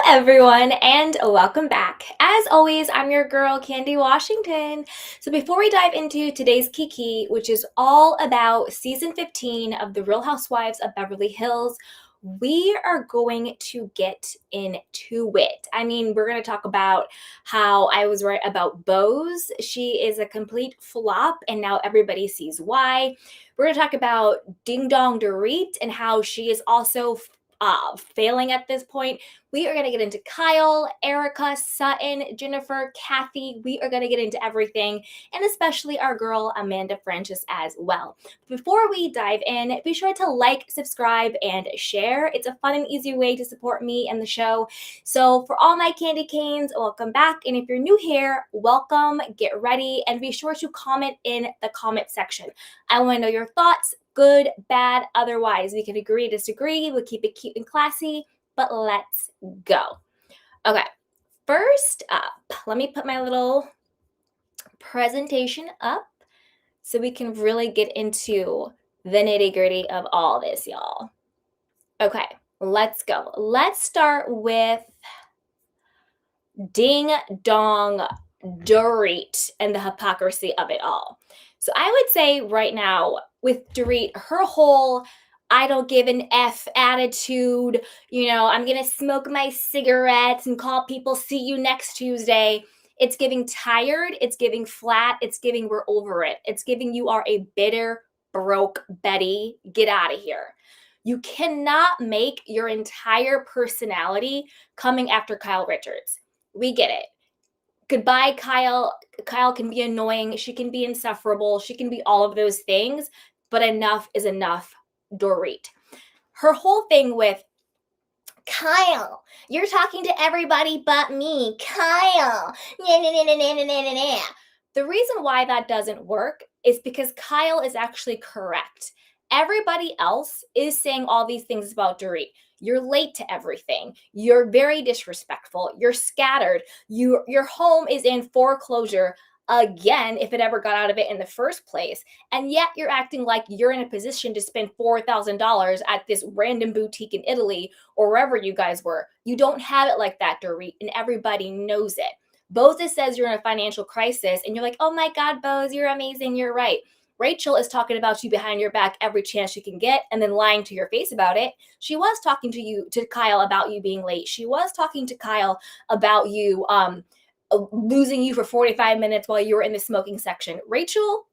everyone, and welcome back. As always, I'm your girl, Candy Washington. So before we dive into today's Kiki, which is all about season 15 of The Real Housewives of Beverly Hills, we are going to get into it. We're going to talk about how I was right about Bose. She is a complete flop, and now everybody sees why. We're going to talk about Ding Dong Dorit and how she is also failing at this point. We are going to get into Kyle, Erika, Sutton, Jennifer, Kathy. We are going to get into everything, and especially our girl Amanda Francis as well. Before we dive in, be sure to like, subscribe, and share. It's a fun and easy way to support me and the show. So for all my candy canes, welcome back. And if you're new here, welcome, get ready, and be sure to comment in the comment section. I want to know your thoughts, good, bad, otherwise. We can agree, disagree. We'll keep it cute and classy, but let's go. Okay, first up, let me put my little presentation up so we can really get into the nitty-gritty of all this, y'all. Okay, let's go. Let's start with Ding Dong Dorit and the hypocrisy of it all. So I would say right now with Dorit, her whole I don't give an F attitude, I'm going to smoke my cigarettes and call people, see you next Tuesday. It's giving tired. It's giving flat. It's giving we're over it. It's giving you are a bitter, broke Betty. Get out of here. You cannot make your entire personality coming after Kyle Richards. We get it. Goodbye, Kyle. Kyle can be annoying. She can be insufferable. She can be all of those things, but enough is enough, Dorit. Her whole thing with Kyle, you're talking to everybody but me. Kyle. Nah, nah, nah, nah, nah, nah, nah, nah. The reason why that doesn't work is because Kyle is actually correct. Everybody else is saying all these things about Dorit. You're late to everything. You're very disrespectful. You're scattered. Your home is in foreclosure again, if it ever got out of it in the first place. And yet you're acting like you're in a position to spend $4,000 at this random boutique in Italy or wherever you guys were. You don't have it like that, Dorit, and everybody knows it. Bose says you're in a financial crisis, and you're like, oh my God, Bose, you're amazing. You're right. Rachel is talking about you behind your back every chance she can get and then lying to your face about it. She was talking to Kyle about you being late. She was talking to Kyle about you losing you for 45 minutes while you were in the smoking section. Rachel,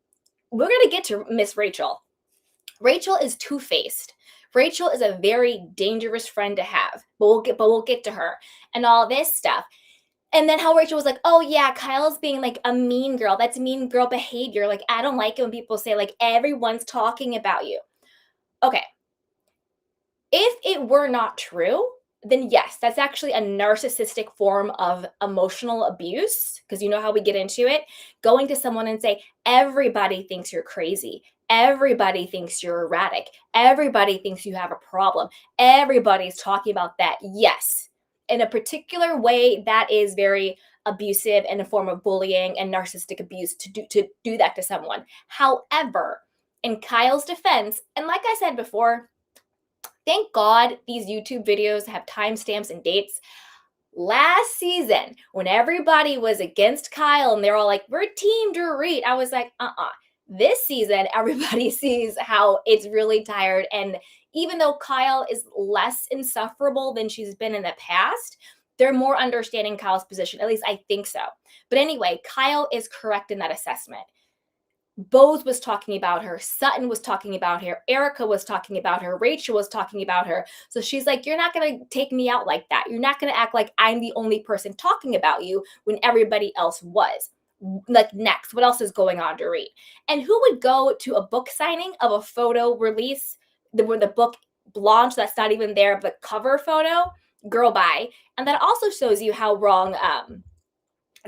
we're going to get to Miss Rachel. Rachel is two-faced. Rachel is a very dangerous friend to have, but we'll get to her and all this stuff. And then how Rachel was like, oh yeah, Kyle's being like a mean girl. That's mean girl behavior. Like, I don't like it when people say like everyone's talking about you. Okay. If it were not true, then yes, that's actually a narcissistic form of emotional abuse, because you know how we get into it. Going to someone and say, everybody thinks you're crazy. Everybody thinks you're erratic. Everybody thinks you have a problem. Everybody's talking about that. Yes. In a particular way, that is very abusive and a form of bullying and narcissistic abuse to do that to someone. However, in Kyle's defense, and like I said before, thank God these YouTube videos have timestamps and dates. Last season, when everybody was against Kyle and they're all like, we're team Dorit, I was like, This season, everybody sees how it's really tired. And even though Kyle is less insufferable than she's been in the past, they're more understanding Kyle's position. At least I think so. But anyway, Kyle is correct in that assessment. Bose was talking about her. Sutton was talking about her. Erika was talking about her. Rachel was talking about her. So she's like, you're not going to take me out like that. You're not going to act like I'm the only person talking about you when everybody else was. Like, next, what else is going on, Dorit? And who would go to a book signing of a photo release when the book launched that's not even there, but cover photo? Girl, bye. And that also shows you how wrong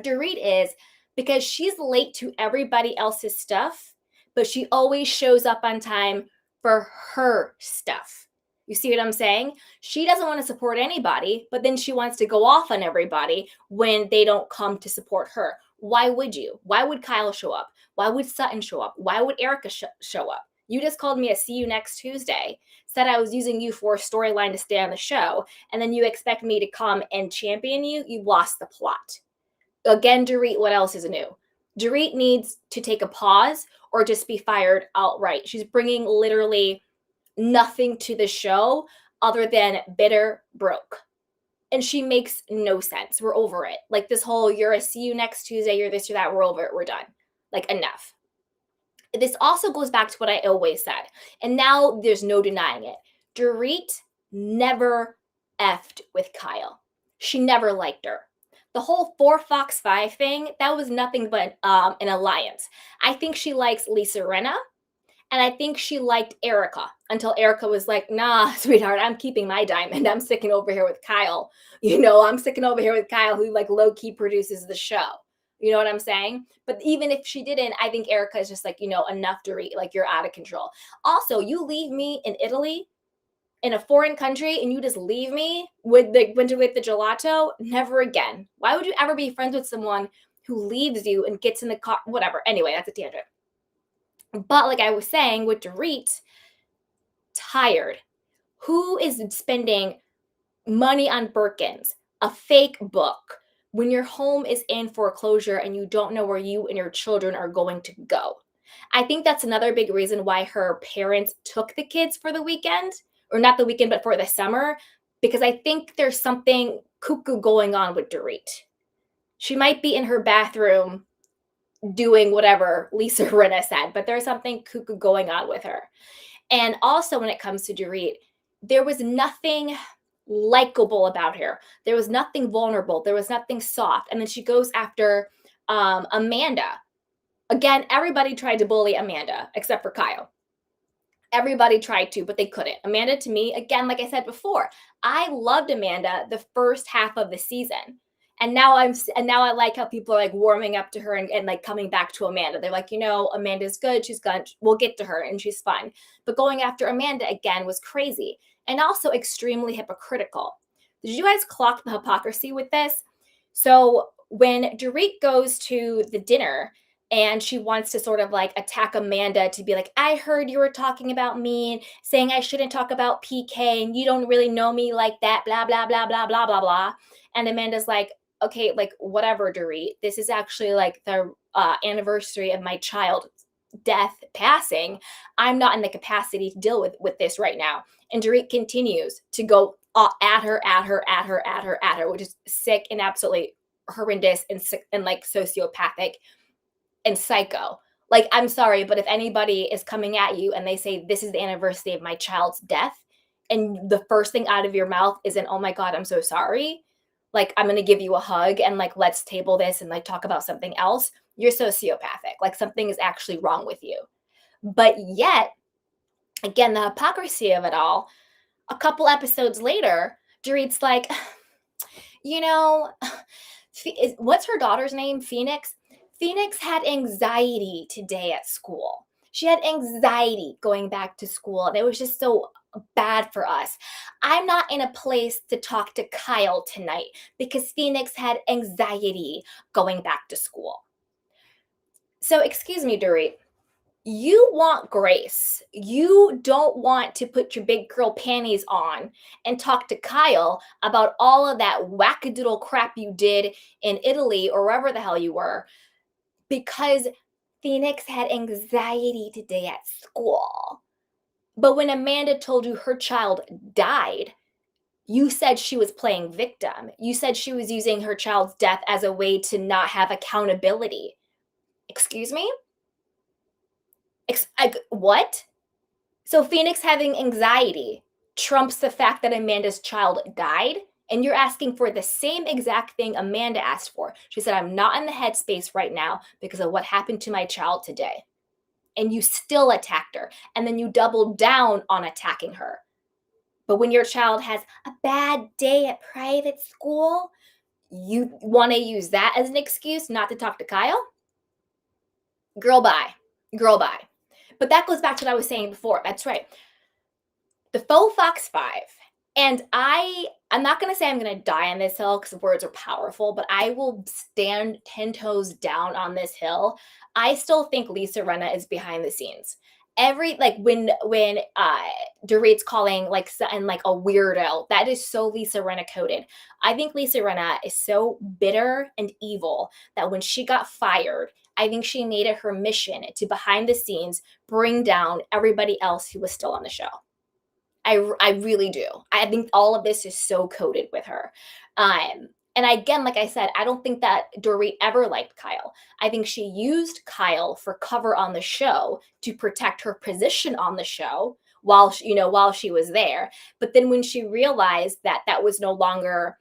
Dorit is, because she's late to everybody else's stuff, but she always shows up on time for her stuff. You see what I'm saying? She doesn't want to support anybody, but then she wants to go off on everybody when they don't come to support her. Why would you? Why would Kyle show up? Why would Sutton show up? Why would Erika show up? You just called me a see you next Tuesday, said I was using you for a storyline to stay on the show, and then you expect me to come and champion you? You lost the plot. Again, Dorit, what else is new? Dorit needs to take a pause or just be fired outright. She's bringing literally nothing to the show other than bitter, broke. And she makes no sense. We're over it. Like this whole, you're a see you next Tuesday, you're this or that, we're over it, we're done. Like enough. This also goes back to what I always said. And now there's no denying it. Dorit never effed with Kyle. She never liked her. The whole 4Fox 5 thing, that was nothing but an alliance. I think she likes Lisa Rinna, and I think she liked Erika until Erika was like, nah, sweetheart, I'm keeping my diamond. I'm sticking over here with Kyle. I'm sticking over here with Kyle, who like low key produces the show. You know what I'm saying? But even if she didn't, I think Erika is just like, enough to read. Like, you're out of control. Also, you leave me in Italy, in a foreign country, and you just leave me with the gelato? Never again. Why would you ever be friends with someone who leaves you and gets in the car? Whatever. Anyway, that's a tangent. But like I was saying with Dorit, tired. Who is spending money on Birkins, a fake book, when your home is in foreclosure and you don't know where you and your children are going to go? I think that's another big reason why her parents took the kids for the weekend, or not the weekend, but for the summer, because I think there's something cuckoo going on with Dorit. She might be in her bathroom doing whatever Lisa Rinna said, but there's something cuckoo going on with her. And also when it comes to Dorit, there was nothing likable about her. There was nothing vulnerable. There was nothing soft. And then she goes after Amanda. Again, everybody tried to bully Amanda except for Kyle. Everybody tried to, but they couldn't. Amanda, to me, again, like I said before, I loved Amanda the first half of the season. And now I like how people are like warming up to her and like coming back to Amanda. They're like, Amanda's good. We'll get to her and she's fine. But going after Amanda again was crazy and also extremely hypocritical. Did you guys clock the hypocrisy with this? So when Dorit goes to the dinner and she wants to sort of like attack Amanda to be like, I heard you were talking about me, saying I shouldn't talk about PK and you don't really know me like that, blah, blah, blah, blah, blah, blah, blah. And Amanda's like, okay, like whatever, Dorit. This is actually like the anniversary of my child's death passing. I'm not in the capacity to deal with this right now. And Dorit continues to go at her, which is sick and absolutely horrendous and like sociopathic and psycho. Like, I'm sorry, but if anybody is coming at you and they say, this is the anniversary of my child's death, and the first thing out of your mouth isn't, oh my God, I'm so sorry. Like, I'm going to give you a hug and like, let's table this and like talk about something else. You're sociopathic. Like, something is actually wrong with you. But yet, again, the hypocrisy of it all, a couple episodes later, Dorit's like, what's her daughter's name? Phoenix? Phoenix had anxiety today at school. She had anxiety going back to school, and it was just so bad for us. I'm not in a place to talk to Kyle tonight because Phoenix had anxiety going back to school. So, excuse me, Dorit. You want grace. You don't want to put your big girl panties on and talk to Kyle about all of that wackadoodle crap you did in Italy or wherever the hell you were, because Phoenix had anxiety today at school. But when Amanda told you her child died, you said she was playing victim. You said she was using her child's death as a way to not have accountability. Excuse me? What? So Phoenix having anxiety trumps the fact that Amanda's child died? And you're asking for the same exact thing Amanda asked for. She said, I'm not in the headspace right now because of what happened to my child today. And you still attacked her. And then you doubled down on attacking her. But when your child has a bad day at private school, you want to use that as an excuse not to talk to Kyle? Girl, bye. Girl, bye. But that goes back to what I was saying before. That's right. The 4Fox 5. And I'm not going to say I'm going to die on this hill because words are powerful, but I will stand 10 toes down on this hill. I still think Lisa Rinna is behind the scenes. Every like when Dorit's calling like Sutton like a weirdo, that is so Lisa Rinna coded. I think Lisa Rinna is so bitter and evil that when she got fired, I think she made it her mission to behind the scenes bring down everybody else who was still on the show. I really do. I think all of this is so coded with her. And again, like I said, I don't think that Dorit ever liked Kyle. I think she used Kyle for cover on the show to protect her position on the show while while she was there. But then when she realized that that was no longer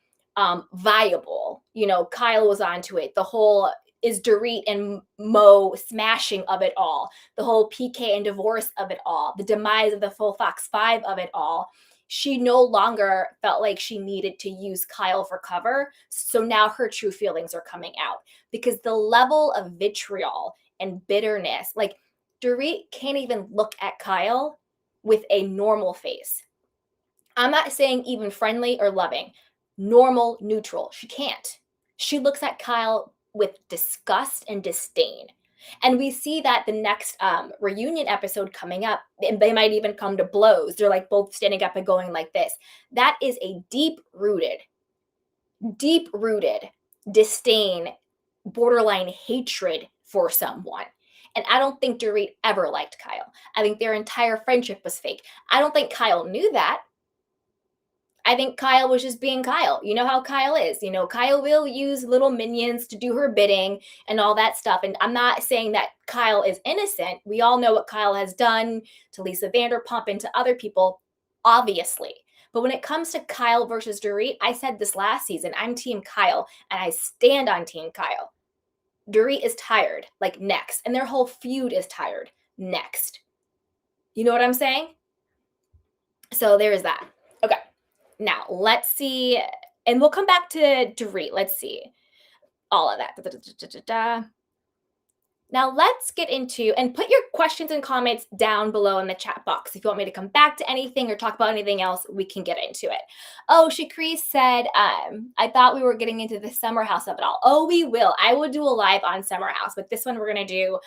viable, Kyle was onto it. The whole is Dorit and Mo smashing of it all, the whole PK and divorce of it all, the demise of the full Fox 5 of it all. She no longer felt like she needed to use Kyle for cover. So now her true feelings are coming out because the level of vitriol and bitterness, like Dorit can't even look at Kyle with a normal face. I'm not saying even friendly or loving, normal, neutral. She can't. She looks at Kyle with disgust and disdain. And we see that the next reunion episode coming up, they might even come to blows. They're like both standing up and going like this. That is a deep rooted disdain, borderline hatred for someone. And I don't think Dorit ever liked Kyle. I think their entire friendship was fake. I don't think Kyle knew that. I think Kyle was just being Kyle. You know how Kyle is. Kyle will use little minions to do her bidding and all that stuff. And I'm not saying that Kyle is innocent. We all know what Kyle has done to Lisa Vanderpump and to other people, obviously. But when it comes to Kyle versus Dorit, I said this last season, I'm Team Kyle, and I stand on Team Kyle. Dorit is tired, like next. And their whole feud is tired, next. You know what I'm saying? So there is that. Okay. Now, let's see, and we'll come back to Dorit. Let's see all of that. Now, let's get into, and put your questions and comments down below in the chat box. If you want me to come back to anything or talk about anything else, we can get into it. Oh, Cries said, I thought we were getting into the Summer House of it all. Oh, we will. I will do a live on Summer House, but this one we're going to do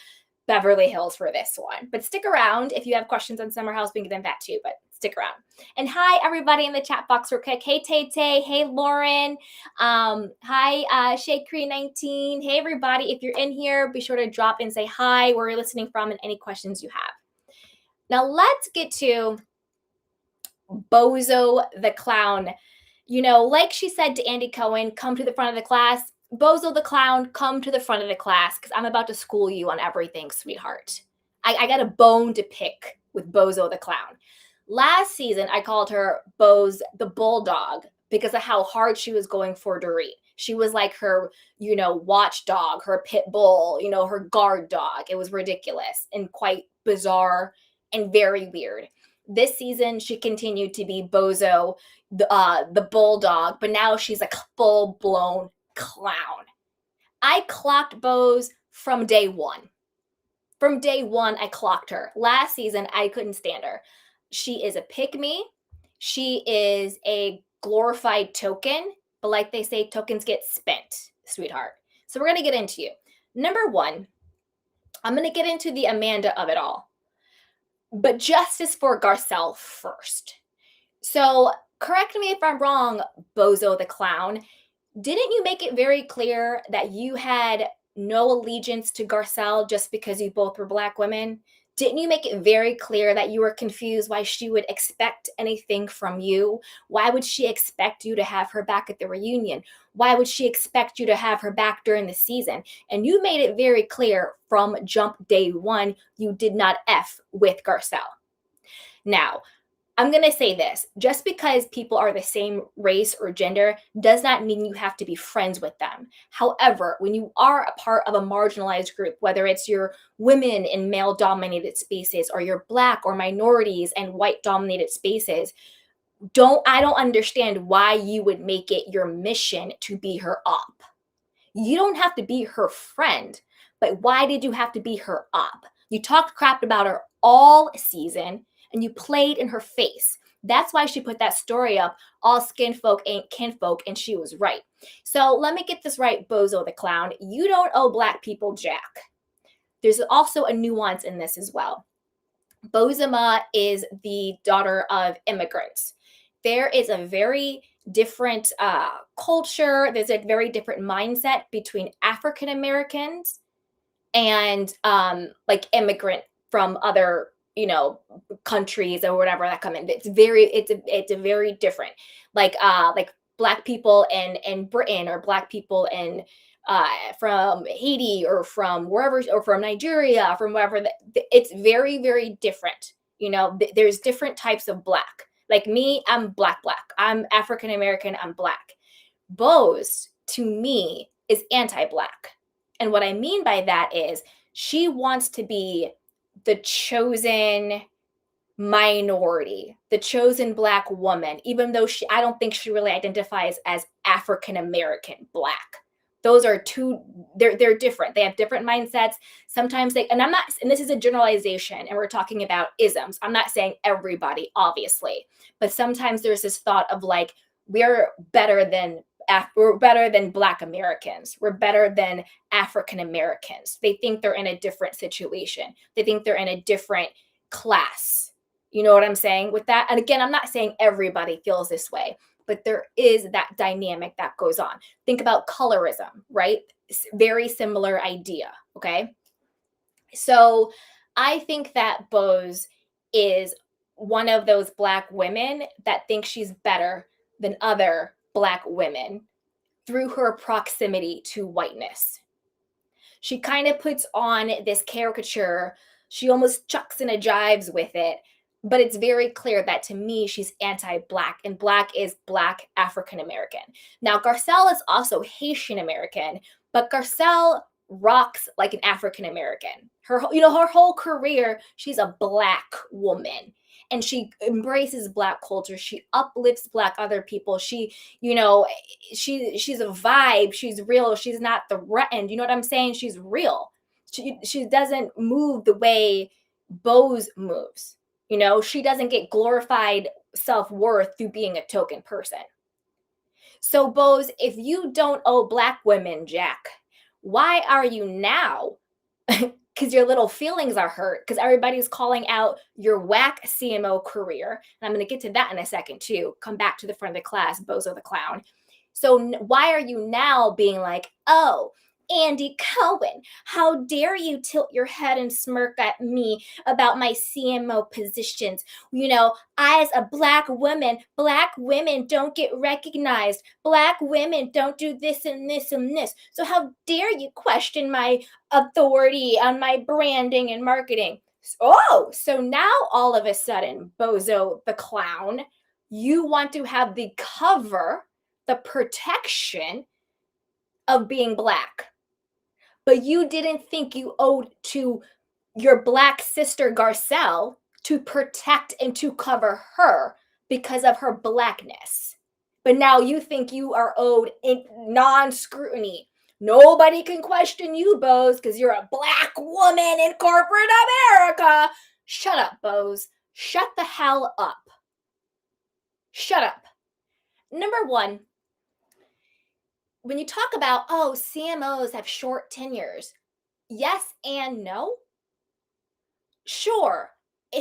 Beverly Hills for this one. But stick around. If you have questions on Summer House, we can get into that too, but stick around. And hi, everybody in the chat box real quick. Hey, Tay Tay. Hey, Lauren. Hi, Shade Cree 19. Hey, everybody. If you're in here, be sure to drop and say hi, where you're listening from, and any questions you have. Now, let's get to Bozo the Clown. Like she said to Andy Cohen, come to the front of the class. Bozo the Clown, come to the front of the class because I'm about to school you on everything, sweetheart. I got a bone to pick with Bozo the Clown. Last season, I called her Boz the Bulldog because of how hard she was going for Dorit. She was like her, watchdog, her pit bull, her guard dog. It was ridiculous and quite bizarre and very weird. This season, she continued to be Bozo, the bulldog, but now she's like full-blown clown. I clocked Boz from day one. From day one, I clocked her. Last season, I couldn't stand her. She is a pick-me. She is a glorified token, but like they say, tokens get spent, sweetheart. So we're going to get into you. Number one, I'm going to get into the Amanda of it all, but justice for Garcelle first. So correct me if I'm wrong, Bozo the Clown. Didn't you make it very clear that you had no allegiance to Garcelle just because you both were Black women? Didn't you make it very clear that you were confused why she would expect anything from you? Why would she expect you to have her back at the reunion? Why would she expect you to have her back during the season? And you made it very clear from jump day one, you did not F with Garcelle. Now, I'm going to say this, just because people are the same race or gender does not mean you have to be friends with them. However, when you are a part of a marginalized group, whether it's your women in male-dominated spaces or your Black or minorities and white-dominated spaces, I don't understand why you would make it your mission to be her op. You don't have to be her friend, but why did you have to be her op? You talked crap about her all season, and you played in her face. That's why she put that story up, all skin folk ain't kinfolk, and she was right. So let me get this right, Bozo the Clown. You don't owe Black people jack. There's also a nuance in this as well. Bozema is the daughter of immigrants. There is a very different culture. There's a very different mindset between African Americans and like immigrant from other countries or whatever that come in. It's a very different, like black people in Britain, or black people in from Haiti, or from wherever, or from Nigeria, from wherever. It's very, very different. There's different types of black. Like me, I'm black. I'm African American, I'm black. Bose, to me, is anti-black. And what I mean by that is she wants to be the chosen minority, the chosen black woman, even though I don't think she really identifies as African American black. Those are two, they're different. They have different mindsets. Sometimes and I'm not, and this is a generalization, and we're talking about isms. I'm not saying everybody, obviously, but sometimes there's this thought of like, we're better than black Americans. We're better than African Americans. They think they're in a different situation. They think they're in a different class. You know what I'm saying with that? And again, I'm not saying everybody feels this way, but there is that dynamic that goes on. Think about colorism, right? Very similar idea, okay? So I think that Bose is one of those black women that thinks she's better than other black women through her proximity to whiteness. She kind of puts on this caricature. She almost chucks in a jives with it, but it's very clear that to me, she's anti-black, and black is black African American. Now, Garcelle is also Haitian American, but Garcelle rocks like an African American. Her whole career, she's a black woman, and she embraces black culture. She uplifts black other people. She's a vibe. She's real. She's not threatened. You know what I'm saying? She's real. She doesn't move the way Bose moves. She doesn't get glorified self-worth through being a token person. So Bose, if you don't owe black women jack, why are you now? Because your little feelings are hurt, because everybody's calling out your whack CMO career. And I'm going to get to that in a second too. Come back to the front of the class, Bozo the clown. So why are you now being like, oh, Andy Cohen, how dare you tilt your head and smirk at me about my CMO positions? As a black woman don't get recognized. Black women don't do this and this and this. So how dare you question my authority on my branding and marketing? Oh, so now all of a sudden, Bozo the clown, you want to have the cover, the protection of being black. But you didn't think you owed to your black sister Garcelle to protect and to cover her because of her blackness. But now you think you are owed non-scrutiny. Nobody can question you, Bose, because you're a black woman in corporate America. Shut up, Bose. Shut the hell up. Shut up. Number one, when you talk about, CMOs have short tenures, yes and no. Sure,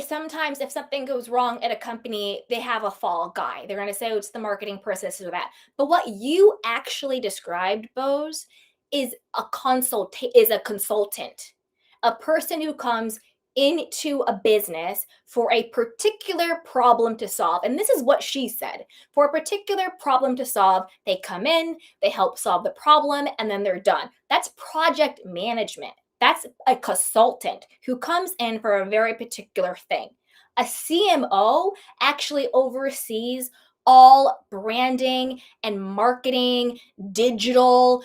sometimes if something goes wrong at a company, they have a fall guy. They're going to say, it's the marketing process or that. But what you actually described, Bose, is a consultant, a person who comes into a business for a particular problem to solve. And this is what she said. For a particular problem to solve, they come in, they help solve the problem, and then they're done. That's project management. That's a consultant who comes in for a very particular thing. A CMO actually oversees all branding and marketing, digital,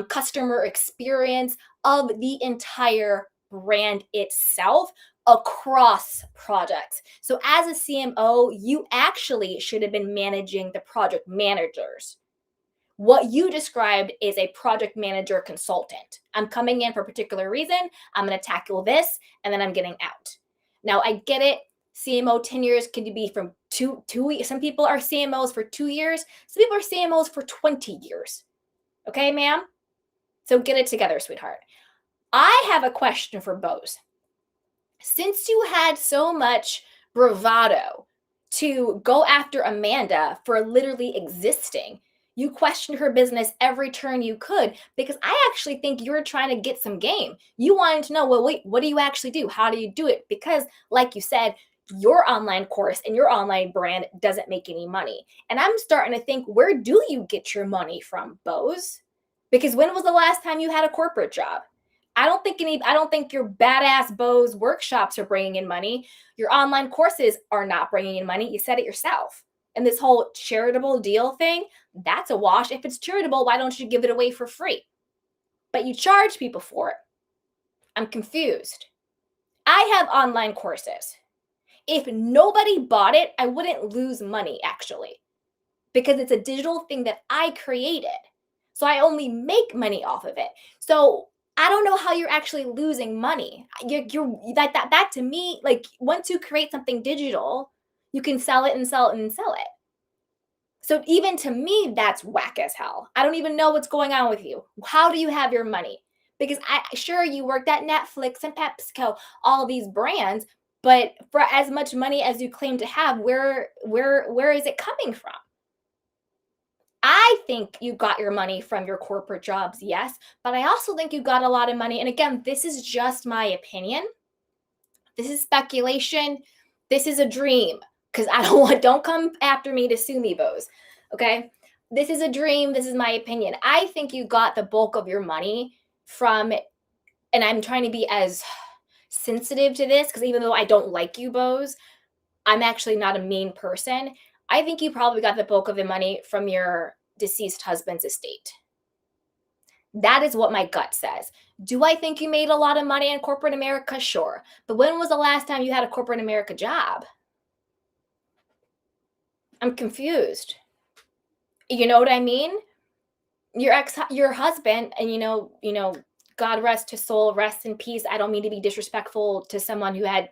customer experience of the entire brand itself across projects. So as a CMO, you actually should have been managing the project managers. What you described is a project manager consultant. I'm coming in for a particular reason. I'm going to tackle this, and then I'm getting out. Now, I get it. CMO tenures can be from two years. Some people are CMOs for 2 years. Some people are CMOs for 20 years. Okay, ma'am? So get it together, sweetheart. I have a question for Bose. Since you had so much bravado to go after Amanda for literally existing, you questioned her business every turn you could because I actually think you were trying to get some game. You wanted to know, well, wait, what do you actually do? How do you do it? Because, like you said, your online course and your online brand doesn't make any money. And I'm starting to think, where do you get your money from, Bose? Because when was the last time you had a corporate job? I don't think your badass Bose workshops are bringing in money. Your online courses are not bringing in money. You said it yourself. And this whole charitable deal thing, that's a wash. If it's charitable, why don't you give it away for free? But you charge people for it. I'm confused. I have online courses. If nobody bought it, I wouldn't lose money actually, because it's a digital thing that I created. So I only make money off of it. So I don't know how you're actually losing money. You're that to me, like once you create something digital, you can sell it and sell it and sell it. So even to me, that's whack as hell. I don't even know what's going on with you. How do you have your money? Because I sure you worked at Netflix and PepsiCo, all these brands, but for as much money as you claim to have, where is it coming from? I think you got your money from your corporate jobs, yes, but I also think you got a lot of money. And again, this is just my opinion. This is speculation. This is a dream because I don't come after me to sue me, Bose. Okay. This is a dream. This is my opinion. I think you got the bulk of your money from, and I'm trying to be as sensitive to this because even though I don't like you, Bose, I'm actually not a mean person. I think you probably got the bulk of the money from your deceased husband's estate. That is what my gut says. Do I think you made a lot of money in corporate America? Sure. But when was the last time you had a corporate America job? I'm confused. You know what I mean? Your husband, and God rest his soul, rest in peace. I don't mean to be disrespectful to someone who had,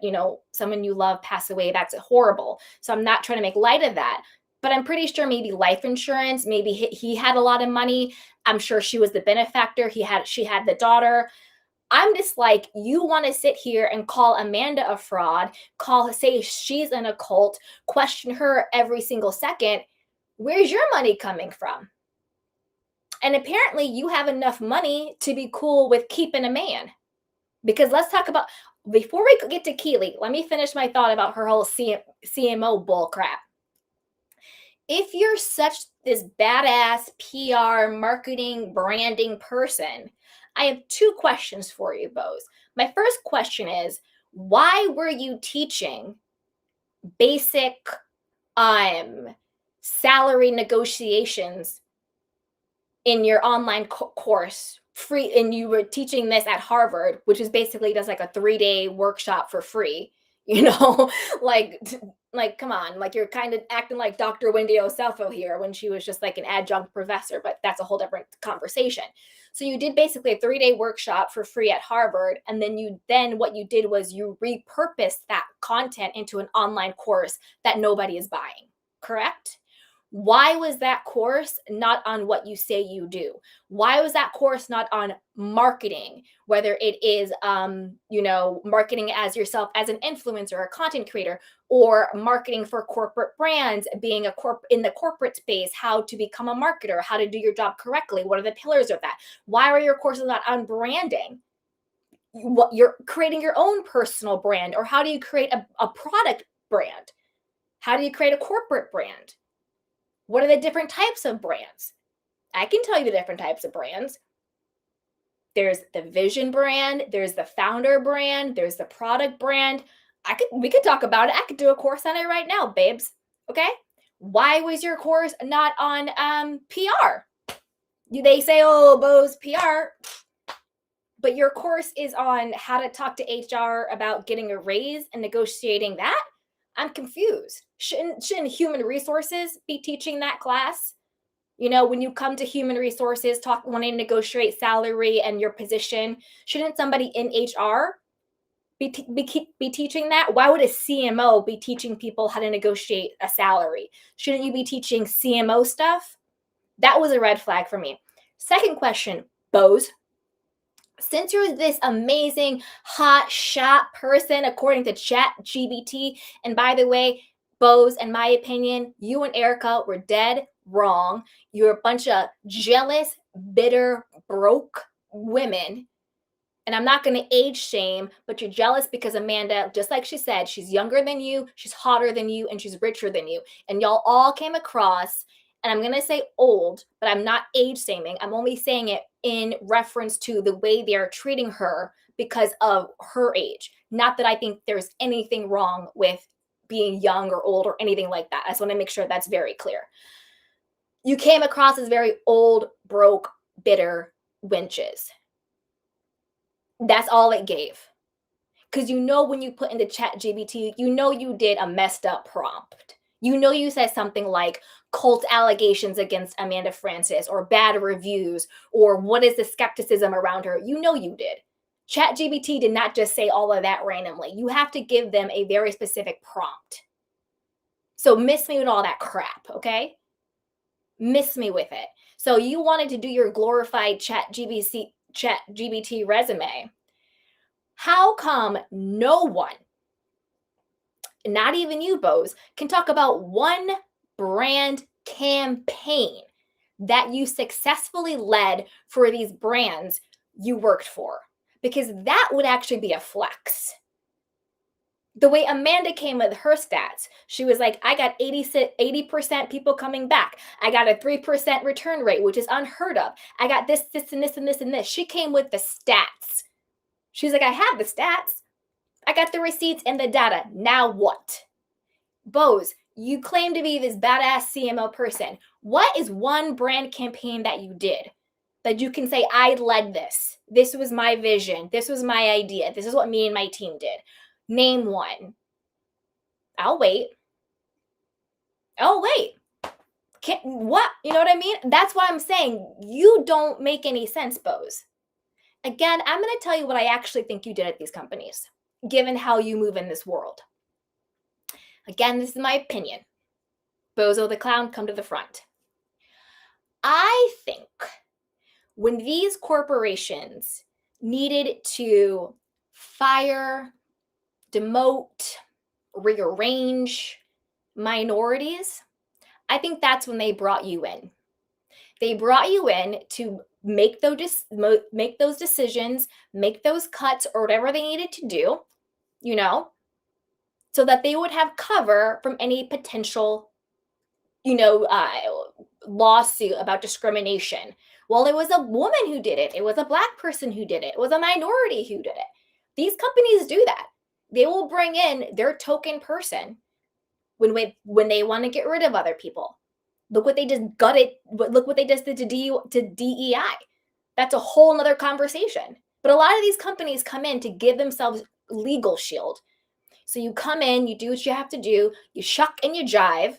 someone you love pass away. That's horrible. So I'm not trying to make light of that. But I'm pretty sure maybe life insurance, maybe he had a lot of money. I'm sure she was the benefactor. She had the daughter. I'm just like, you want to sit here and call Amanda a fraud, say she's in a cult, question her every single second. Where's your money coming from? And apparently you have enough money to be cool with keeping a man. Because let's talk about, before we get to Keely, let me finish my thought about her whole CMO bull crap. If you're such this badass PR, marketing, branding person, I have two questions for you, Bose. My first question is, why were you teaching basic salary negotiations in your online course free, and you were teaching this at Harvard, which is basically just like a 3-day workshop for free, like come on, like you're kind of acting like Dr. Wendy Osefo here when she was just like an adjunct professor, but that's a whole different conversation. So you did basically a 3-day workshop for free at Harvard, and then what you did was you repurposed that content into an online course that nobody is buying, correct? Why was that course not on what you say you do? Why was that course not on marketing, whether it is, marketing as yourself as an influencer or content creator, or marketing for corporate brands, being in the corporate space, how to become a marketer, how to do your job correctly? What are the pillars of that? Why are your courses not on branding? You're creating your own personal brand, or how do you create a product brand? How do you create a corporate brand? What are the different types of brands? I can tell you the different types of brands. There's the vision brand, there's the founder brand, there's the product brand. We could talk about it. I could do a course on it right now, babes. Okay? Why was your course not on PR? They say, oh, Bose PR, but your course is on how to talk to HR about getting a raise and negotiating that? I'm confused. Shouldn't human resources be teaching that class? When you come to human resources, wanting to negotiate salary and your position, shouldn't somebody in HR be teaching that? Why would a CMO be teaching people how to negotiate a salary? Shouldn't you be teaching CMO stuff? That was a red flag for me. Second question, Bose. Since you're this amazing, hot shot person, according to Chat GBT, and by the way, Bose, in my opinion, you and Erica were dead wrong. You're a bunch of jealous, bitter, broke women. And I'm not going to age shame, but you're jealous because Amanda, just like she said, she's younger than you, she's hotter than you, and she's richer than you. And y'all all came across, and I'm going to say old, but I'm not age shaming. I'm only saying it in reference to the way they are treating her because of her age. Not that I think there's anything wrong with being young or old or anything like that. I just want to make sure that's very clear. You came across as very old, broke, bitter wenches. That's all it gave. Because when you put into Chat GBT, you did a messed up prompt. You said something like cult allegations against Amanda Francis or bad reviews or what is the skepticism around her. You did. Chat GBT did not just say all of that randomly. You have to give them a very specific prompt. So miss me with all that crap, okay? Miss me with it. So you wanted to do your glorified Chat GBT resume. How come no one, not even you, Bose, can talk about one brand campaign that you successfully led for these brands you worked for? Because that would actually be a flex. The way Amanda came with her stats, she was like, I got 80% people coming back. I got a 3% return rate, which is unheard of. I got this, and this, and this, and this. She came with the stats. She's like, I have the stats. I got the receipts and the data. Now what? Bose, you claim to be this badass CMO person. What is one brand campaign that you did that you can say, I led this? This was my vision. This was my idea. This is what me and my team did. Name one. I'll wait. What? You know what I mean? That's what I'm saying. You don't make any sense, Bose. Again, I'm going to tell you what I actually think you did at these companies, given how you move in this world. Again, this is my opinion. Bozo the clown, come to the front. I think when these corporations needed to fire, demote, rearrange minorities, I think that's when they brought you in. They brought you in to make those decisions, make those cuts or whatever they needed to do, so that they would have cover from any potential, lawsuit about discrimination. Well, it was a woman who did it. It was a Black person who did it. It was a minority who did it. These companies do that. They will bring in their token person when they want to get rid of other people. Look what they just gutted. Look what they just did to DEI. That's a whole nother conversation. But a lot of these companies come in to give themselves legal shield. So you come in, you do what you have to do, you shuck and you jive.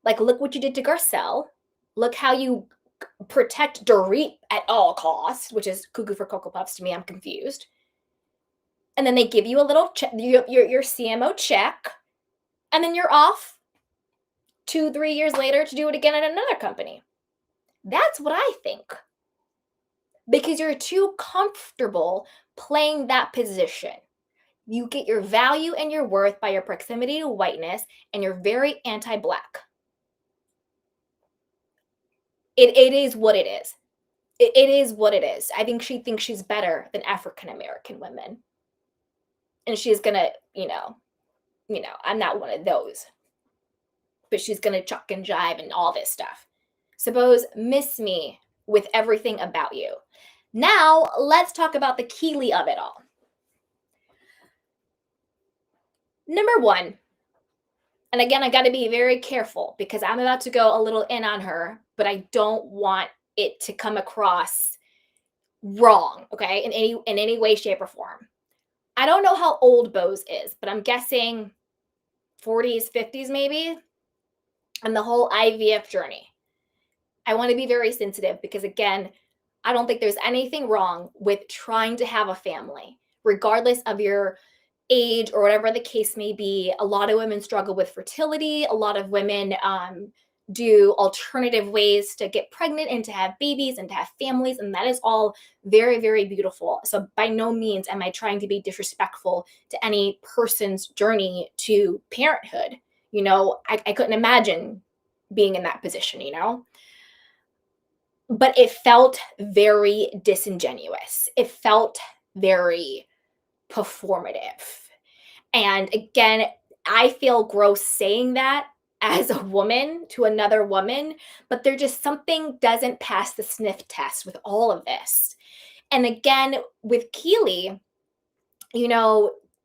Like, look what you did to Garcelle. Look how you protect Dorit at all costs, which is cuckoo for Cocoa Puffs to me. I'm confused. And then they give you a little check, your CMO check, and then you're off 2-3 years later to do it again at another company. That's what I think. Because you're too comfortable playing that position. You get your value and your worth by your proximity to whiteness, and you're very anti-Black. It is what it is. It is what it is. I think she thinks she's better than African American women. And she's gonna, I'm not one of those. But she's gonna chuck and jive and all this stuff. Suppose miss me with everything about you. Now, let's talk about the Keeley of it all. Number one, and again, I got to be very careful because I'm about to go a little in on her, but I don't want it to come across wrong, okay, in any way, shape, or form. I don't know how old Bose is, but I'm guessing 40s, 50s maybe, and the whole IVF journey. I want to be very sensitive because, again, I don't think there's anything wrong with trying to have a family, regardless of your age or whatever the case may be. A lot of women struggle with fertility. A lot of women do alternative ways to get pregnant and to have babies and to have families. And that is all very, very beautiful. So by no means am I trying to be disrespectful to any person's journey to parenthood. I couldn't imagine being in that position, but it felt very disingenuous. It felt very performative. And again, I feel gross saying that as a woman to another woman, but there just something doesn't pass the sniff test with all of this. And again, with Keely,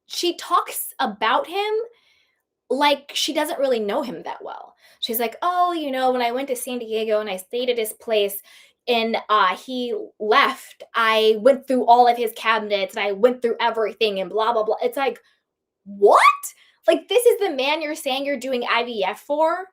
she talks about him like she doesn't really know him that well. She's like, oh, when I went to San Diego and I stayed at his place and he left, I went through all of his cabinets and I went through everything and blah, blah, blah. It's like, what? Like, this is the man you're saying you're doing IVF for?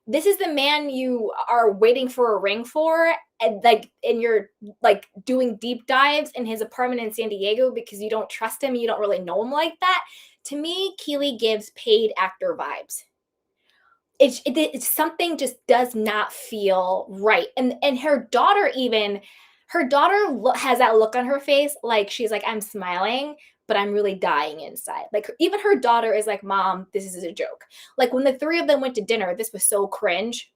This is the man you are waiting for a ring for? And you're like doing deep dives in his apartment in San Diego because you don't trust him and you don't really know him like that. To me, Keely gives paid actor vibes. It's something just does not feel right. And her daughter has that look on her face, like she's like, I'm smiling, but I'm really dying inside. Like, even her daughter is like, Mom, this is a joke. Like, when the three of them went to dinner, this was so cringe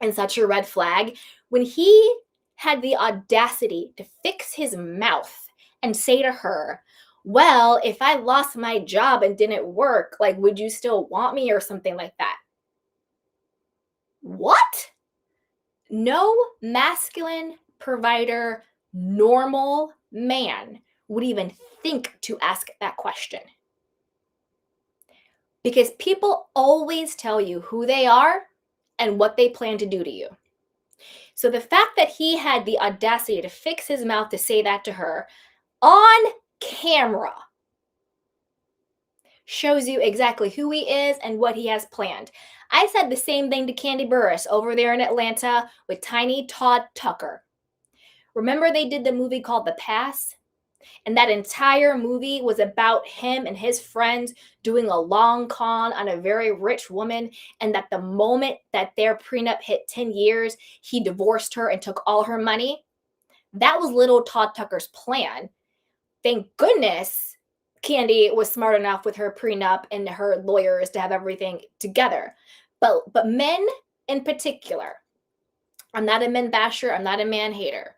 and such a red flag. When he had the audacity to fix his mouth and say to her, well, if I lost my job and didn't work, like, would you still want me, or something like that? What? No masculine provider, normal man would even think to ask that question. Because people always tell you who they are and what they plan to do to you. So the fact that he had the audacity to fix his mouth to say that to her on camera shows you exactly who he is and what he has planned. I said the same thing to Candy Burris over there in Atlanta with Tiny Todd Tucker. Remember, they did the movie called The Pass? And that entire movie was about him and his friends doing a long con on a very rich woman. And that the moment that their prenup hit 10 years, he divorced her and took all her money. That was little Todd Tucker's plan. Thank goodness Candy was smart enough with her prenup and her lawyers to have everything together. But men in particular, I'm not a men basher, I'm not a man hater,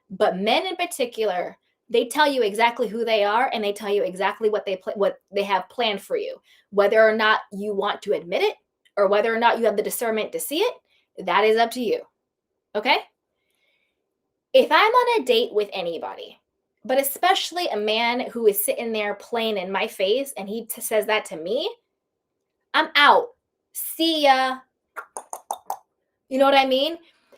but men in particular, they tell you exactly who they are and they tell you exactly what they have planned for you. Whether or not you want to admit it or whether or not you have the discernment to see it, that is up to you. Okay? If I'm on a date with anybody, but especially a man who is sitting there playing in my face and he says that to me, I'm out. See ya. You know what I mean?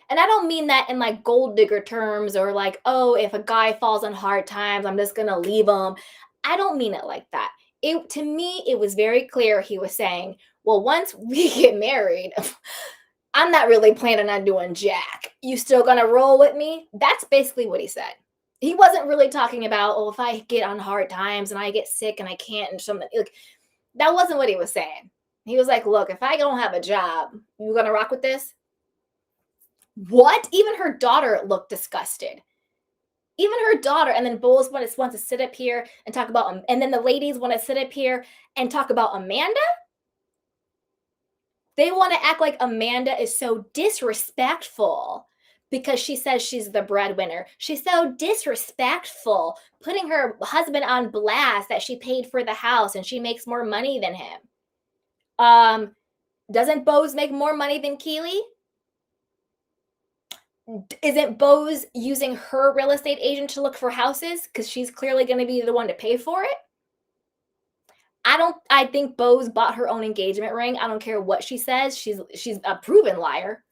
And I don't mean that in like gold digger terms or like, oh, if a guy falls on hard times, I'm just going to leave him. I don't mean it like that. To me, it was very clear he was saying, well, once we get married, I'm not really planning on doing jack. You still going to roll with me? That's basically what he said. He wasn't really talking about, oh, if I get on hard times and I get sick and I can't and something. Like, that wasn't what he was saying. He was like, look, if I don't have a job, you going to rock with this? What? Even her daughter looked disgusted. Even her daughter. And then Bowles wants to sit up here and talk about, and then the ladies want to sit up here and talk about Amanda. They want to act like Amanda is so disrespectful because she says she's the breadwinner. She's so disrespectful, putting her husband on blast that she paid for the house and she makes more money than him. Doesn't Bose make more money than Keely? Isn't Bose using her real estate agent to look for houses because she's clearly going to be the one to pay for it? I think Bose bought her own engagement ring. I don't care what she says. She's a proven liar.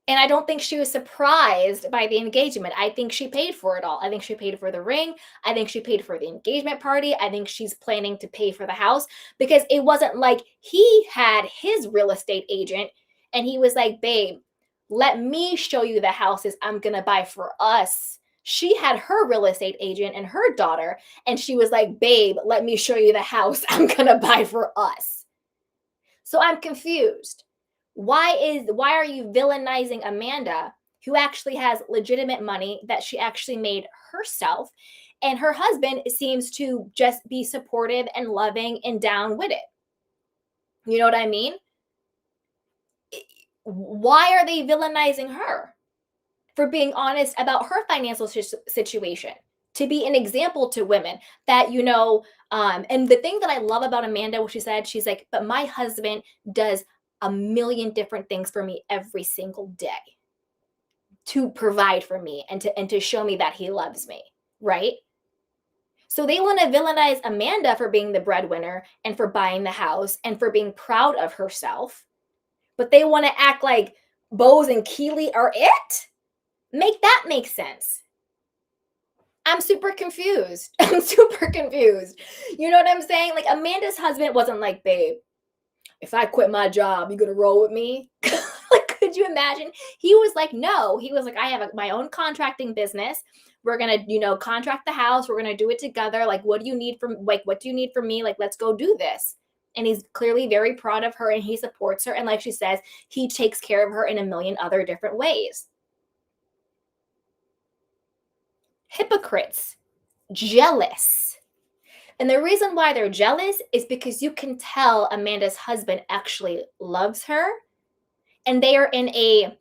And I don't think she was surprised by the engagement. I think she paid for it all. I think she paid for the ring. I think she paid for the engagement party. I think she's planning to pay for the house because it wasn't like he had his real estate agent and he was like, babe, let me show you the houses I'm going to buy for us. She had her real estate agent and her daughter, and she was like, babe, let me show you the house I'm going to buy for us. So I'm confused. Why are you villainizing Amanda, who actually has legitimate money that she actually made herself, and her husband seems to just be supportive and loving and down with it? You know what I mean? Why are they villainizing her for being honest about her financial situation? To be an example to women that, and the thing that I love about Amanda, what she said, she's like, but my husband does a million different things for me every single day to provide for me and to show me that he loves me, right? So they want to villainize Amanda for being the breadwinner and for buying the house and for being proud of herself, but they want to act like Bose and Keely are it? Make that make sense. I'm super confused. I'm super confused. You know what I'm saying? Like, Amanda's husband wasn't like, babe, if I quit my job, you gonna roll with me? Like, could you imagine? He was like, no. He was like, I have my own contracting business. We're gonna, contract the house. We're gonna do it together. Like, what do you need from what do you need from me? Like, let's go do this. And he's clearly very proud of her and he supports her. And like she says, he takes care of her in a million other different ways. Hypocrites, jealous. And the reason why they're jealous is because you can tell Amanda's husband actually loves her, and they are in a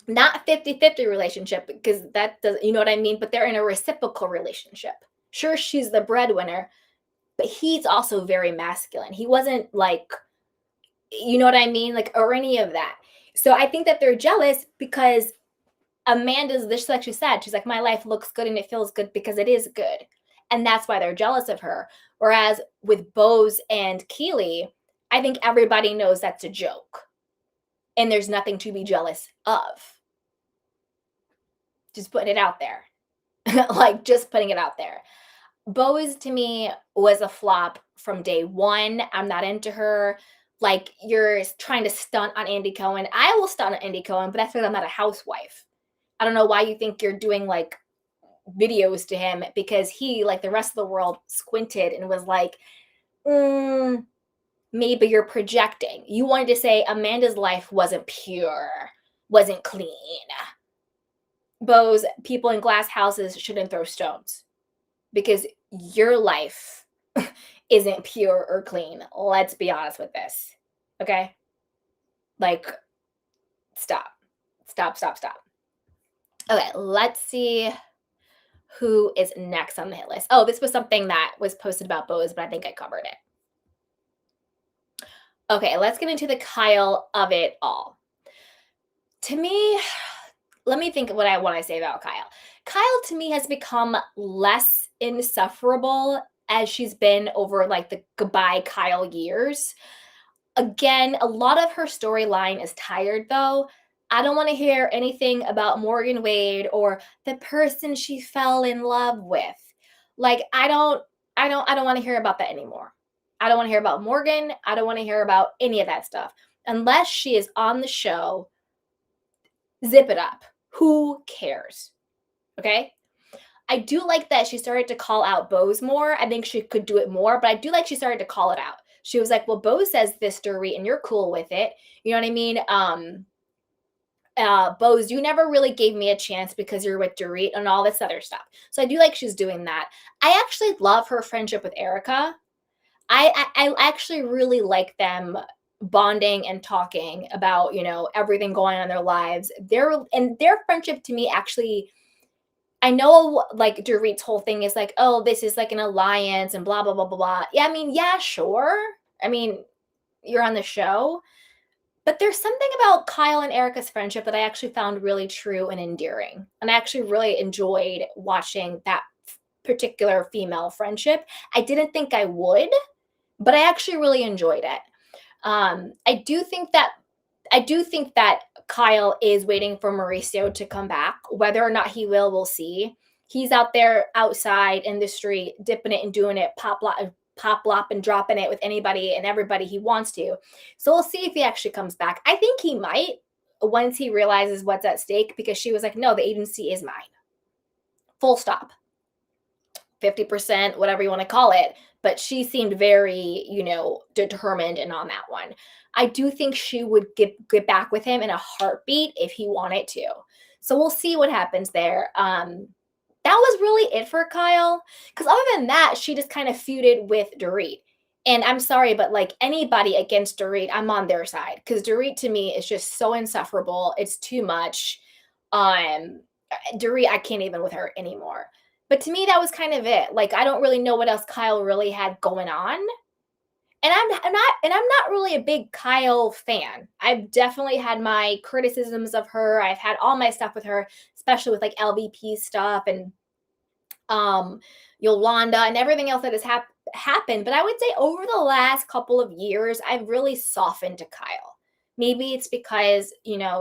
not 50-50 relationship, because that does, you know what I mean? But they're in a reciprocal relationship. Sure, she's the breadwinner, but he's also very masculine. He wasn't like, you know what I mean? Like, or any of that. So I think that they're jealous because Amanda's, this, like she said, she's like, my life looks good and it feels good because it is good. And that's why they're jealous of her. Whereas with Bose and Keely, I think everybody knows that's a joke. And there's nothing to be jealous of. Just putting it out there. Like, just putting it out there. Bose, to me, was a flop from day one. I'm not into her. Like, you're trying to stunt on Andy Cohen. I will stunt on Andy Cohen, but that's because I'm not a housewife. I don't know why you think you're doing like videos to him, because he, like the rest of the world, squinted and was like, maybe you're projecting. You wanted to say Amanda's life wasn't pure, wasn't clean. Bose, people in glass houses shouldn't throw stones because your life isn't pure or clean. Let's be honest with this. Okay? Like, stop. Stop. Okay, let's see who is next on the hit list. Oh, this was something that was posted about Bose, but I think I covered it. Okay, let's get into the Kyle of it all. To me, let me think of what I want to say about Kyle. Kyle, to me, has become less insufferable as she's been over like the goodbye Kyle years. Again, a lot of her storyline is tired though. I don't want to hear anything about Morgan Wade or the person she fell in love with. Like, I don't want to hear about that anymore. I don't want to hear about Morgan. I don't want to hear about any of that stuff. Unless she is on the show, zip it up. Who cares? Okay? I do like that she started to call out Bose more. I think she could do it more, but I do like she started to call it out. She was like, well, Bose says this, Dorit, and you're cool with it. You know what I mean? Bose, you never really gave me a chance because you're with Dorit and all this other stuff. So I do like she's doing that. I actually love her friendship with Erika. I actually really like them bonding and talking about, everything going on in their lives. Their friendship to me actually, I know like Dorit's whole thing is like, oh, this is like an alliance and blah, blah, blah, blah, blah. Yeah, I mean, yeah, sure. I mean, you're on the show. But there's something about Kyle and Erika's friendship that I actually found really true and endearing. And I actually really enjoyed watching that particular female friendship. I didn't think I would, but I actually really enjoyed it. I do think that Kyle is waiting for Mauricio to come back. Whether or not he will, we'll see. He's out there outside in the street, dipping it and doing it, pop lop and dropping it with anybody and everybody he wants to. So we'll see if he actually comes back. I think he might, once he realizes what's at stake, because she was like, no, the agency is mine. Full stop. 50%, whatever you want to call it. but she seemed very, determined and on that one. I do think she would get back with him in a heartbeat if he wanted to. So we'll see what happens there. That was really it for Kyle. Because other than that, she just kind of feuded with Dorit. And I'm sorry, but like anybody against Dorit, I'm on their side. Because Dorit to me is just so insufferable. It's too much. Dorit, I can't even with her anymore. But to me, that was kind of it. Like, I don't really know what else Kyle really had going on. And I'm not really a big Kyle fan. I've definitely had my criticisms of her. I've had all my stuff with her, especially with like LVP stuff and um Yolanda and everything else that has happened. But I would say over the last couple of years, I've really softened to Kyle. Maybe it's because,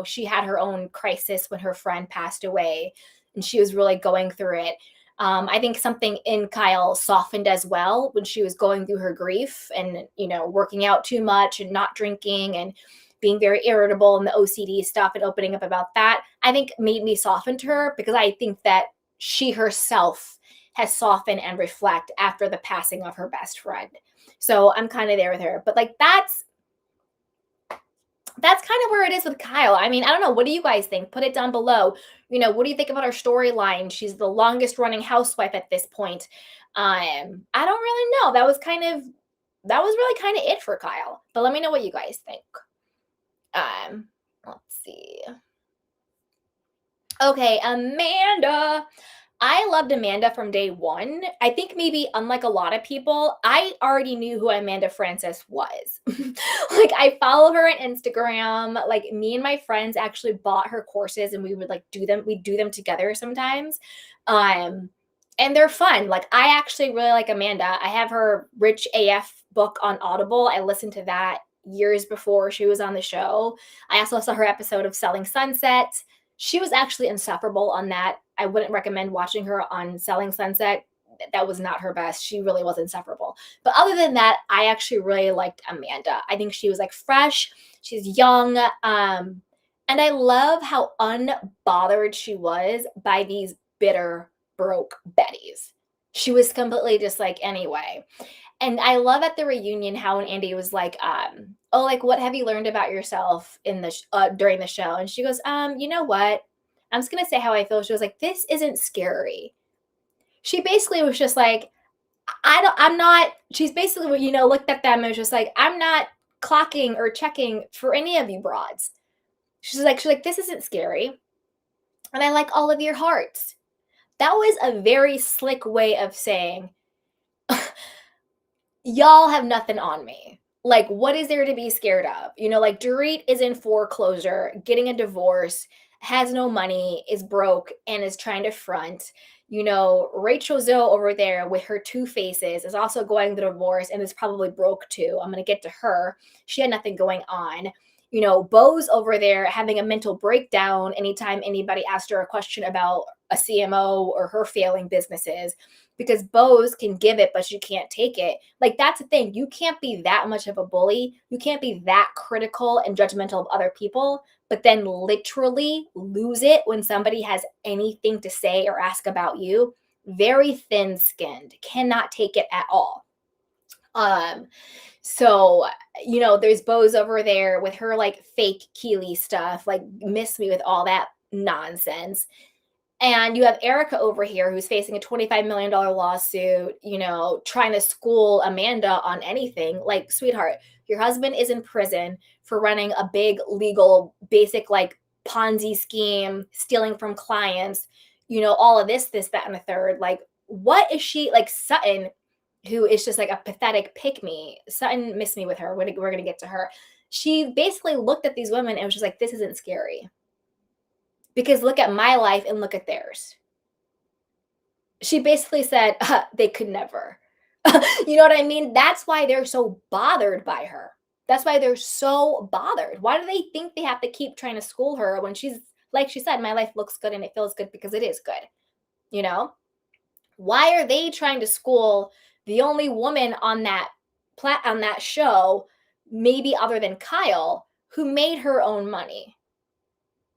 she had her own crisis when her friend passed away and she was really going through it. I think something in Kyle softened as well when she was going through her grief and, working out too much and not drinking and being very irritable and the OCD stuff and opening up about that. I think made me soften to her because I think that she herself has softened and reflect after the passing of her best friend. So I'm kind of there with her. But like that's kind of where it is with Kyle. I mean, I don't know. What do you guys think? Put it down below. What do you think about our storyline? She's the longest running housewife at this point. I don't really know. That was really kind of it for Kyle. But let me know what you guys think. Let's see. Okay, Amanda. I loved Amanda from day one. I think maybe unlike a lot of people, I already knew who Amanda Francis was. Like I follow her on Instagram. Like me and my friends actually bought her courses and we would like do them. We'd do them together sometimes. And they're fun. Like I actually really like Amanda. I have her Rich AF book on Audible. I listened to that years before she was on the show. I also saw her episode of Selling Sunset. She was actually insufferable on that. I wouldn't recommend watching her on Selling Sunset. That was not her best. She really was insufferable. But other than that, I actually really liked Amanda. I think she was like fresh. She's young. And I love how unbothered she was by these bitter, broke Bettys. She was completely just like, anyway. And I love at the reunion how when Andy was like, oh, like, what have you learned about yourself in the during the show? And she goes, you know what? I'm just gonna say how I feel. She was like, this isn't scary. She basically was just like, I'm not. She's basically, looked at them and was just like, I'm not clocking or checking for any of you broads. She's like, this isn't scary, and I like all of your hearts. That was a very slick way of saying, y'all have nothing on me. Like, what is there to be scared of? Like Dorit is in foreclosure, getting a divorce, has no money, is broke, and is trying to front. Rachel Zoe over there with her two faces is also going through divorce and is probably broke too. I'm going to get to her. She had nothing going on. Bo's over there having a mental breakdown anytime anybody asked her a question about a CMO or her failing businesses because Bo's can give it, but she can't take it. Like, that's the thing. You can't be that much of a bully. You can't be that critical and judgmental of other people, but then literally lose it when somebody has anything to say or ask about you. Very thin-skinned, cannot take it at all. So, there's Bo's over there with her like fake Keely stuff, like miss me with all that nonsense. And you have Erika over here who's facing a $25 million lawsuit, trying to school Amanda on anything. Like, sweetheart, your husband is in prison for running a big legal, basic, like Ponzi scheme, stealing from clients, all of this, that, and the third. Like, what is she like? Sutton, who is just like a pathetic pick-me. Sutton missed me with her. We're going to get to her. She basically looked at these women and was just like, this isn't scary. Because look at my life and look at theirs. She basically said, they could never. You know what I mean? That's why they're so bothered by her. That's why they're so bothered. Why do they think they have to keep trying to school her when she's, like she said, my life looks good and it feels good because it is good. Why are they trying to school the only woman on that show, maybe other than Kyle, who made her own money?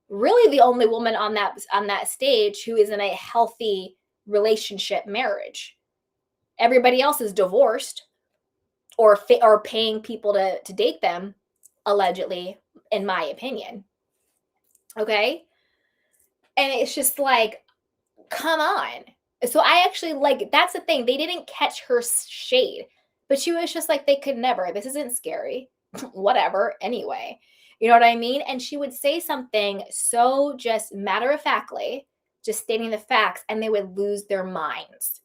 Really the only woman on that stage who is in a healthy relationship marriage. Everybody else is divorced or paying people to date them, allegedly, in my opinion. Okay? And it's just like, come on. So I actually like that's the thing. They didn't catch her shade, but she was just like, they could never. This isn't scary. Whatever. Anyway, you know what I mean? And she would say something so just matter of factly, just stating the facts, and they would lose their minds.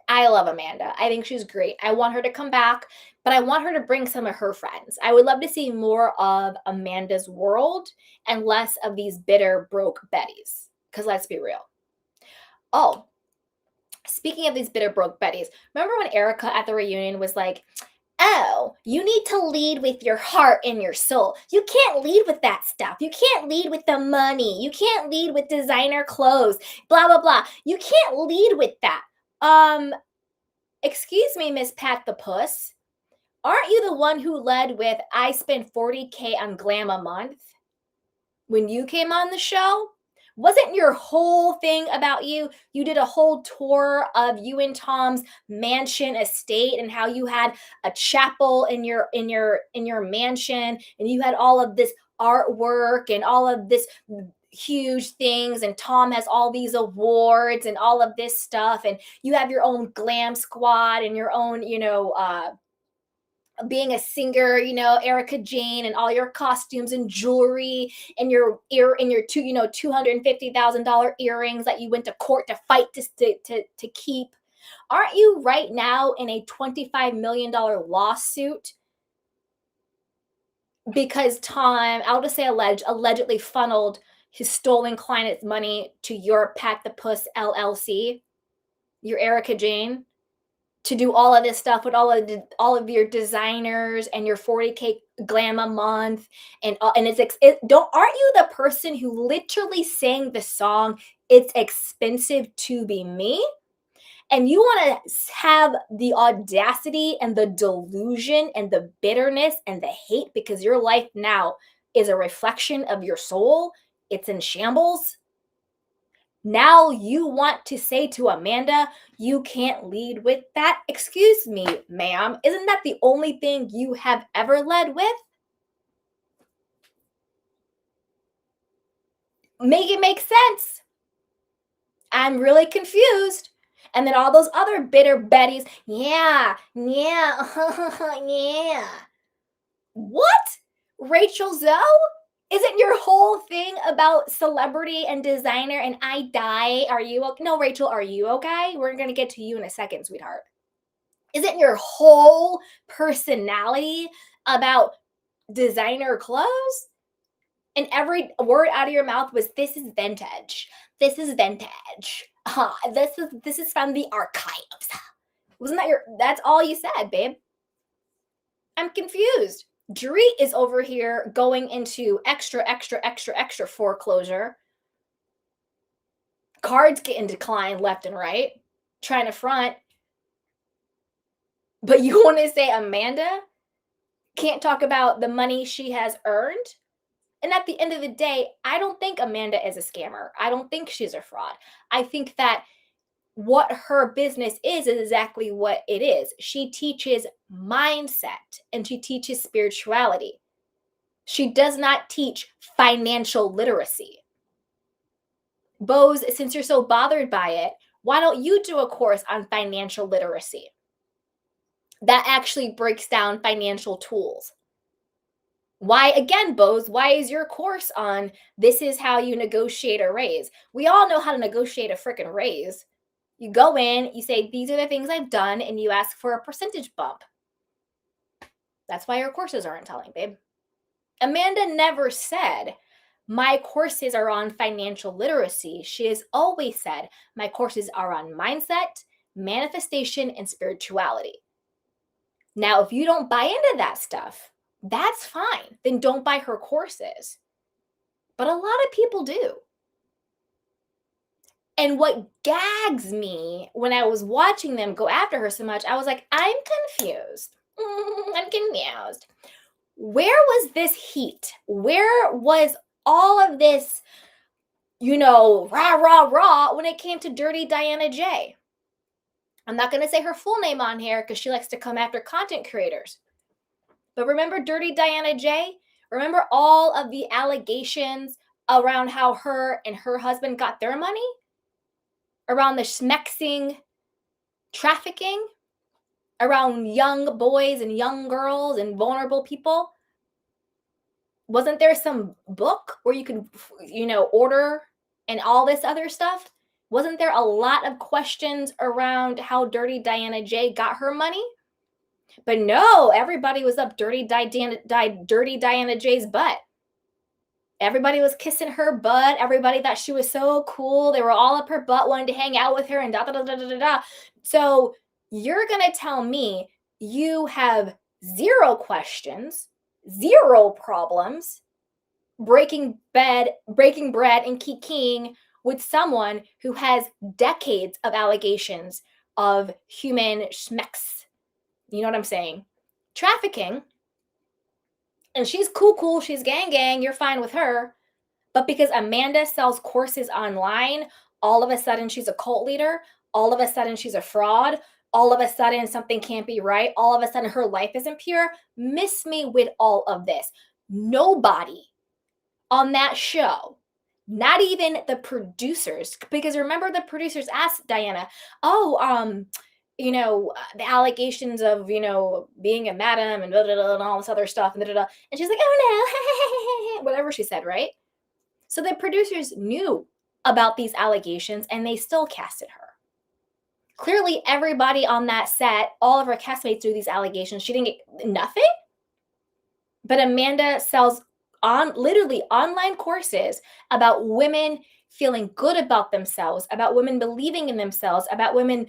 I love Amanda. I think she's great. I want her to come back, but I want her to bring some of her friends. I would love to see more of Amanda's world and less of these bitter, broke Bettys. Because let's be real. Oh, speaking of these bitter, broke Bettys, remember when Erika at the reunion was like, oh, you need to lead with your heart and your soul. You can't lead with that stuff. You can't lead with the money. You can't lead with designer clothes, blah, blah, blah. You can't lead with that. Excuse me, Miss Pat the Puss. Aren't you the one who led with, I spend $40K on glam a month when you came on the show? Wasn't your whole thing about you? You did a whole tour of you and Tom's mansion estate and how you had a chapel in your mansion, and you had all of this artwork and all of this huge things, and Tom has all these awards and all of this stuff, and you have your own glam squad and your own, being a singer, Erika Jane, and all your costumes and jewelry and your $250,000 earrings that you went to court to fight to keep. Aren't you right now in a $25 million lawsuit because Tom, I'll just say allegedly funneled his stolen client's money to your Pat the Puss LLC, your Erika Jane, to do all of this stuff with all of your designers and your $40K glam a month, and aren't you the person who literally sang the song "It's Expensive to Be Me"? And you want to have the audacity and the delusion and the bitterness and the hate because your life now is a reflection of your soul. It's in shambles. Now you want to say to Amanda, you can't lead with that? Excuse me, ma'am. Isn't that the only thing you have ever led with? Make it make sense. I'm really confused. And then all those other bitter Bettys, yeah, yeah. What? Rachel Zoe? Isn't your whole thing about celebrity and designer and I die? Are you okay? No, Rachel, are you okay? We're going to get to you in a second, sweetheart. Isn't your whole personality about designer clothes? And every word out of your mouth was, this is vintage. This is vintage. This is from the archives. Wasn't that that's all you said, babe? I'm confused. Dorit is over here going into extra foreclosure. Cards getting declined left and right, trying to front. But you want to say Amanda can't talk about the money she has earned? And at the end of the day, I don't think Amanda is a scammer. I don't think she's a fraud. I think that what her business is exactly what it is. She teaches mindset and she teaches spirituality. She does not teach financial literacy. Bose, since you're so bothered by it, why don't you do a course on financial literacy that actually breaks down financial tools? Why, again, Bose, why is your course on this is how you negotiate a raise? We all know how to negotiate a freaking raise. You go in, you say, these are the things I've done, and you ask for a percentage bump. That's why your courses aren't telling, babe. Amanda never said, my courses are on financial literacy. She has always said, my courses are on mindset, manifestation, and spirituality. Now, if you don't buy into that stuff, that's fine. Then don't buy her courses. But a lot of people do. And what gags me when I was watching them go after her so much, I was like, I'm confused. I'm confused. Where was this heat? Where was all of this, rah, rah, rah, when it came to Dirty Diana J? I'm not going to say her full name on here because she likes to come after content creators. But remember Dirty Diana J? Remember all of the allegations around how her and her husband got their money? Around the schmexing trafficking? Around young boys and young girls and vulnerable people? Wasn't there some book where you could, order and all this other stuff? Wasn't there a lot of questions around how Dirty Diana J got her money? But no, everybody was up Dirty Diana J's butt. Everybody was kissing her butt. Everybody thought she was so cool. They were all up her butt, wanting to hang out with her and da da da da da da. So you're going to tell me you have zero questions, zero problems breaking bread and kikiing with someone who has decades of allegations of human schmecks. You know what I'm saying? Trafficking. And she's cool, she's gang, you're fine with her. But because Amanda sells courses online, all of a sudden she's a cult leader, all of a sudden she's a fraud, all of a sudden something can't be right, all of a sudden her life isn't pure. Miss me with all of this. Nobody on that show, not even the producers, because remember the producers asked Diana, the allegations of, being a madam and blah, blah, blah, and all this other stuff. And, blah, blah, blah. And she's like, oh no, whatever she said, right? So the producers knew about these allegations and they still casted her. Clearly, everybody on that set, all of her castmates knew these allegations. She didn't get nothing. But Amanda sells literally online courses about women feeling good about themselves, about women believing in themselves, about women,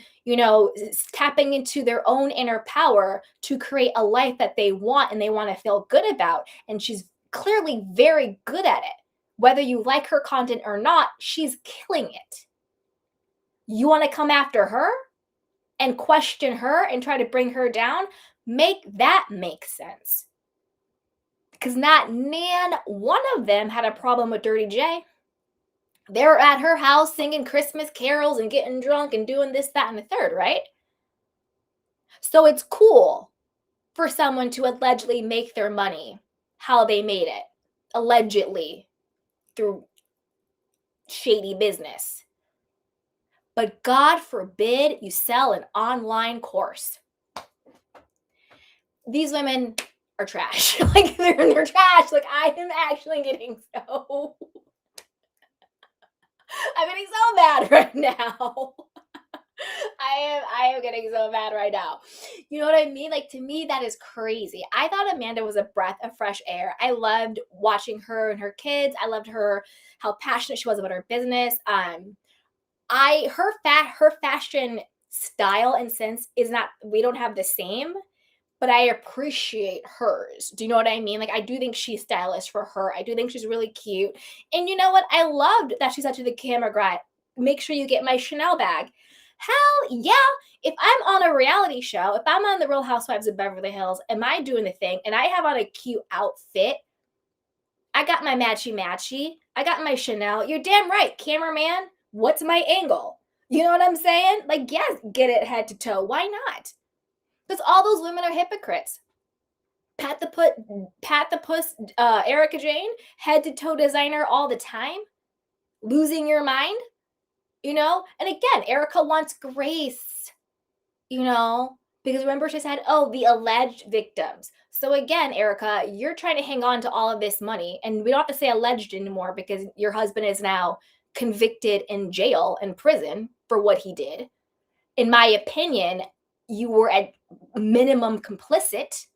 tapping into their own inner power to create a life that they want and they want to feel good about. And she's clearly very good at it. Whether you like her content or not, she's killing it. You want to come after her and question her and try to bring her down? Make that make sense. Because not one of them had a problem with Dirty J. They were at her house singing Christmas carols and getting drunk and doing this, that, and the third, right? So it's cool for someone to allegedly make their money how they made it, allegedly, through shady business. But God forbid you sell an online course. These women are trash. Like they're trash. Like I am actually getting so I'm getting so mad right now. I am getting so mad right now. You know what I mean? Like to me, that is crazy. I thought Amanda was a breath of fresh air. I loved watching her and her kids. I loved how passionate she was about her business. Her fashion style and sense is not, we don't have the same, but I appreciate hers. Do you know what I mean? Like, I do think she's stylish for her. I do think she's really cute. And you know what? I loved that she said to the camera guy, make sure you get my Chanel bag. Hell yeah. If I'm on a reality show, if I'm on the Real Housewives of Beverly Hills, am I doing the thing and I have on a cute outfit, I got my matchy. I got my Chanel. You're damn right, cameraman. What's my angle? You know what I'm saying? Like, yes, get it head to toe. Why not? Because all those women are hypocrites. Pat the puss, Erika Jane, head to toe designer all the time, losing your mind, And again, Erika wants grace, because remember she said, oh, the alleged victims. So again, Erika, you're trying to hang on to all of this money, and we don't have to say alleged anymore because your husband is now convicted in jail and prison for what he did. In my opinion, you were at minimum complicit.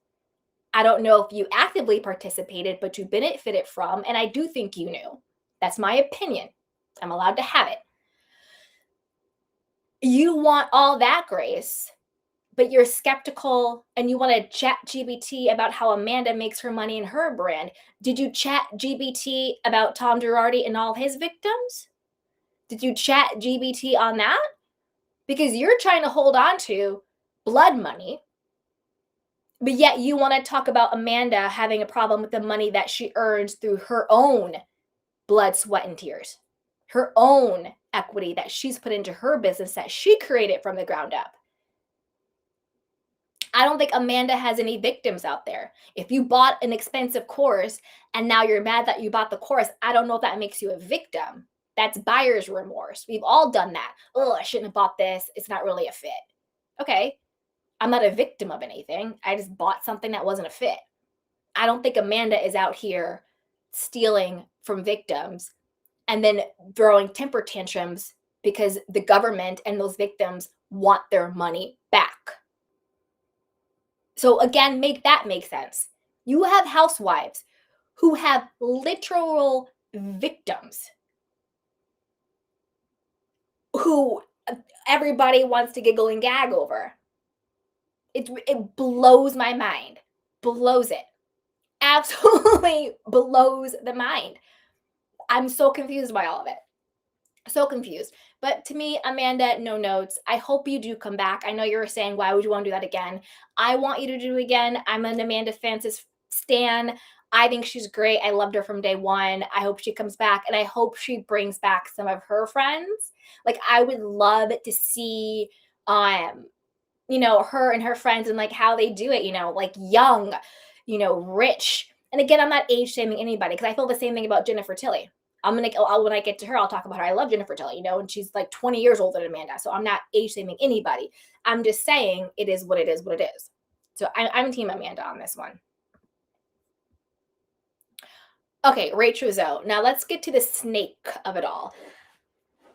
I don't know if you actively participated, but you benefited from, and I do think you knew. That's my opinion. I'm allowed to have it. You want all that grace, but you're skeptical and you want to chat GBT about how Amanda makes her money in her brand. Did you chat GBT about Tom Girardi and all his victims? Did you chat GBT on that? Because you're trying to hold on to blood money, but yet you want to talk about Amanda having a problem with the money that she earns through her own blood, sweat, and tears, her own equity that she's put into her business that she created from the ground up. I don't think Amanda has any victims out there. If you bought an expensive course and now you're mad that you bought the course, I don't know if that makes you a victim. That's buyer's remorse. We've all done that. Oh, I shouldn't have bought this. It's not really a fit. Okay. I'm not a victim of anything. I just bought something that wasn't a fit. I don't think Amanda is out here stealing from victims and then throwing temper tantrums because the government and those victims want their money back. So again, make that make sense. You have housewives who have literal victims who everybody wants to giggle and gag over. It blows my mind. Blows it. Absolutely blows the mind. I'm so confused by all of it. So confused. But to me, Amanda, no notes. I hope you do come back. I know you were saying, why would you want to do that again? I want you to do it again. I'm an Amanda Francis stan. I think she's great. I loved her from day one. I hope she comes back, and I hope she brings back some of her friends. Like, I would love to see her and her friends and like how they do it, like young, rich. And again, I'm not age shaming anybody because I feel the same thing about Jennifer Tilly. When I get to her, I'll talk about her. I love Jennifer Tilly, and she's like 20 years older than Amanda. So I'm not age shaming anybody. I'm just saying it is what it is, what it is. So I'm team Amanda on this one. Okay, Rachel Zoe. Now let's get to the snake of it all.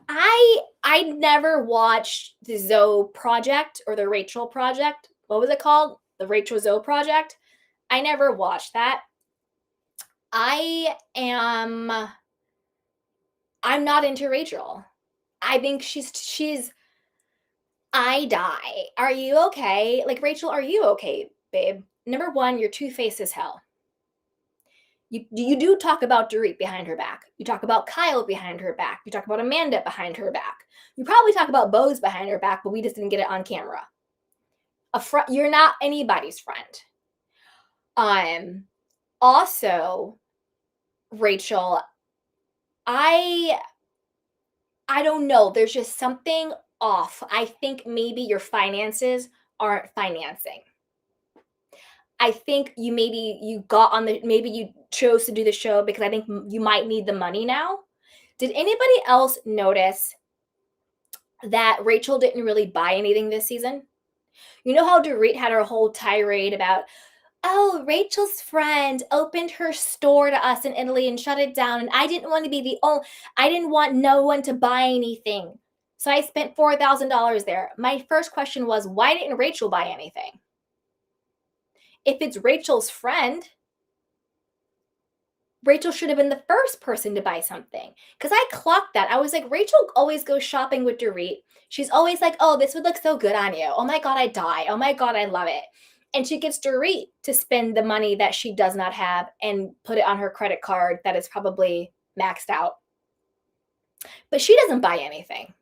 I never watched the Zoe Project or the Rachel Project. What was it called? The Rachel Zoe Project. I never watched that. I'm not into Rachel. I think she's I die. Are you okay? Like, Rachel, are you okay, babe? Number one, you're two-faced as hell. You do talk about Dorit behind her back. You talk about Kyle behind her back. You talk about Amanda behind her back. You probably talk about Bose behind her back, but we just didn't get it on camera. You're not anybody's friend. Also, Rachel, I don't know. There's just something off. I think maybe your finances aren't financing. I think maybe you chose to do the show because I think you might need the money now. Did anybody else notice that Rachel didn't really buy anything this season? You know how Dorit had her whole tirade about, oh, Rachel's friend opened her store to us in Italy and shut it down. And I didn't want to be I didn't want no one to buy anything. So I spent $4,000 there. My first question was, why didn't Rachel buy anything? If it's Rachel's friend, Rachel should have been the first person to buy something. Because I clocked that. I was like, Rachel always goes shopping with Dorit. She's always like, oh, this would look so good on you. Oh my God, I die. Oh my God, I love it. And she gets Dorit to spend the money that she does not have and put it on her credit card that is probably maxed out. But she doesn't buy anything.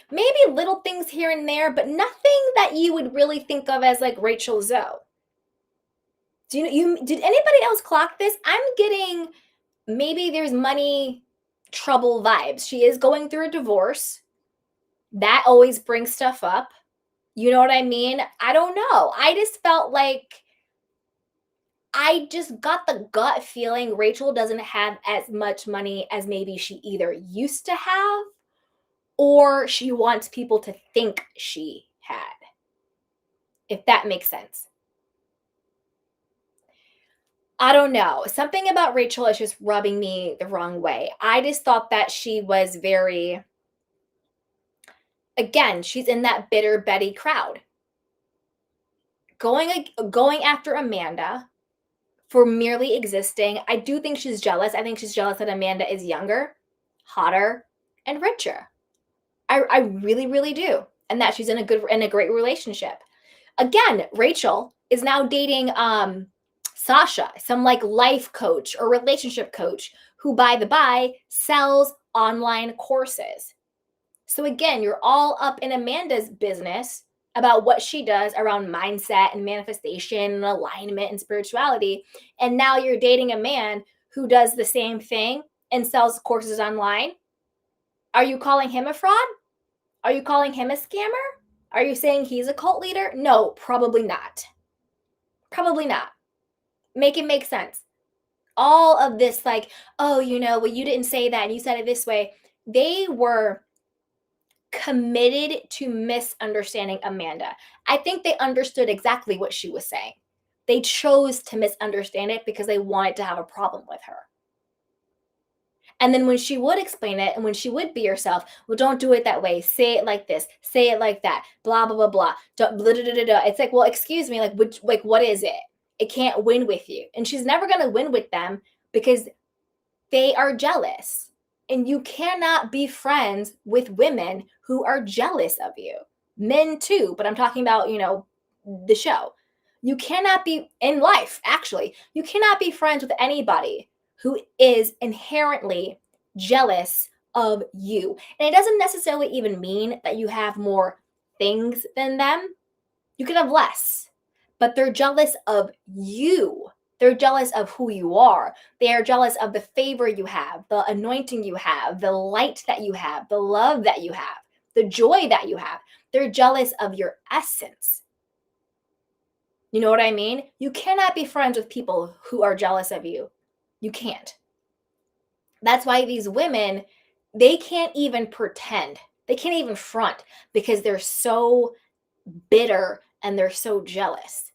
Maybe little things here and there, but nothing that you would really think of as like Rachel Zoe. Did anybody else clock this? I'm getting maybe there's money trouble vibes. She is going through a divorce. That always brings stuff up. You know what I mean? I don't know. I just felt like I just got the gut feeling Rachel doesn't have as much money as maybe she either used to have or she wants people to think she had. If that makes sense. I don't know. Something about Rachel is just rubbing me the wrong way. I just thought that she was very, again, she's in that bitter Betty crowd. Going after Amanda for merely existing. I do think she's jealous. I think she's jealous that Amanda is younger, hotter, and richer. I really, really do. And that she's in a great relationship. Again, Rachel is now dating Sasha, some like life coach or relationship coach who, by the by, sells online courses. So again, you're all up in Amanda's business about what she does around mindset and manifestation and alignment and spirituality. And now you're dating a man who does the same thing and sells courses online. Are you calling him a fraud? Are you calling him a scammer? Are you saying he's a cult leader? No, probably not. Probably not. Make it make sense. All of this, like, oh, well, you didn't say that and you said it this way. They were committed to misunderstanding Amanda. I think they understood exactly what she was saying. They chose to misunderstand it because they wanted to have a problem with her. And then when she would explain it and when she would be herself, well, don't do it that way. Say it like this. Say it like that. Blah, blah, blah, blah. Blah, blah, blah, blah, blah. It's like, well, excuse me, like what is it? It can't win with you. And she's never going to win with them because they are jealous. And you cannot be friends with women who are jealous of you. Men too, but I'm talking about, the show. You cannot be in life, actually. You cannot be friends with anybody who is inherently jealous of you. And it doesn't necessarily even mean that you have more things than them. You could have less, but they're jealous of you. They're jealous of who you are. They are jealous of the favor you have, the anointing you have, the light that you have, the love that you have, the joy that you have. They're jealous of your essence. You know what I mean? You cannot be friends with people who are jealous of you. You can't. That's why these women, they can't even pretend. They can't even front because they're so bitter and they're so jealous.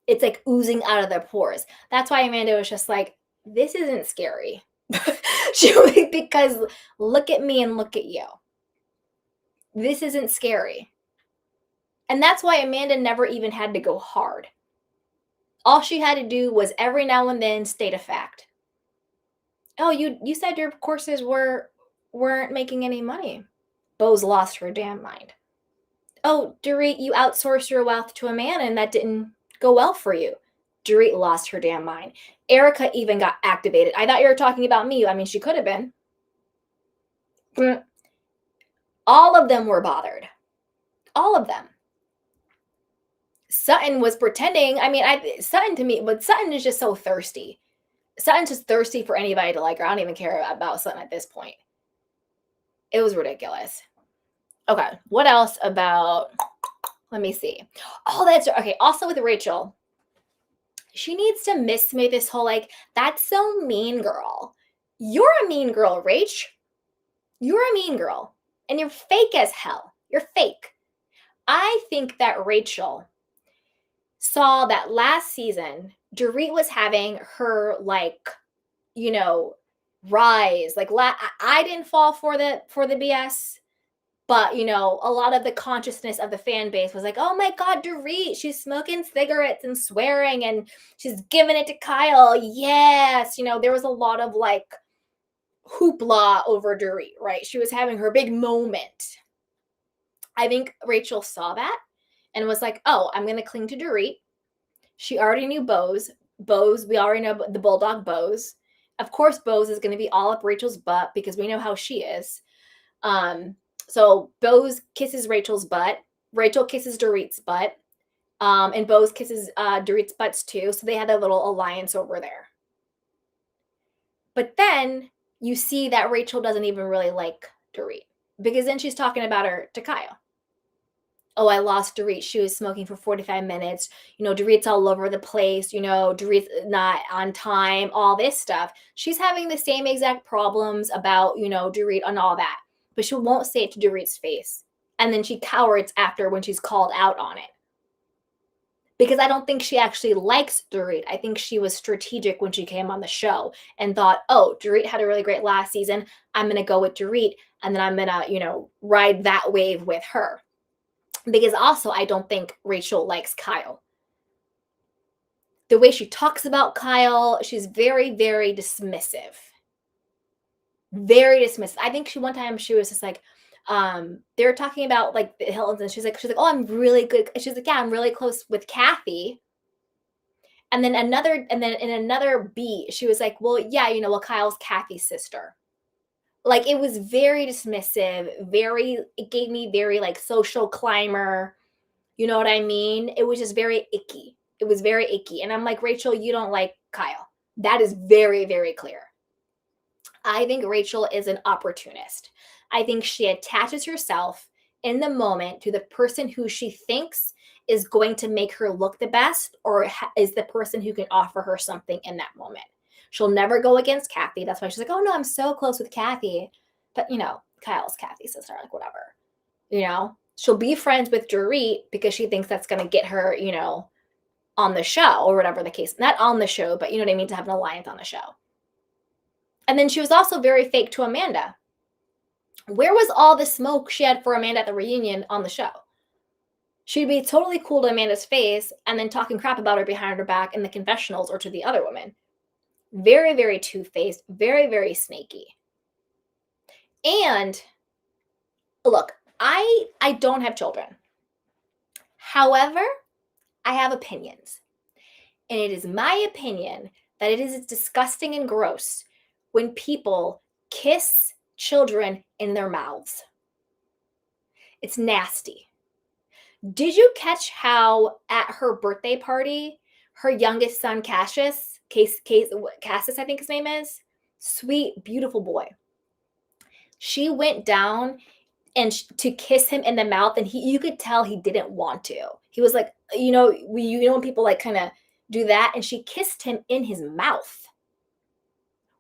It's like oozing out of their pores. That's why Amanda was just like, this isn't scary. Because look at me and look at you. This isn't scary. And that's why Amanda never even had to go hard. All she had to do was every now and then state a fact. Oh, you said your courses weren't making any money. Bose lost her damn mind. Oh, Dorit, you outsourced your wealth to a man and that didn't go well for you. Dorit lost her damn mind. Erika even got activated. I thought you were talking about me. I mean, she could have been. All of them were bothered. All of them. Sutton was pretending. I mean, Sutton to me, but Sutton is just so thirsty. Sutton's just thirsty for anybody to like her. I don't even care about Sutton at this point. It was ridiculous. Okay, what else about, let me see. Oh, that's, okay, also with Rachel, she needs to miss me this whole, like, that's so mean girl. You're a mean girl, Rach. You're a mean girl. And you're fake as hell. You're fake. I think that Rachel saw that last season, Dorit was having her, like, rise. Like, I didn't fall for the BS. But, a lot of the consciousness of the fan base was like, oh my God, Dorit, she's smoking cigarettes and swearing and she's giving it to Kyle. Yes. There was a lot of like hoopla over Dorit, right? She was having her big moment. I think Rachel saw that and was like, oh, I'm going to cling to Dorit. She already knew Bose. Bose, we already know the bulldog Bose. Of course, Bose is going to be all up Rachel's butt because we know how she is. So Bose kisses Rachel's butt. Rachel kisses Dorit's butt. And Bose kisses Dorit's butts too. So they had a little alliance over there. But then you see that Rachel doesn't even really like Dorit because then she's talking about her to Kyle. Oh, I lost Dorit. She was smoking for 45 minutes. Dorit's all over the place. Dorit's not on time, all this stuff. She's having the same exact problems about, Dorit and all that. But she won't say it to Dorit's face. And then she cowers after when she's called out on it. Because I don't think she actually likes Dorit. I think she was strategic when she came on the show and thought, oh, Dorit had a really great last season. I'm going to go with Dorit. And then I'm going to, ride that wave with her. Because also, I don't think Rachel likes Kyle. The way she talks about Kyle, she's very, very dismissive. Very dismissive. I think one time she was just like, they were talking about like the Hiltons, and she's like, oh, I'm really good. She's like, yeah, I'm really close with Kathy. And then in another beat, she was like, well, yeah, Kyle's Kathy's sister. Like, it was very dismissive, it gave me very like social climber. You know what I mean? It was just very icky. It was very icky. And I'm like, Rachel, you don't like Kyle. That is very, very clear. I think Rachel is an opportunist. I think she attaches herself in the moment to the person who she thinks is going to make her look the best, or is the person who can offer her something in that moment. She'll never go against Kathy. That's why she's like, oh no, I'm so close with Kathy. But Kyle's Kathy's sister, like whatever. She'll be friends with Dorit because she thinks that's going to get her, on the show or whatever the case. Not on the show, but you know what I mean, to have an alliance on the show. And then she was also very fake to Amanda. Where was all the smoke she had for Amanda at the reunion on the show? She'd be totally cool to Amanda's face and then talking crap about her behind her back in the confessionals or to the other women. Very, very two-faced, very, very snaky. And look, I don't have children. However, I have opinions. And it is my opinion that it is disgusting and gross when people kiss children in their mouths. It's nasty. Did you catch how at her birthday party, her youngest son, Cassius, I think his name is, sweet, beautiful boy, she went down and to kiss him in the mouth, and you could tell he didn't want to. He was like, when people like kind of do that, and she kissed him in his mouth.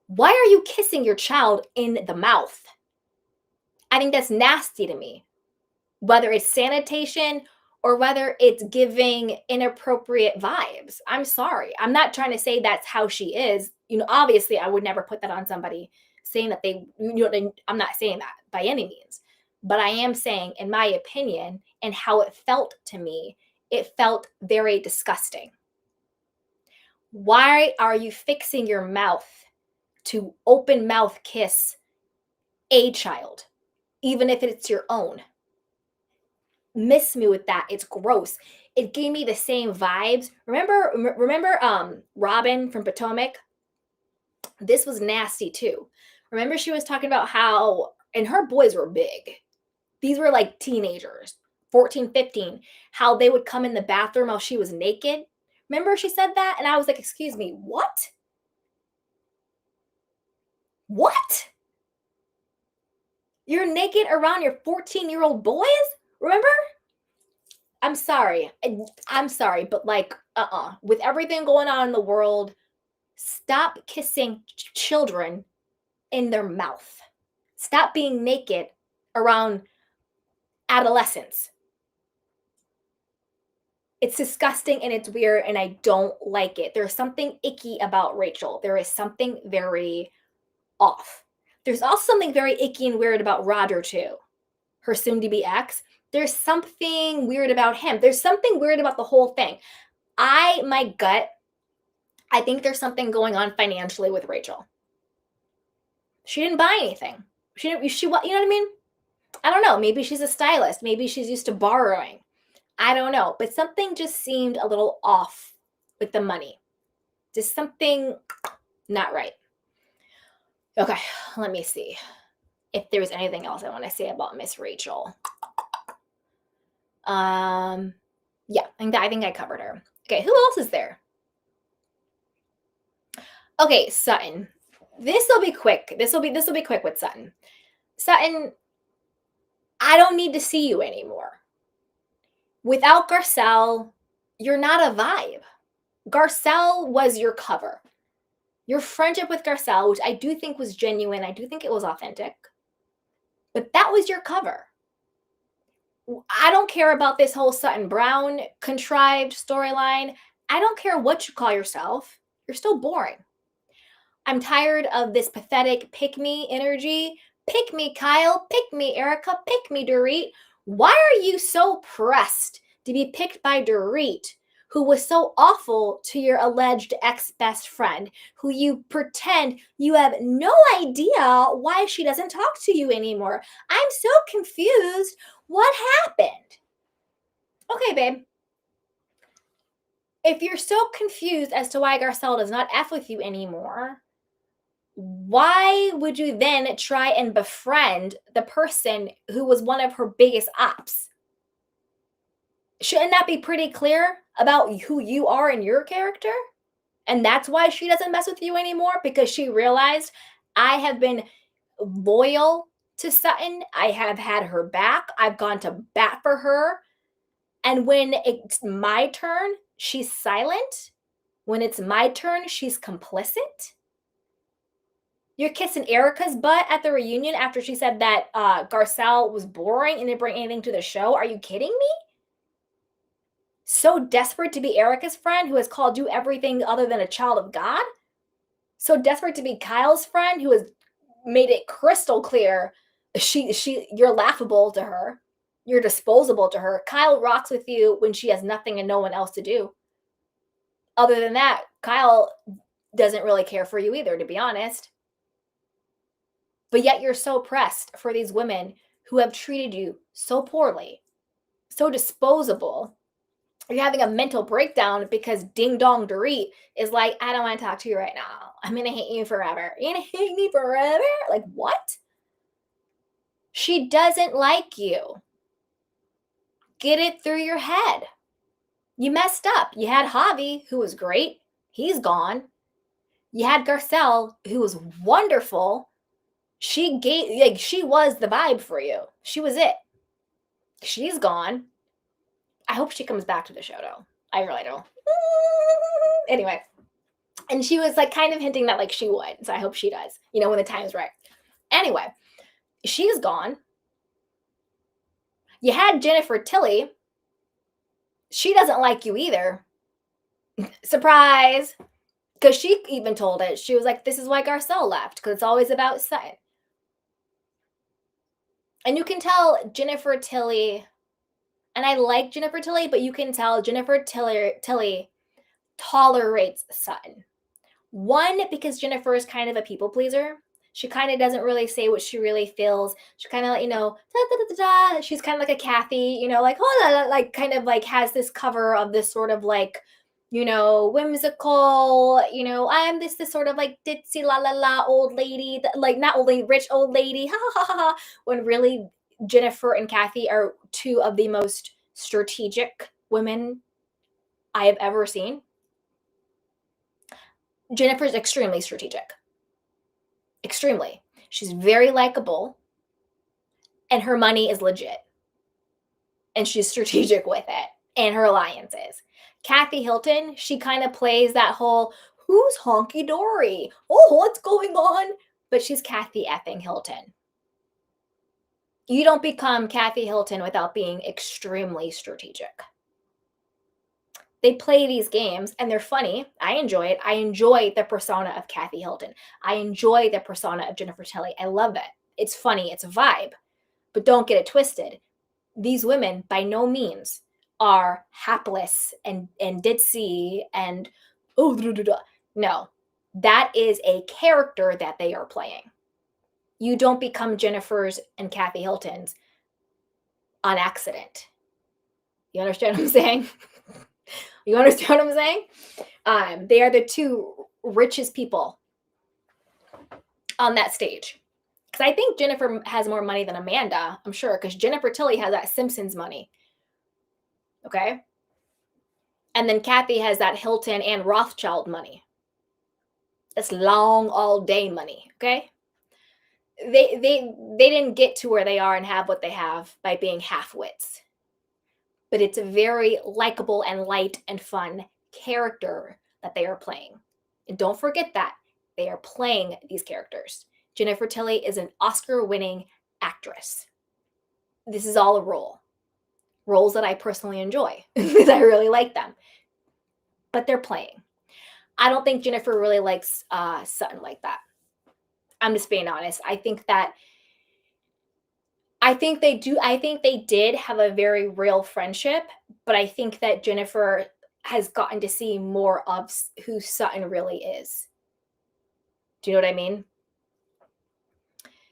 Why are you kissing your child in the mouth? I think that's nasty to me. Whether it's sanitation or whether it's giving inappropriate vibes. I'm sorry. I'm not trying to say that's how she is. Obviously I would never put that on somebody saying that I'm not saying that by any means. But I am saying, in my opinion, and how it felt to me, it felt very disgusting. Why are you fixing your mouth to open mouth kiss a child, even if it's your own? Miss me with that. It's gross. It gave me the same vibes. Remember Robin from Potomac? This was nasty too. Remember she was talking about how, and her boys were big. These were like teenagers, 14, 15, how they would come in the bathroom while she was naked. Remember she said that? And I was like, excuse me, what? What? You're naked around your 14-year-old boys? Remember? I'm sorry. But with everything going on in the world, stop kissing children in their mouth. Stop being naked around adolescents. It's disgusting and it's weird and I don't like it. There's something icky about Rachel. There is something very off. There's also something very icky and weird about Roger too. Her soon-to-be ex. There's something weird about him. There's something weird about the whole thing. My gut, I think there's something going on financially with Rachel. She didn't buy anything. You know what I mean? I don't know. Maybe she's a stylist. Maybe she's used to borrowing. I don't know. But something just seemed a little off with the money. Just something not right. Okay, let me see if there's anything else I want to say about Miss Rachel. Yeah, I think I covered her. Okay, who else is there? Okay, Sutton. This will be quick. This will be quick with Sutton. Sutton, I don't need to see you anymore. Without Garcelle, you're not a vibe. Garcelle was your cover. Your friendship with Garcelle, which I do think was genuine, I do think it was authentic, but that was your cover. I don't care about this whole Sutton Brown contrived storyline. I don't care what you call yourself. You're still boring. I'm tired of this pathetic pick me energy. Pick me, Kyle. Pick me, Erika. Pick me, Dorit. Why are you so pressed to be picked by Dorit, who was so awful to your alleged ex-best friend, who you pretend you have no idea why she doesn't talk to you anymore? I'm so confused. What happened? Okay, babe. If you're so confused as to why Garcelle does not F with you anymore, why would you then try and befriend the person who was one of her biggest ops? Shouldn't that be pretty clear about who you are and your character? And that's why she doesn't mess with you anymore, because she realized I have been loyal to Sutton. I have had her back. I've gone to bat for her. And when it's my turn, she's silent. When it's my turn, she's complicit. You're kissing Erika's butt at the reunion after she said that Garcelle was boring and didn't bring anything to the show. Are you kidding me? So desperate to be Erika's friend who has called you everything other than a child of God? So desperate to be Kyle's friend who has made it crystal clear you're laughable to her. You're disposable to her. Kyle rocks with you when she has nothing and no one else to do. Other than that, Kyle doesn't really care for you either, to be honest. But yet you're so pressed for these women who have treated you so poorly, so disposable. You're having a mental breakdown because Ding Dong Dorit is like, I don't want to talk to you right now. I'm going to hate you forever. You're going to hate me forever? Like, what? She doesn't like you. Get it through your head. You messed up. You had Javi, who was great. He's gone. You had Garcelle, who was wonderful. She was the vibe for you. She was it. She's gone. I hope she comes back to the show, though. I really do. Anyway. And she was like kind of hinting that like she would. So I hope she does, when the time's right. Anyway, she's gone. You had Jennifer Tilly. She doesn't like you either. Surprise. Because she even told it. She was like, this is why Garcelle left. Because it's always about Sutton. And you can tell Jennifer Tilly, and I like Jennifer Tilly, but you can tell Jennifer Tilly tolerates Sutton. One, because Jennifer is kind of a people pleaser. She kind of doesn't really say what she really feels. She kind of, she's kind of like a Kathy, like, like kind of like has this cover of this sort of like, whimsical, I'm this sort of like ditzy la la la old lady, like not old lady, rich old lady, ha ha ha ha. When really Jennifer and Kathy are two of the most strategic women I have ever seen. Jennifer's extremely strategic. Extremely. She's very likable. And her money is legit. And she's strategic with it. And her alliances. Kathy Hilton, she kind of plays that whole, who's honky dory? Oh, what's going on? But she's Kathy effing Hilton. You don't become Kathy Hilton without being extremely strategic. They play these games and they're funny. I enjoy it. I enjoy the persona of Kathy Hilton. I enjoy the persona of Jennifer Tilly. I love it. It's funny. It's a vibe. But don't get it twisted. These women, by no means, are hapless and ditzy and no. That is a character that they are playing. You don't become Jennifer's and Kathy Hilton's on accident. You understand what I'm saying? You understand what I'm saying? They are the two richest people on that stage. Because I think Jennifer has more money than Amanda, I'm sure, because Jennifer Tilly has that Simpsons money. Okay? And then Kathy has that Hilton and Rothschild money. That's long all day money, okay? They didn't get to where they are and have what they have by being half-wits. But it's a very likable and light and fun character that they are playing. And don't forget that. They are playing these characters. Jennifer Tilly is an Oscar-winning actress. This is all a role. Roles that I personally enjoy because I really like them. But they're playing. I don't think Jennifer really likes Sutton like that. I'm just being honest. I think they do. I think they did have a very real friendship, but I think that Jennifer has gotten to see more of who Sutton really is. Do you know what I mean?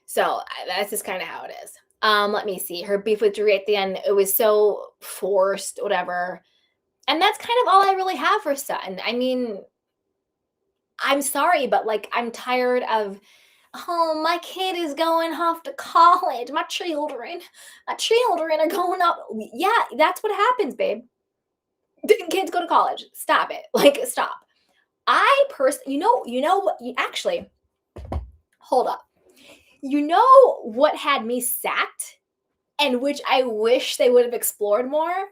So that's just kind of how it is. Let me see. Her beef with Dorit at the end, it was so forced, whatever. And that's kind of all I really have for Sutton. I mean, I'm sorry, but like, I'm tired of, oh, my kid is going off to college. My children are going up. Yeah, that's what happens, babe. Kids go to college. Stop it. Like, stop. I personally, actually, hold up. You know what had me sacked, and which I wish they would have explored more?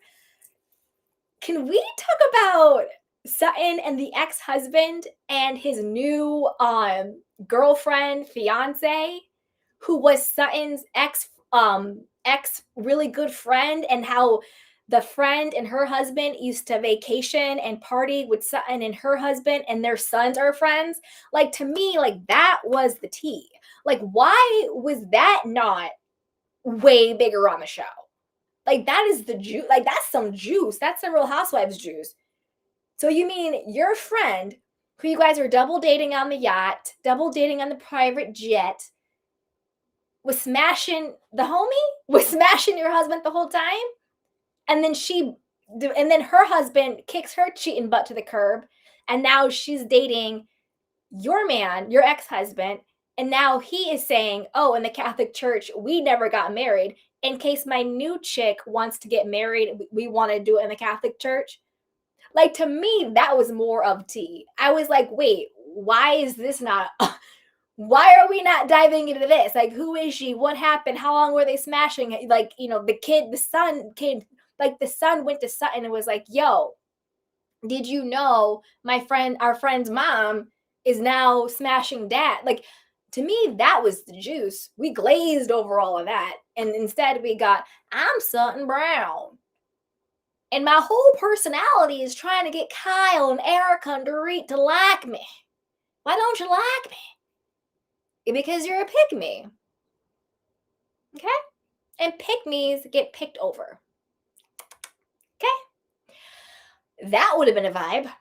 Can we talk about Sutton and the ex-husband and his new girlfriend, fiance, who was Sutton's ex really good friend, and how the friend and her husband used to vacation and party with Sutton and her husband, and their sons are friends. Like, to me, like, that was the tea. Like, why was that not way bigger on the show? Like, that is the juice. Like, that's some juice. That's the Real Housewives juice. So you mean your friend, who you guys are double dating on the yacht, double dating on the private jet, was smashing the homie? Was smashing your husband the whole time? And then her husband kicks her cheating butt to the curb, and now she's dating your man, your ex-husband, and now he is saying, "Oh, in the Catholic Church, we never got married. In case my new chick wants to get married, we want to do it in the Catholic Church." Like, to me, that was more of tea. I was like, "Wait, why is this not why are we not diving into this? Like, who is she? What happened? How long were they smashing?" Like, the son came, like, the son went to Sutton and was like, "Yo, did you know our friend's mom is now smashing dad?" Like, to me, that was the juice. We glazed over all of that. And instead we got, "I'm Sutton Brown. And my whole personality is trying to get Kyle and Erika and Dorit to like me. Why don't you like me? Because you're a pick-me." Okay? And pick-me's get picked over. Okay? That would have been a vibe.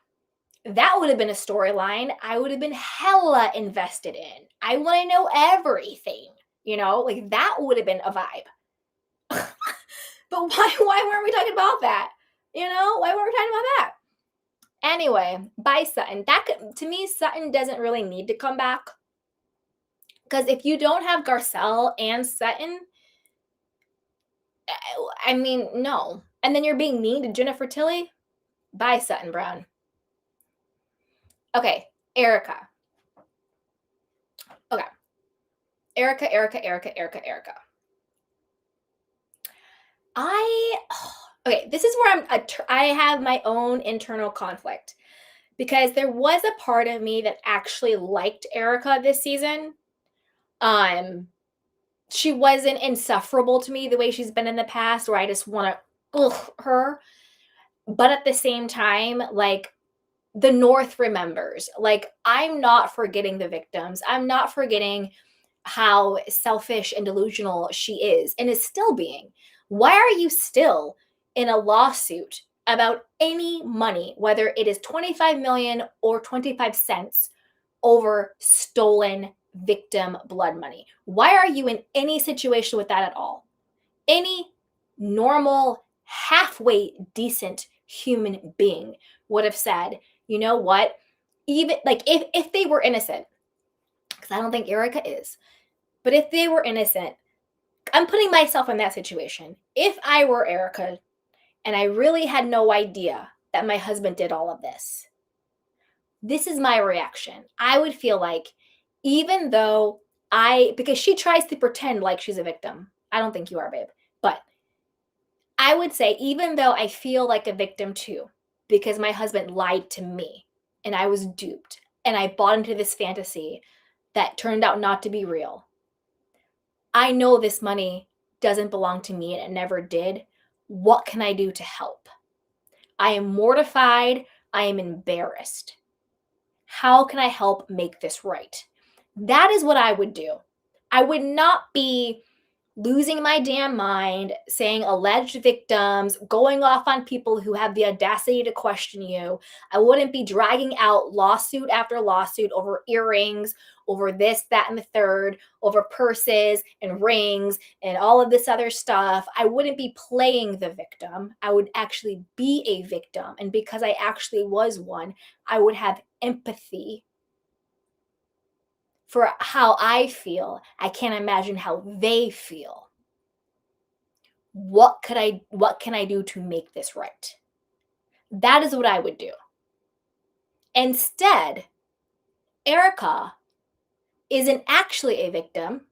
That would have been a storyline I would have been hella invested in. I want to know everything. Like, that would have been a vibe. But why weren't we talking about that? Why weren't we talking about that? Anyway, by Sutton. To me, Sutton doesn't really need to come back. Because if you don't have Garcelle and Sutton, I mean, no. And then you're being mean to Jennifer Tilly? Bye, Sutton Brown. Okay, Erika. Okay. Erika. Okay, this is where I have my own internal conflict, because there was a part of me that actually liked Erika this season. She wasn't insufferable to me the way she's been in the past, where I just want to her. But at the same time, like, the North remembers. Like, I'm not forgetting the victims. I'm not forgetting how selfish and delusional she is and is still being. Why are you still in a lawsuit about any money, whether it is 25 million or 25 cents, over stolen victim blood money? Why are you in any situation with that at all? Any normal, halfway decent human being would have said, "You know what? Even like, if they were innocent, because I don't think Erika is, but if they were innocent, I'm putting myself in that situation. If I were Erika and I really had no idea that my husband did all of this is my reaction. I would feel like, even though because she tries to pretend like she's a victim. I don't think you are, babe. But I would say, even though I feel like a victim too, because my husband lied to me and I was duped and I bought into this fantasy that turned out not to be real, I know this money doesn't belong to me and it never did. What can I do to help? I am mortified. I am embarrassed. How can I help make this right? That is what I would do. I would not be losing my damn mind, saying alleged victims, going off on people who have the audacity to question you. I wouldn't be dragging out lawsuit after lawsuit over earrings, over this, that, and the third, over purses and rings and all of this other stuff. I wouldn't be playing the victim. I would actually be a victim. And because I actually was one, I would have empathy for how I feel. I can't imagine how they feel. What can I do to make this right? That is what I would do. Instead, Erika isn't actually a victim.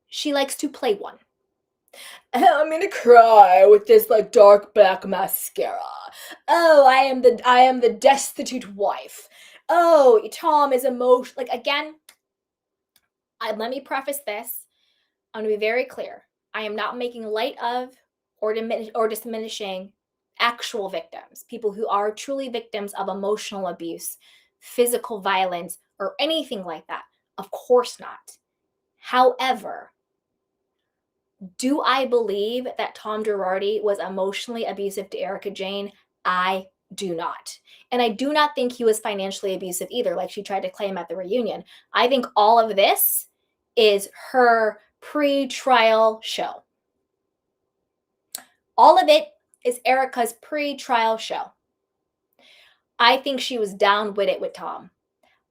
She likes to play one. I'm gonna cry with this like dark black mascara. Oh, I am the destitute wife. Oh, Tom is emotional. Like again, let me preface this. I'm gonna be very clear. I am not making light of or diminishing actual victims, people who are truly victims of emotional abuse, physical violence, or anything like that. Of course not. However, do I believe that Tom Girardi was emotionally abusive to Erika Jayne? I do not. And I do not think he was financially abusive either, like she tried to claim at the reunion. I think all of this is her pre-trial show. All of it is Erika's pre-trial show. I think she was down with it with Tom.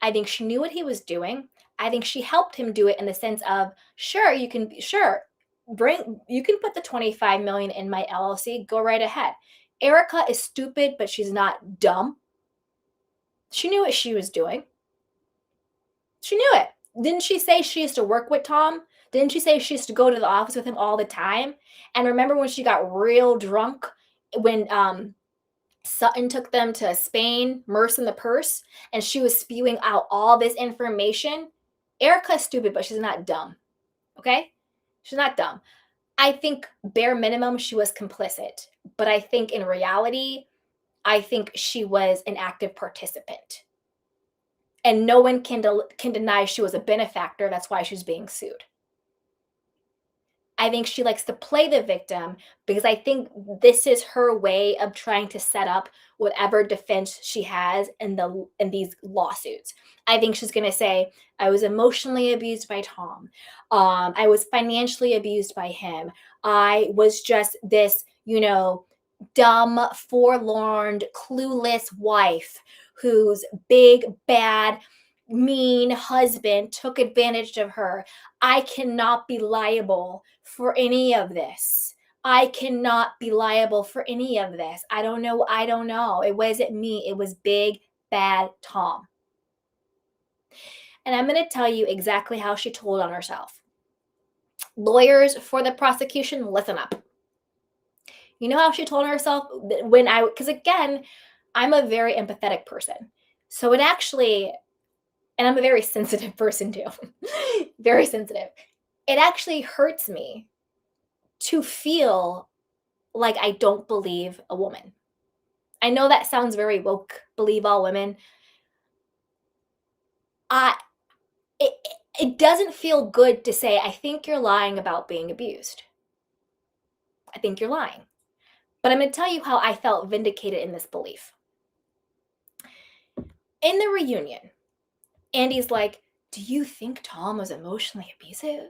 I think she knew what he was doing. I think she helped him do it in the sense of, sure, you can put the 25 million in my LLC, go right ahead. Erika is stupid, but she's not dumb. She knew what she was doing. She knew it. Didn't she say she used to work with Tom? Didn't she say she used to go to the office with him all the time? And remember when she got real drunk when Sutton took them to Spain, Merce in the purse, and she was spewing out all this information? Erika's stupid, but she's not dumb. Okay? She's not dumb. I think bare minimum, she was complicit. But I think in reality, I think she was an active participant. And no one can deny she was a benefactor. That's why she's being sued. I think she likes to play the victim because I think this is her way of trying to set up whatever defense she has in these lawsuits. I think she's going to say, I was emotionally abused by Tom. I was financially abused by him. I was just this, dumb, forlorn, clueless wife whose big, bad, mean husband took advantage of her. I cannot be liable for any of this. I cannot be liable for any of this. I don't know. It wasn't me. It was big, bad Tom. And I'm going to tell you exactly how she told on herself. Lawyers for the prosecution, listen up. You know how she told herself because again, I'm a very empathetic person. So it actually, and I'm a very sensitive person too, very sensitive. It actually hurts me to feel like I don't believe a woman. I know that sounds very woke, believe all women. It doesn't feel good to say, I think you're lying about being abused. I think you're lying. But I'm going to tell you how I felt vindicated in this belief. In the reunion, Andy's like, do you think Tom was emotionally abusive?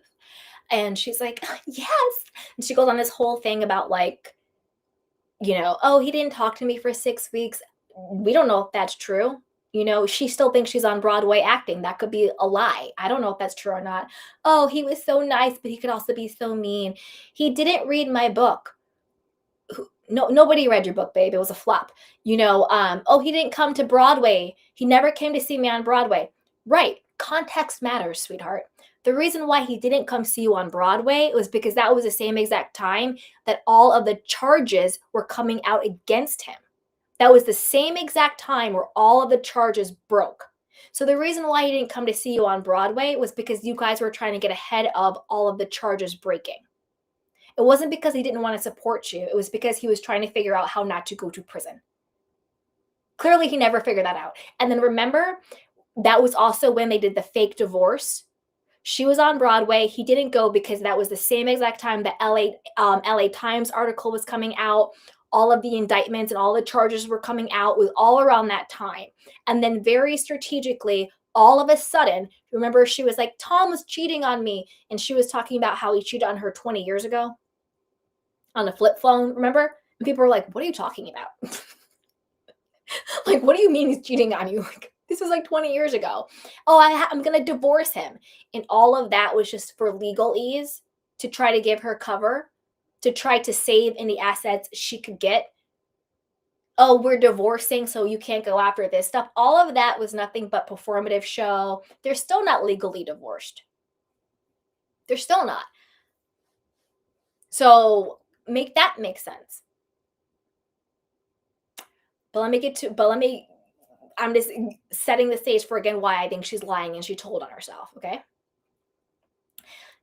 And she's like, yes. And she goes on this whole thing about like, oh, he didn't talk to me for 6 weeks. We don't know if that's true. She still thinks she's on Broadway acting. That could be a lie. I don't know if that's true or not. Oh, he was so nice, but he could also be so mean. He didn't read my book. No, nobody read your book, babe. It was a flop. Oh, he didn't come to Broadway. He never came to see me on Broadway. Right. Context matters, sweetheart. The reason why he didn't come see you on Broadway was because that was the same exact time that all of the charges were coming out against him. That was the same exact time where all of the charges broke. So the reason why he didn't come to see you on Broadway was because you guys were trying to get ahead of all of the charges breaking. It wasn't because he didn't want to support you. It was because he was trying to figure out how not to go to prison. Clearly, he never figured that out. And then remember, that was also when they did the fake divorce. She was on Broadway. He didn't go because that was the same exact time the LA Times article was coming out. All of the indictments and all the charges were coming out. It was all around that time. And then very strategically, all of a sudden, remember, she was like, Tom was cheating on me. And she was talking about how he cheated on her 20 years ago on a flip phone, remember? And people were like, what are you talking about? Like, what do you mean he's cheating on you? Like, this was like 20 years ago. Oh, I'm going to divorce him. And all of that was just for legal ease to try to give her cover, to try to save any assets she could get. Oh, we're divorcing, so you can't go after this stuff. All of that was nothing but performative show. They're still not legally divorced. They're still not. So make that make sense. But let me get to, but let me, I'm just setting the stage for again why I think she's lying and she told on herself. Okay.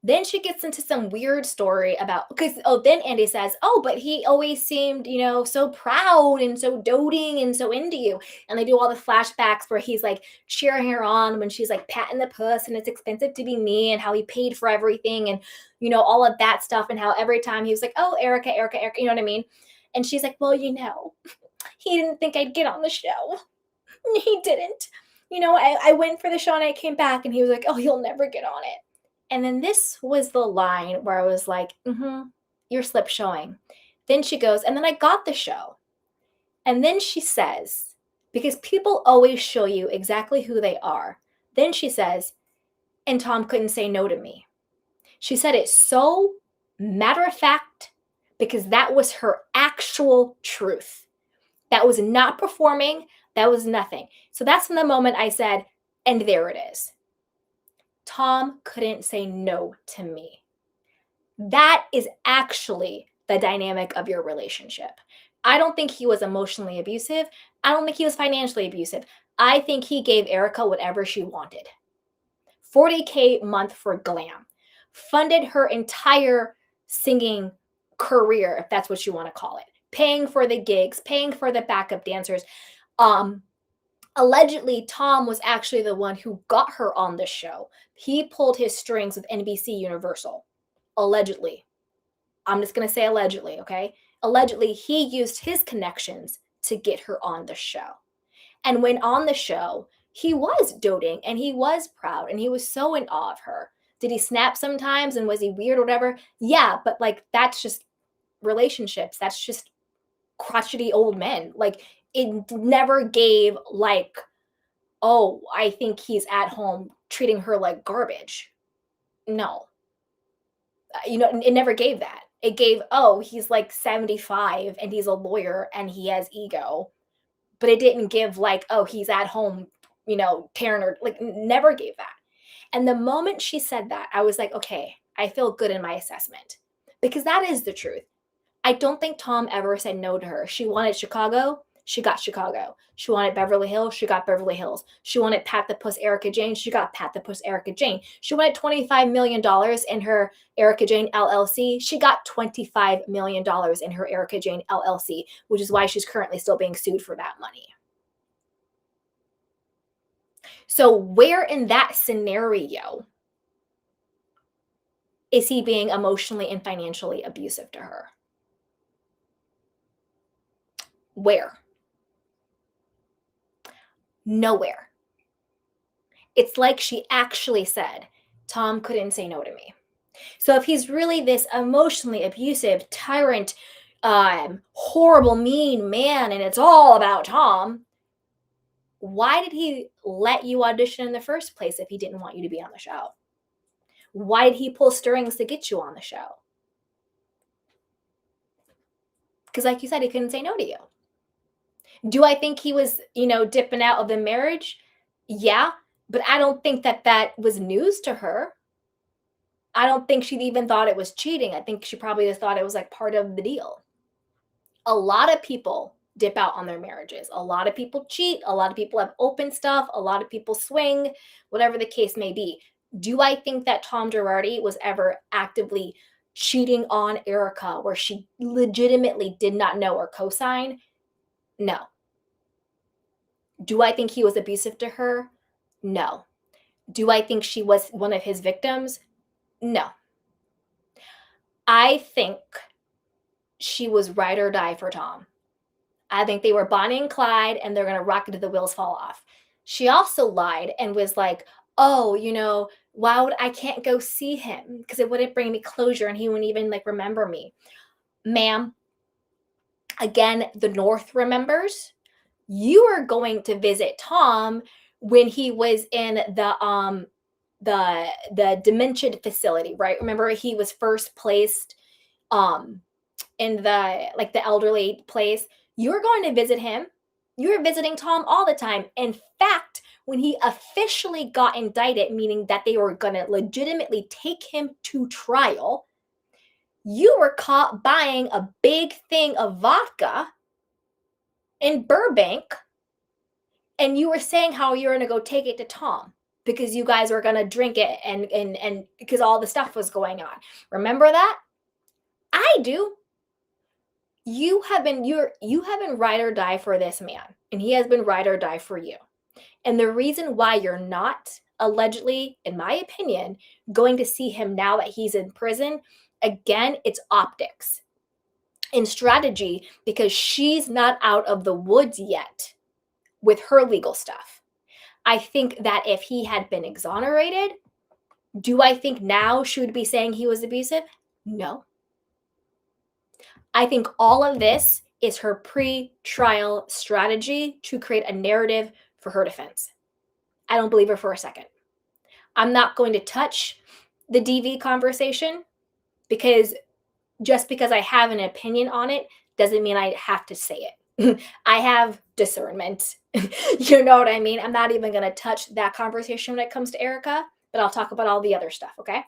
Then she gets into some weird story about, because then Andy says, "Oh, but he always seemed, so proud and so doting and so into you." And they do all the flashbacks where he's like cheering her on when she's like patting the puss and it's expensive to be me, and how he paid for everything, and all of that stuff, and how every time he was like, "Oh, Erica, Erica, Erica," you know what I mean? And she's like, "Well, he didn't think I'd get on the show. He didn't. I went for the show and I came back and he was like, 'Oh, you'll never get on it.'" And then this was the line where I was like, "Your slip showing." Then she goes, "And then I got the show." And then she says, because people always show you exactly who they are. Then she says, "And Tom couldn't say no to me." She said it so matter of fact because that was her actual truth. That was not performing. That was nothing. So that's in the moment I said, and there it is. Tom couldn't say no to me. That is actually the dynamic of your relationship. I don't think he was emotionally abusive. I don't think he was financially abusive. I think he gave Erika whatever she wanted. 40K a month for glam. Funded her entire singing career, if that's what you want to call it. Paying for the gigs, paying for the backup dancers. Allegedly, Tom was actually the one who got her on the show. He pulled his strings with NBC Universal. Allegedly. I'm just going to say allegedly, okay? Allegedly, he used his connections to get her on the show. And when on the show, he was doting and he was proud and he was so in awe of her. Did he snap sometimes and was he weird or whatever? Yeah, but like that's just relationships. That's just crotchety old men. Like it never gave like, "Oh, I think he's at home treating her like garbage." No. It never gave that. It gave, "Oh, he's like 75 and he's a lawyer and he has ego." But it didn't give like, "Oh, he's at home, tearing her," like never gave that. And the moment she said that, I was like, okay, I feel good in my assessment. Because that is the truth. I don't think Tom ever said no to her. She wanted Chicago, she got Chicago. She wanted Beverly Hills, she got Beverly Hills. She wanted Pat the Puss Erika Jane, she got Pat the Puss Erika Jane. She wanted $25 million in her Erika Jane LLC, she got $25 million in her Erika Jane LLC, which is why she's currently still being sued for that money. So where in that scenario is he being emotionally and financially abusive to her? Where? Nowhere. It's like she actually said, "Tom couldn't say no to me." So if he's really this emotionally abusive, tyrant, horrible, mean man, and it's all about Tom, why did he let you audition in the first place if he didn't want you to be on the show? Why did he pull strings to get you on the show? Because, like you said, he couldn't say no to you. Do I think he was, dipping out of the marriage? Yeah, but I don't think that that was news to her. I don't think she even thought it was cheating. I think she probably just thought it was like part of the deal. A lot of people dip out on their marriages. A lot of people cheat. A lot of people have open stuff. A lot of people swing, whatever the case may be. Do I think that Tom Girardi was ever actively cheating on Erika where she legitimately did not know or co-sign? No. Do I think he was abusive to her? No. Do I think she was one of his victims? No. I think she was ride or die for Tom. I think they were Bonnie and Clyde and they're going to rock until the wheels fall off. She also lied and was like, "Oh, why would I can't go see him because it wouldn't bring me closure and he wouldn't even like remember me." Ma'am, again, the North remembers. You are going to visit Tom when he was in the dementia facility, right? Remember he was first placed in the elderly place. You're going to visit him. You're visiting Tom all the time. In fact, when he officially got indicted, meaning that they were going to legitimately take him to trial, You were caught buying a big thing of vodka in Burbank, and you were saying how you were gonna go take it to Tom because you guys were gonna drink it and because all the stuff was going on. Remember that? I do. You have been ride or die for this man, and he has been ride or die for you. And the reason why you're not allegedly, in my opinion, going to see him now that he's in prison, again, it's optics and strategy because she's not out of the woods yet with her legal stuff. I think that if he had been exonerated, do I think now she would be saying he was abusive? No. I think all of this is her pre-trial strategy to create a narrative for her defense. I don't believe her for a second. I'm not going to touch the DV conversation because just because I have an opinion on it doesn't mean I have to say it. I have discernment. You know what I mean? I'm not even going to touch that conversation when it comes to Erika, but I'll talk about all the other stuff, okay?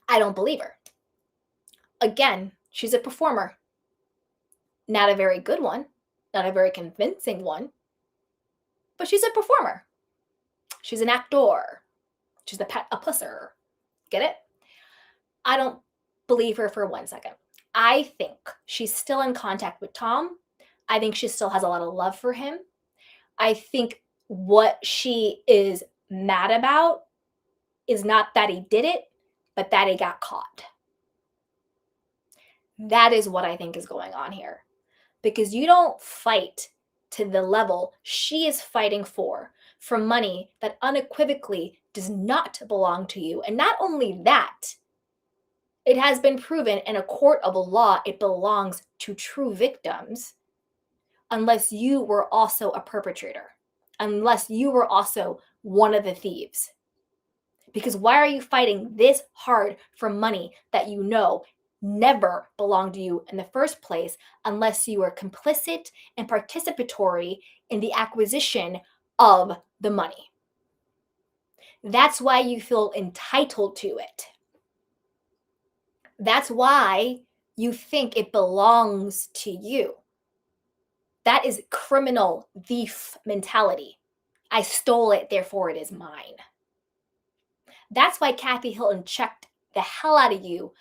I don't believe her. Again, she's a performer. Not a very good one, not a very convincing one, but she's a performer. She's an actor. She's a pusser. Get it? I don't believe her for 1 second. I think she's still in contact with Tom. I think she still has a lot of love for him. I think what she is mad about is not that he did it, but that he got caught. That is what I think is going on here. Because you don't fight to the level she is fighting for money that unequivocally does not belong to you. And not only that, it has been proven in a court of law it belongs to true victims unless you were also a perpetrator, unless you were also one of the thieves. Because why are you fighting this hard for money that you know never belonged to you in the first place unless you were complicit and participatory in the acquisition of the money? That's why you feel entitled to it. That's why you think it belongs to you. That is criminal thief mentality. I stole it, therefore it is mine. That's why Kathy Hilton checked the hell out of you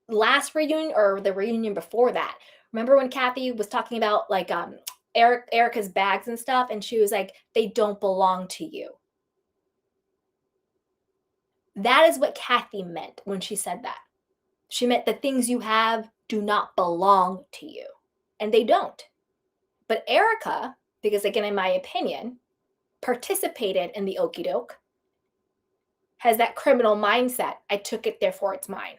last reunion or the reunion before that. Remember when Kathy was talking about like Erika's bags and stuff, and she was like, they don't belong to you. That is what Kathy meant when she said that. She meant the things you have do not belong to you. And they don't. But Erika, because again, in my opinion, participated in the okie doke, has that criminal mindset. I took it, therefore it's mine.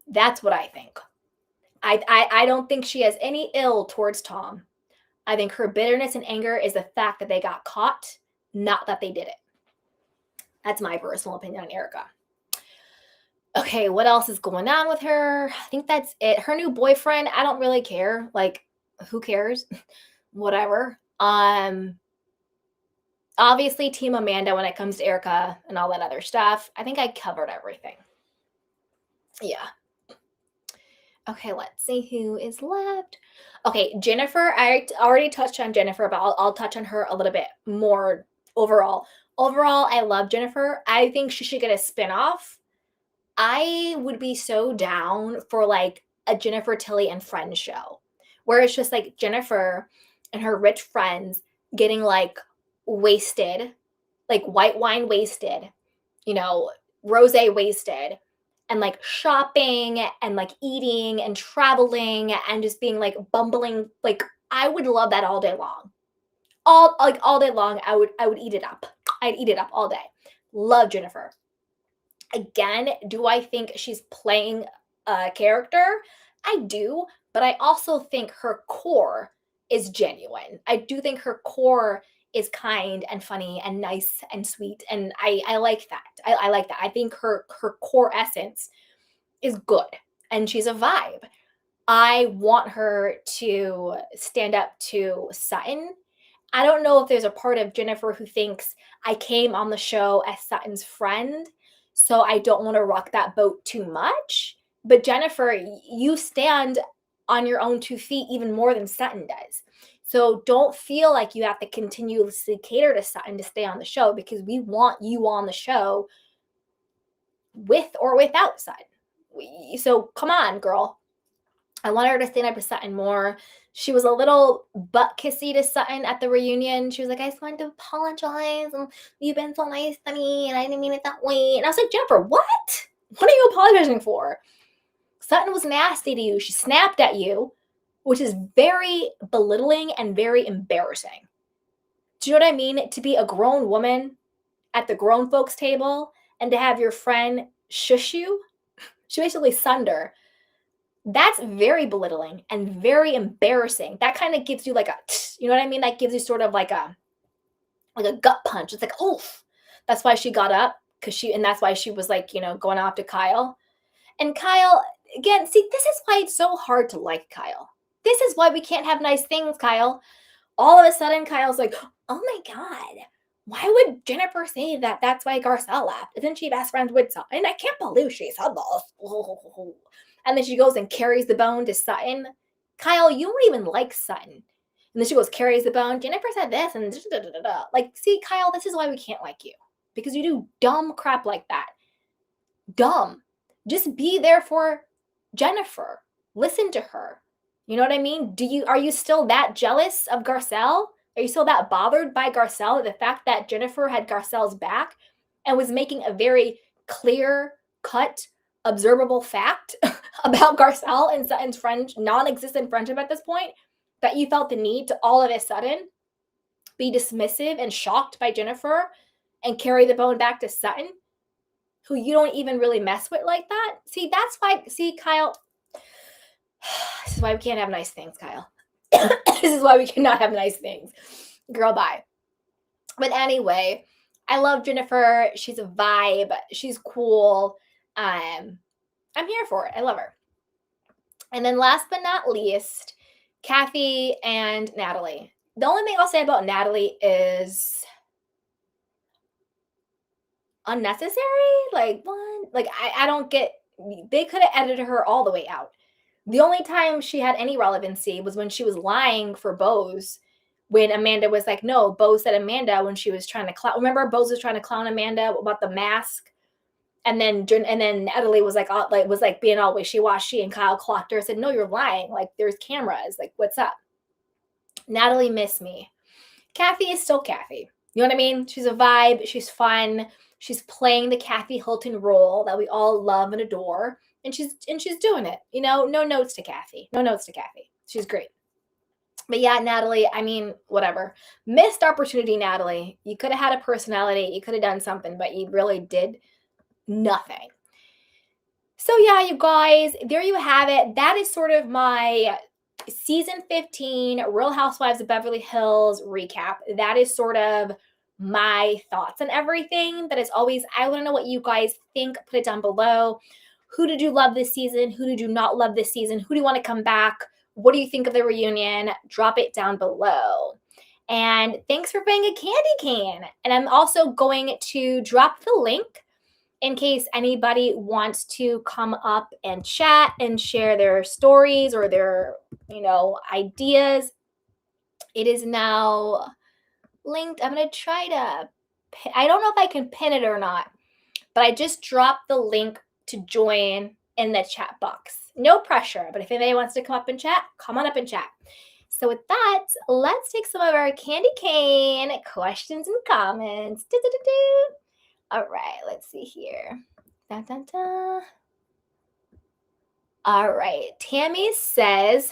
That's what I think. I don't think she has any ill towards Tom. I think her bitterness and anger is the fact that they got caught, not that they did it. That's my personal opinion on Erika. Okay, what else is going on with her? I think that's it. Her new boyfriend, I don't really care. Like, who cares? Whatever. Obviously, Team Amanda when it comes to Erika and all that other stuff. I think I covered everything. Yeah. Okay, let's see who is left. Okay, Jennifer. I already touched on Jennifer, but I'll touch on her a little bit more overall. Overall, I love Jennifer. I think she should get a spinoff. I would be so down for like a Jennifer Tilly and Friends show where it's just like Jennifer and her rich friends getting like wasted, like white wine wasted, rosé wasted, and like shopping and like eating and traveling and just being like bumbling. Like I would love that all day long. All day long, I would eat it up. I'd eat it up all day. Love Jennifer. Again, do I think she's playing a character? I do, but I also think her core is genuine. I do think her core is kind and funny and nice and sweet, and I like that. I like that. I think her core essence is good, and she's a vibe. I want her to stand up to Sutton. I don't know if there's a part of Jennifer who thinks I came on the show as Sutton's friend, So I don't want to rock that boat too much. But Jennifer, you stand on your own 2 feet even more than Sutton does. So don't feel like you have to continuously cater to Sutton to stay on the show, because we want you on the show with or without Sutton. So come on, girl. I want her to stand up to Sutton more. She was a little butt kissy to Sutton at the reunion. She was like, I just wanted to apologize. And you've been so nice to me, and I didn't mean it that way. And I was like, Jennifer, what? What are you apologizing for? Sutton was nasty to you. She snapped at you, which is very belittling and very embarrassing. Do you know what I mean? To be a grown woman at the grown folks table and to have your friend shush you, she basically sunder. That's very belittling and very embarrassing. That kind of gives you like a, you know what I mean? That gives you sort of like a gut punch. It's like, oof. That's why she got up, and that's why she was like, going off to Kyle. And Kyle, again, see, this is why it's so hard to like Kyle. This is why we can't have nice things, Kyle. All of a sudden, Kyle's like, oh my God, why would Jennifer say that? That's why Garcelle left. Isn't she best friends with Sutton? I can't believe she said this. And then she goes and carries the bone to Sutton. Kyle, you don't even like Sutton. And then she goes, carries the bone. Jennifer said this, and like, see, Kyle, this is why we can't like you. Because you do dumb crap like that. Dumb. Just be there for Jennifer. Listen to her. You know what I mean? Are you still that jealous of Garcelle? Are you still that bothered by Garcelle, the fact that Jennifer had Garcelle's back and was making a very clear cut, observable fact about Garcelle and Sutton's non-existent friendship at this point, that you felt the need to all of a sudden be dismissive and shocked by Jennifer and carry the bone back to Sutton, who you don't even really mess with like that? See, that's why, Kyle, this is why we can't have nice things, Kyle. This is why we cannot have nice things. Girl, bye. But anyway, I love Jennifer. She's a vibe. She's cool. I'm here for it. I love her. And then last but not least, Kathy and Natalie. The only thing I'll say about Natalie is unnecessary. Like, what? Like, I don't get, they could have edited her all the way out. The only time she had any relevancy was when she was lying for Bose, when Amanda was like, no, Bose said Amanda when she was trying to clown. Remember, Bose was trying to clown Amanda about the mask? And then Natalie was like being all wishy-washy, and Kyle clocked her and said, no, you're lying. Like, there's cameras. Like, what's up? Natalie missed me. Kathy is still Kathy. You know what I mean? She's a vibe. She's fun. She's playing the Kathy Hilton role that we all love and adore. And she's doing it. No notes to Kathy. No notes to Kathy. She's great. But yeah, Natalie, I mean, whatever. Missed opportunity, Natalie. You could have had a personality. You could have done something, but you really did nothing. So yeah, you guys, there you have it. That is sort of my season 15 Real Housewives of Beverly Hills recap. That is sort of my thoughts on everything. But as always, I want to know what you guys think. Put it down below. Who did you love this season? Who did you not love this season? Who do you want to come back? What do you think of the reunion? Drop it down below. And thanks for being a candy cane. And I'm also going to drop the link in case anybody wants to come up and chat and share their stories or their, ideas. It is now linked. I'm going to try to, I don't know if I can pin it or not, but I just dropped the link to join in the chat box. No pressure, but if anybody wants to come up and chat, come on up and chat. So with that, let's take some of our candy cane questions and comments. All right, let's see here. Dun, dun, dun. All right, Tammy says,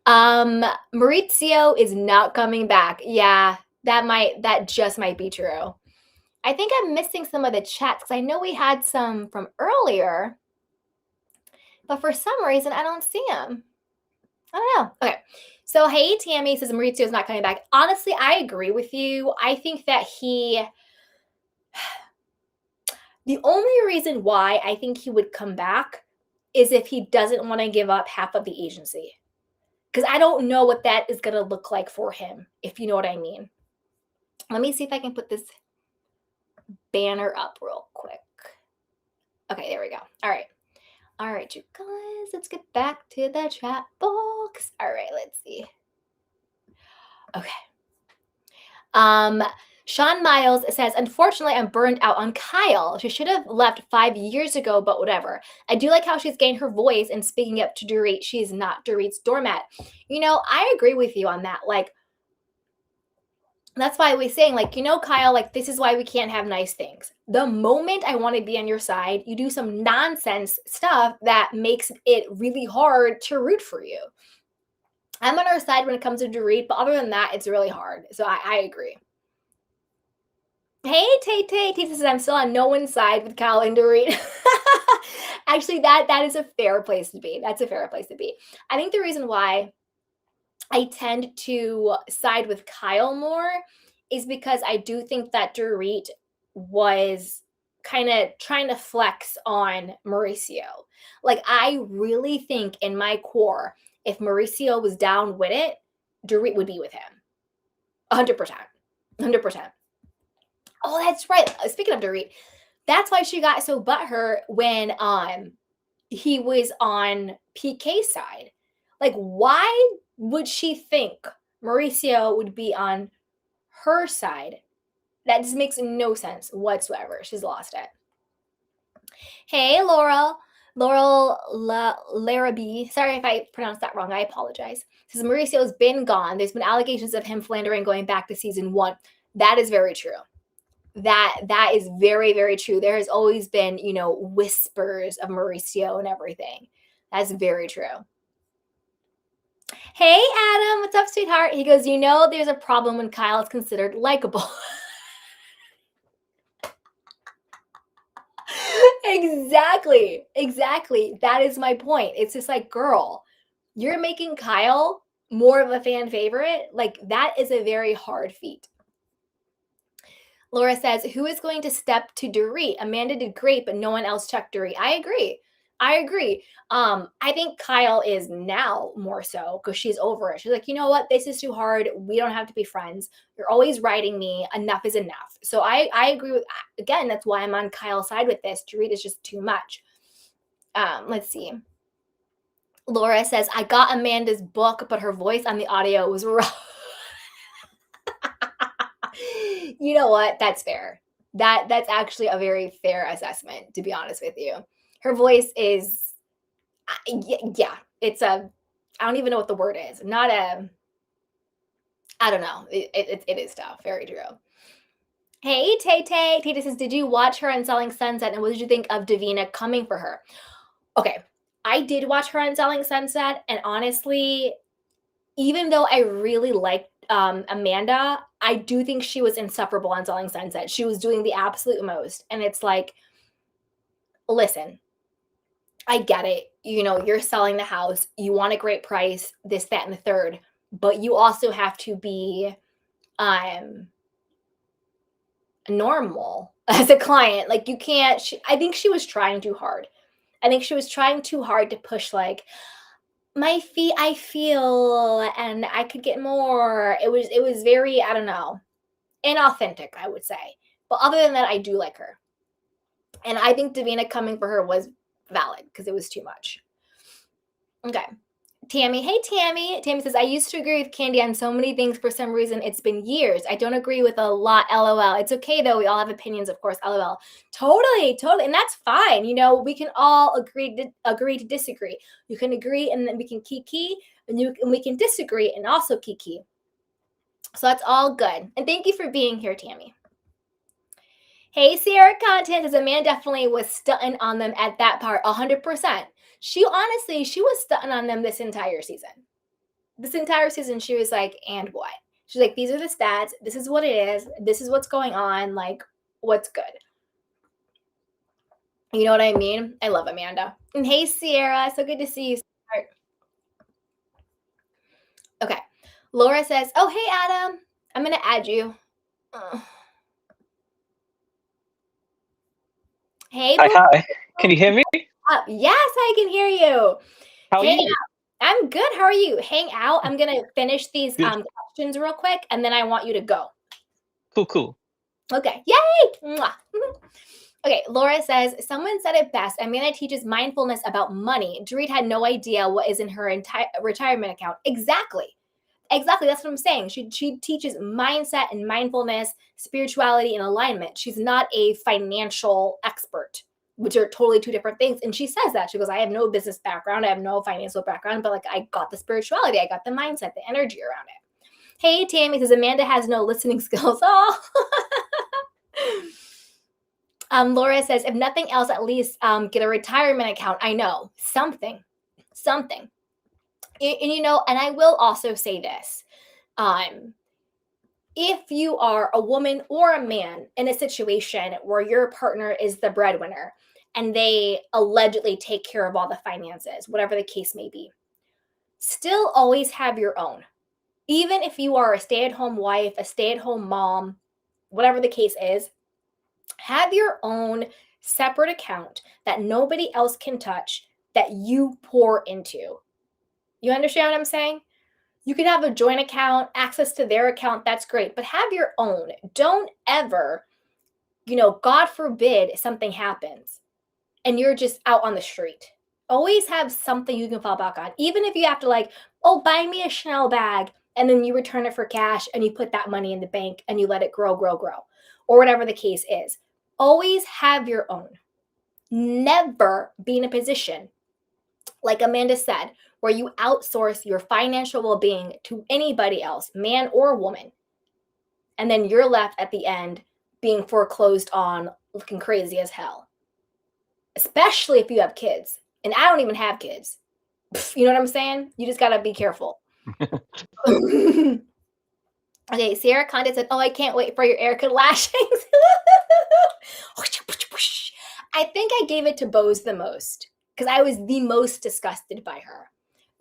Maurizio is not coming back. Yeah, that just might be true. I think I'm missing some of the chats because I know we had some from earlier, but for some reason I don't see them. I don't know. Okay. So, hey, Tammy says Maurizio is not coming back. Honestly, I agree with you. I think that the only reason why I think he would come back is if he doesn't want to give up half of the agency. Because I don't know what that is going to look like for him, if you know what I mean. Let me see if I can put this banner up real quick. right, you guys, let's get back to the chat box. All right, let's see. Okay. Sean Miles says, unfortunately, I'm burned out on Kyle. She should have left 5 years ago, but whatever. I do like how she's gained her voice and speaking up to Dorit. She is not Dorit's doormat. I agree with you on that. Like, that's why we're saying, like, Kyle, like, this is why we can't have nice things. The moment I want to be on your side, you do some nonsense stuff that makes it really hard to root for you. I'm on our side when it comes to Dorit, but other than that, it's really hard. So I agree. Hey, Tay Tay. Tay says, I'm still on no one's side with Kyle and Dorit. Actually, that is a fair place to be. That's a fair place to be. I think the reason why I tend to side with Kyle more is because I do think that Dorit was kind of trying to flex on Mauricio. Like, I really think in my core, if Mauricio was down with it, Dorit would be with him. 100%. 100%. Oh, that's right. Speaking of Dorit, that's why she got so butthurt when he was on PK's side. Like, why would she think Mauricio would be on her side? That just makes no sense whatsoever. She's lost it. Hey, Laurel Larrabee. Sorry if I pronounced that wrong. I apologize. Says Mauricio's been gone. There's been allegations of him philandering going back to season 1. That is very true. That is very, very true. There has always been, whispers of Mauricio and everything. That's very true. Hey, Adam, what's up, sweetheart? He goes, there's a problem when Kyle is considered likable. Exactly. That is my point. It's just like, girl, you're making Kyle more of a fan favorite. Like, that is a very hard feat. Laura says, who is going to step to Dorit? Amanda did great, but no one else checked Dorit. I agree. I think Kyle is now more so because she's over it. She's like, you know what? This is too hard. We don't have to be friends. You're always writing me. Enough is enough. So I agree with, again, that's why I'm on Kyle's side with this. Dorit is just too much. Let's see. Laura says, I got Amanda's book, but her voice on the audio was rough. You know what? That's fair. That's actually a very fair assessment, to be honest with you. Her voice is, yeah, it's I don't even know what the word is. I don't know. It is tough. Very true. Hey, Tay Tay. Tay says, did you watch her on Selling Sunset? And what did you think of Davina coming for her? Okay. I did watch her on Selling Sunset. And honestly, even though I really liked Amanda, I do think she was insufferable on Selling Sunset. She was doing the absolute most. And it's like, listen, I get it. You're selling the house. You want a great price, this, that, and the third. But you also have to be normal as a client. Like, you can't. I think she was trying too hard. I think she was trying too hard to push, like, my feet, I feel, and I could get more. It was very, I don't know, inauthentic, I would say. But other than that, I do like her. And I think Davina coming for her was valid because it was too much. Okay. Tammy. Hey, Tammy. Tammy says, I used to agree with Candy on so many things. For some reason, it's been years. I don't agree with a lot. LOL. It's okay, though. We all have opinions, of course. LOL. Totally. And that's fine. We can all agree to disagree. You can agree and then we can kiki, and we can disagree and also kiki. So that's all good. And thank you for being here, Tammy. Hey, Sierra Content says, a man definitely was stunting on them at that part, 100%. She was stunting on them this entire season. This entire season, she was like, and what? She's like, these are the stats. This is what it is. This is what's going on. Like, what's good? You know what I mean? I love Amanda. And hey, Sierra, so good to see you. Okay. Laura says, oh, hey, Adam. I'm going to add you. Hey. Hi. Can you hear me? Yes, I can hear you. How are you? I'm good. How are you? Hang out. I'm going to finish these questions real quick, and then I want you to go. Cool. Okay. Yay! Okay, Laura says, someone said it best. Amanda teaches mindfulness about money. Dorit had no idea what is in her entire retirement account. Exactly. Exactly. That's what I'm saying. She teaches mindset and mindfulness, spirituality, and alignment. She's not a financial expert, which are totally two different things. And she says that. She goes, I have no business background. I have no financial background, but like I got the spirituality. I got the mindset, the energy around it. Hey, Tammy says, Amanda has no listening skills. Oh. Laura says, if nothing else, at least get a retirement account. I know. Something. And I will also say this. If you are a woman or a man in a situation where your partner is the breadwinner and they allegedly take care of all the finances, whatever the case may be, still always have your own. Even if you are a stay-at-home wife, a stay-at-home mom, whatever the case is, have your own separate account that nobody else can touch that you pour into. You understand what I'm saying? You can have a joint account, access to their account, that's great, but have your own. Don't ever, God forbid something happens and you're just out on the street. Always have something you can fall back on. Even if you have to buy me a Chanel bag and then you return it for cash and you put that money in the bank and you let it grow, or whatever the case is. Always have your own. Never be in a position, like Amanda said, where you outsource your financial well-being to anybody else, man or woman. And then you're left at the end being foreclosed on, looking crazy as hell. Especially if you have kids. And I don't even have kids. You know what I'm saying? You just got to be careful. Okay, Sierra Condit said, oh, I can't wait for your Erika lashings. I think I gave it to Bose the most because I was the most disgusted by her.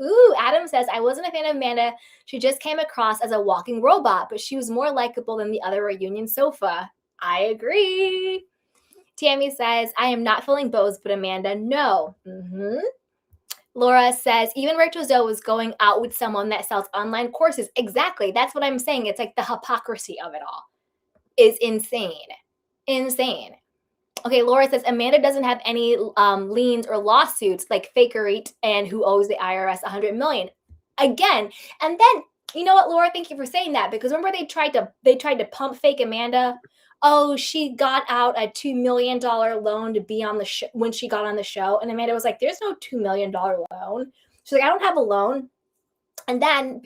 Ooh, Adam says, I wasn't a fan of Amanda. She just came across as a walking robot, but she was more likable than the other reunion sofa. I agree. Tammy says, I am not feeling Bose, but Amanda, no. Laura says, even Rachel Zoe was going out with someone that sells online courses. Exactly. That's what I'm saying. It's like the hypocrisy of it all is insane. Insane. Okay, Laura says, Amanda doesn't have any liens or lawsuits like Fakery and who owes the IRS $100 million. Again, and then, you know what, Laura, thank you for saying that, because remember they tried to pump fake Amanda. Oh, she got out a $2 million loan to be on the show when she got on the show. And Amanda was like, there's no $2 million loan. She's like, I don't have a loan. And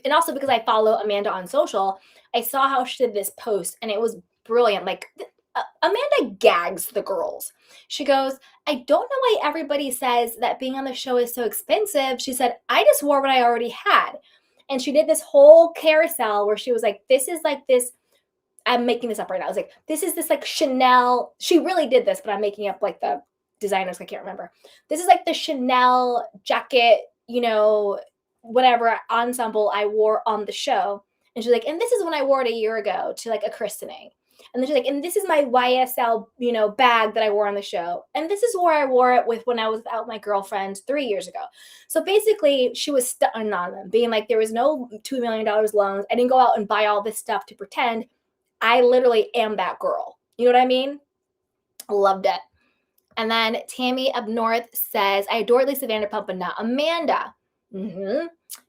also because I follow Amanda on social, I saw how she did this post and it was brilliant. Like, Amanda gags the girls. She goes, I don't know why everybody says that being on the show is so expensive. She said, I just wore what I already had. And she did this whole carousel where she was like, this is like this. I'm making this up right now. I was like, this is this like Chanel. She really did this, but I'm making up like the designers. I can't remember. This is like the Chanel jacket, whatever ensemble I wore on the show. And she's like, and this is when I wore it a year ago to like a christening. And then she's like, and this is my YSL, bag that I wore on the show. And this is where I wore it with when I was without my girlfriends 3 years ago. So basically she was stunning on them, being like, there was no $2 million loans. I didn't go out and buy all this stuff to pretend. I literally am that girl. You know what I mean? Loved it. And then Tammy up north says, I adore Lisa Vanderpump, but not Amanda.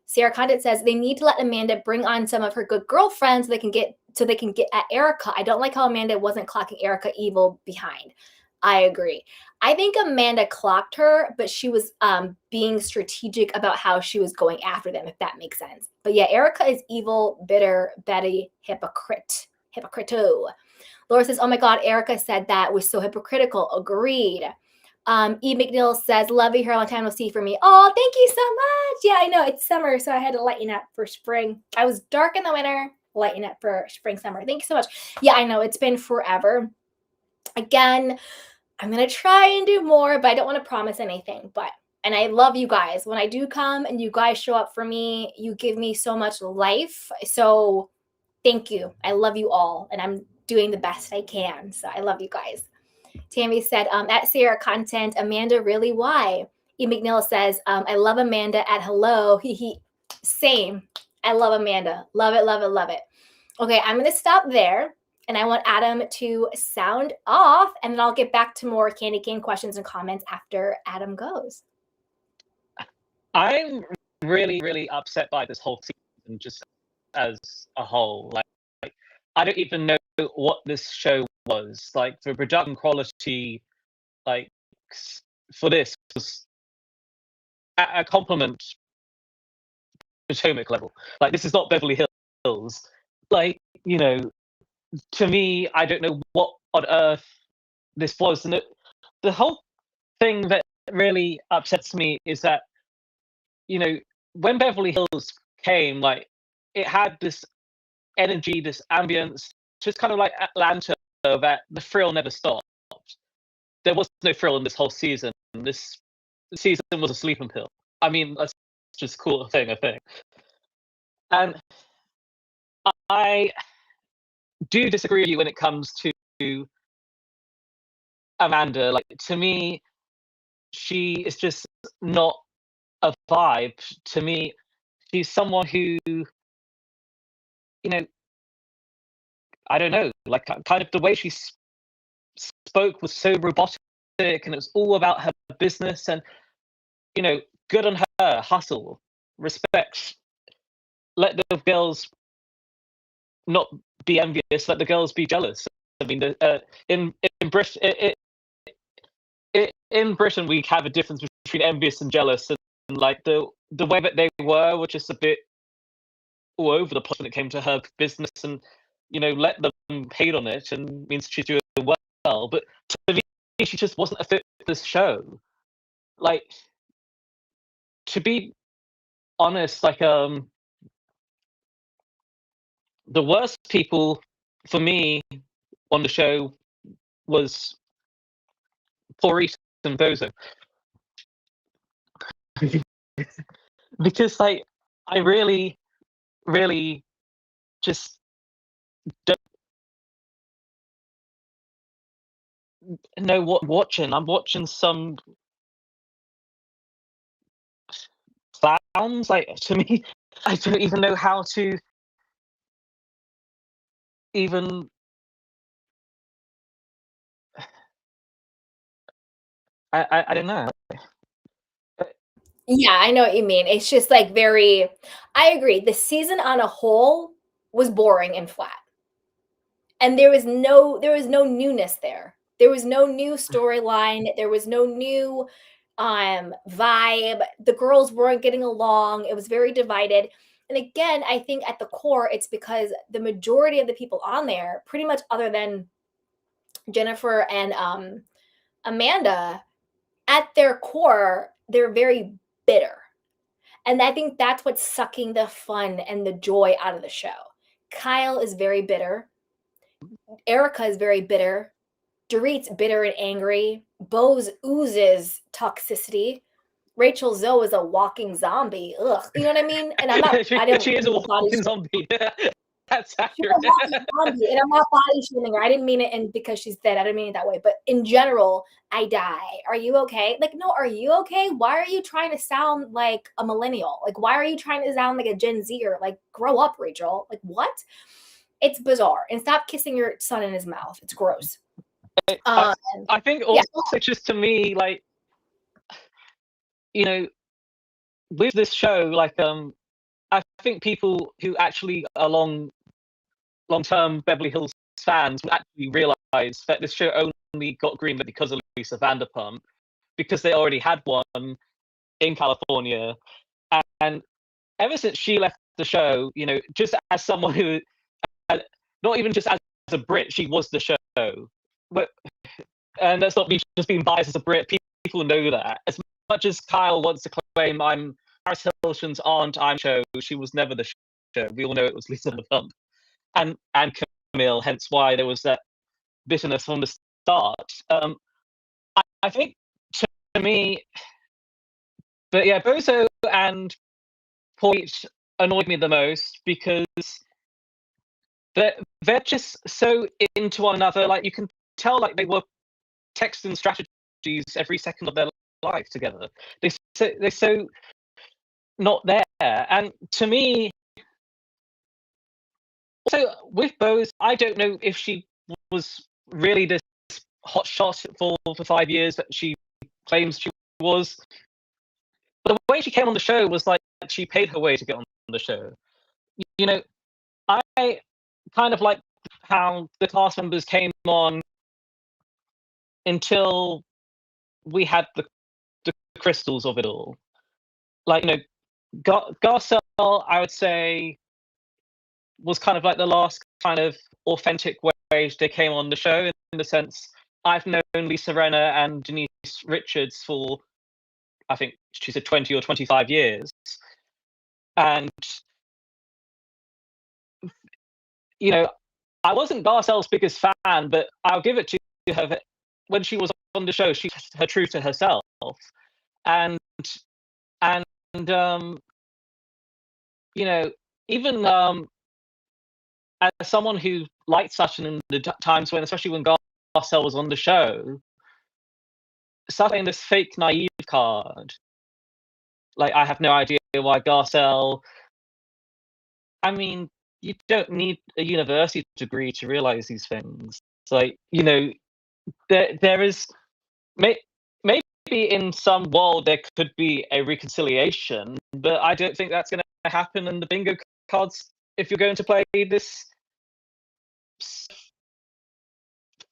Sierra Condit says they need to let Amanda bring on some of her good girlfriends so they can get at Erika. I don't like how Amanda wasn't clocking Erika evil behind. I agree. I think Amanda clocked her, but she was being strategic about how she was going after them, if that makes sense. But yeah, Erika is evil, bitter, Betty, hypocrito. Laura says, oh my God, Erika said that was so hypocritical. Agreed. E. McNeil says, love you here, long time no see for me. Oh, thank you so much. Yeah, I know it's summer, so I had to lighten up for spring. I was dark in the winter, lighten up for spring, summer. Thank you so much. Yeah, I know it's been forever. Again, I'm going to try and do more, but I don't want to promise anything. And I love you guys. When I do come and you guys show up for me, you give me so much life. So thank you. I love you all. And I'm doing the best I can. So I love you guys. Tammy said, at Sierra Content, Amanda, really, why? E. McNeil says, I love Amanda at hello. Same. I love Amanda. Love it, love it, love it. Okay, I'm going to stop there. And I want Adam to sound off, and then I'll get back to more candy cane questions and comments after Adam goes. I'm really, really upset by this whole season, just as a whole. Like I don't even know what this show was. Like the production quality, like for this was a compliment Potomac level. Like this is not Beverly Hills. Like to me, I don't know what on earth this was, and the whole thing that really upsets me is that when Beverly Hills came, like it had this energy, this ambience, just kind of like Atlanta, that the thrill never stopped. There was no thrill in this whole season. This season was a sleeping pill. I mean, let's just call it a thing, I think. And I do disagree with you when it comes to Amanda. Like to me, she is just not a vibe. To me, she's someone who, I don't know, like kind of the way she spoke was so robotic, and it was all about her business. And good on her, hustle, respect. Let the girls not be envious. Let the girls be jealous. I mean, in Britain, in Britain, we have a difference between envious and jealous, and like the way that they were just a bit all over the place when it came to her business, and let them hate on it, and means she's doing well. But to me, she just wasn't a fit for this show. Like, to be honest, like the worst people for me on the show was Clarice and Bozo. Because like I really, really just don't know what I'm watching. I'm watching some clowns. Like to me, I don't even know how to even. I don't know. Yeah, I know what you mean. It's just like very, I agree. The season on a whole was boring and flat. And there was no newness there. There was no new storyline. There was no new vibe. The girls weren't getting along. It was very divided. And again, I think at the core, it's because the majority of the people on there, pretty much other than Jennifer and Amanda, at their core, they're very bitter. And I think that's what's sucking the fun and the joy out of the show. Kyle is very bitter. Erika is very bitter. Dorit's bitter and angry. Bose oozes toxicity. Rachel Zoe is a walking zombie. Ugh, you know what I mean? And I'm not. She is a walking zombie. That's She's accurate. a walking zombie, and I'm not body shaming her. I didn't mean it, and because she's dead, I didn't mean it that way. But in general, I die. Are you okay? Like, no, are you okay? Why are you trying to sound like a millennial? Like, why are you trying to sound like a Gen Zer? Like, grow up, Rachel. Like, what? It's bizarre. And stop kissing your son in his mouth. It's gross. I think also just to me, like, with this show, like, I think people who actually are long-term Beverly Hills fans will actually realize that this show only got greenlit because of Lisa Vanderpump, because they already had one in California. And ever since she left the show, just as someone who, not even just as a Brit, she was the show. But, and that's not me just being biased as a Brit. People know that. As much as Kyle wants to claim I'm Paris Hilton's aunt, I'm show, she was never the show. We all know it was Lisa Vanderpump and Camille. Hence why there was that bitterness from the start. I think to me, but yeah, Bozo and Point annoyed me the most because they're just so into one another. Like you can tell, like they were texting strategies every second of their life together. They're so not there. And to me, Also, with Bose, I don't know if she was really this hot shot for 5 years that she claims she was. But the way she came on the show was like she paid her way to get on the show. You know, I kind of like how the cast members came on until we had the crystals of it all. Like, Garcelle, I would say, was kind of like the last kind of authentic way they came on the show, in the sense I've known Lisa Renner and Denise Richards for, I think she said 20 or 25 years. And, I wasn't Garcelle's biggest fan, but I'll give it to her that when she was on the show, she was her true to herself. And, even as someone who liked Sutton in the times when, especially when Garcelle was on the show, Sutton this fake naive card. Like, I have no idea why Garcelle. I mean, you don't need a university degree to realize these things. It's like, there is maybe in some world there could be a reconciliation, but I don't think that's going to happen in the bingo cards if you're going to play this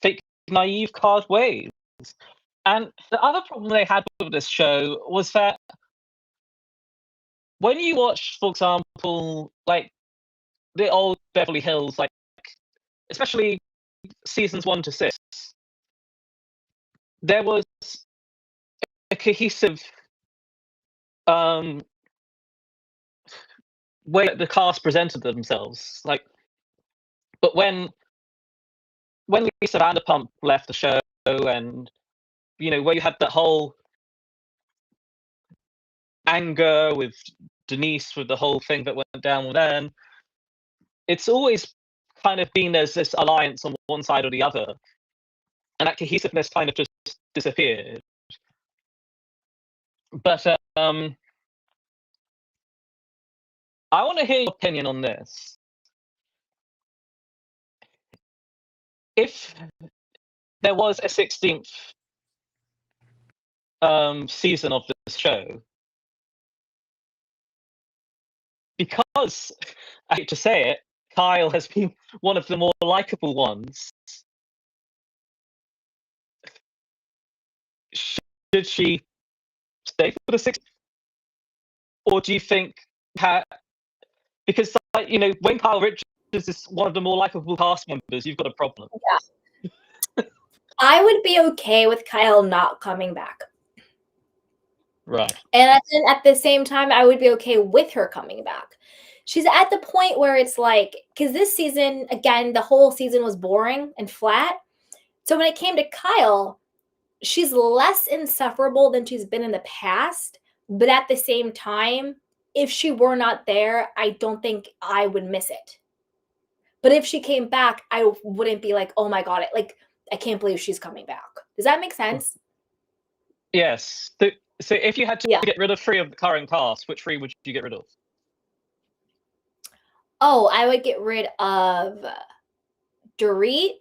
fake naive card ways. And the other problem they had with this show was that when you watch, for example, like the old Beverly Hills, like especially seasons 1 to 6, there was a cohesive way that the cast presented themselves. Like, but when Lisa Vanderpump left the show, and where you had that whole anger with Denise, with the whole thing that went down with them, it's always kind of been there's this alliance on one side or the other, and that cohesiveness kind of just disappeared. But I want to hear your opinion on this. If there was a 16th season of this show, because I hate to say it, Kyle has been one of the more likable ones. Should she stay for the 16th? Or do you think that, because when Kyle Richards is one of the more likable cast members, you've got a problem? Yeah. I would be okay with Kyle not coming back. Right. And then at the same time, I would be okay with her coming back. She's at the point where it's like, because this season, again, the whole season was boring and flat. So when it came to Kyle, she's less insufferable than she's been in the past. But at the same time, if she were not there, I don't think I would miss it. But if she came back, I wouldn't be like, oh my God, I can't believe she's coming back. Does that make sense? Yes. So if you had to get rid of 3 of the current cast, which 3 would you get rid of? Oh, I would get rid of Dorit,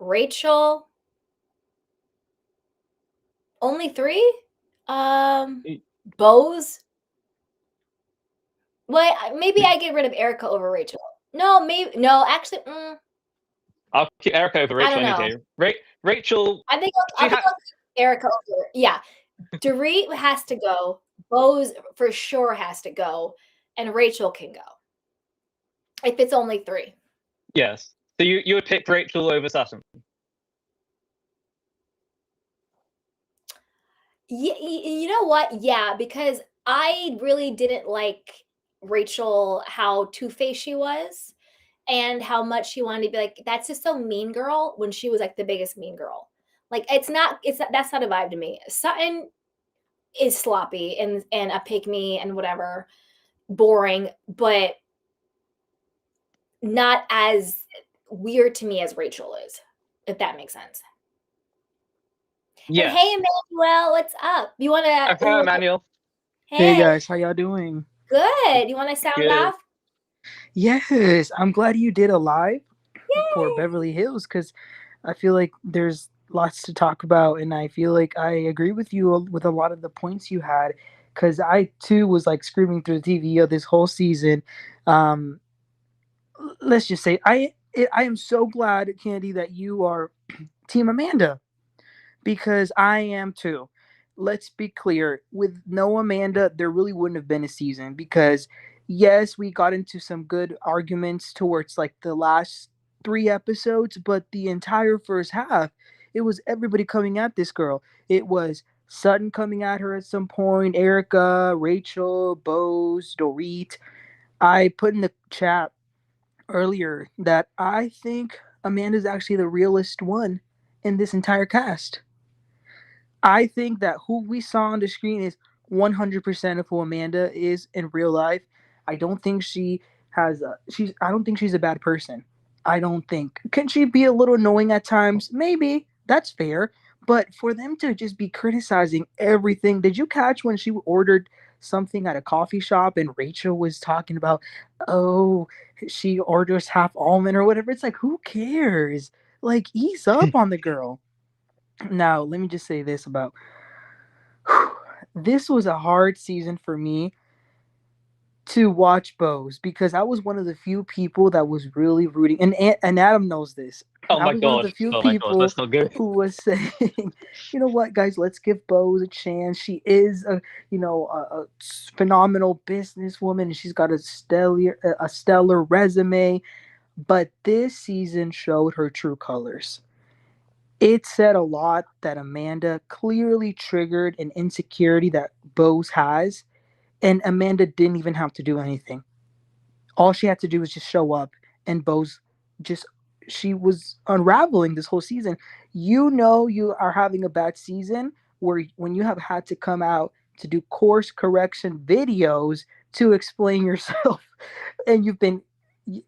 Rachel. Only 3? Bose. Well, maybe I get rid of Erika over Rachel. No, actually. I'll keep Erika over Rachel any day. Rachel. I think I'll keep Erika over. Yeah. Dorit has to go. Bose for sure has to go. And Rachel can go. If it's only 3. Yes. So you would pick Rachel over Sutton? Yeah, you know what? Yeah, because I really didn't like Rachel, how two-faced she was, and how much she wanted to be like, that's just so mean girl, when she was like the biggest mean girl. Like, that's not a vibe to me. Sutton is sloppy and a pick-me and whatever, boring, but not as weird to me as Rachel is, if that makes sense. Yeah. And hey, Emmanuel, what's up? You want to? Hello, Emmanuel. Hey guys, how y'all doing? Good. You want to sound off? Yes, I'm glad you did a live for Yay! Beverly Hills because I feel like there's lots to talk about, and I feel like I agree with you with a lot of the points you had because I too was like screaming through the TV this whole season. Um, let's just say I am so glad, Candy, that you are Team Amanda because I am too. Let's be clear. With no Amanda, there really wouldn't have been a season because, yes, we got into some good arguments towards like the last three episodes, but the entire first half, it was everybody coming at this girl. It was Sutton coming at her at some point, Erika, Rachel, Bose, Dorit. I put in the chat earlier that I think Amanda's actually the realest one in this entire cast. I think that who we saw on the screen is 100% of who Amanda is in real life. I don't think she I don't think she's a bad person. I don't think. Can she be a little annoying at times? Maybe. That's fair. But for them to just be criticizing everything, did you catch when she ordered something at a coffee shop and Rachel was talking about, oh, she orders half almond or whatever? It's like, who cares? Like, ease up on the girl. Now, let me just say this about this was a hard season for me to watch Bose because I was one of the few people that was really rooting, and Adam knows this. Oh I my was one of god! the few Oh my god! people That's not good. who was saying, you know what, guys, let's give Bose a chance. She is a phenomenal businesswoman, and she's got a stellar resume. But this season showed her true colors. It said a lot that Amanda clearly triggered an insecurity that Bose has, and Amanda didn't even have to do anything. All she had to do was just show up, and Bose just she was unraveling this whole season. You know you are having a bad season where when you have had to come out to do course correction videos to explain yourself, and you've been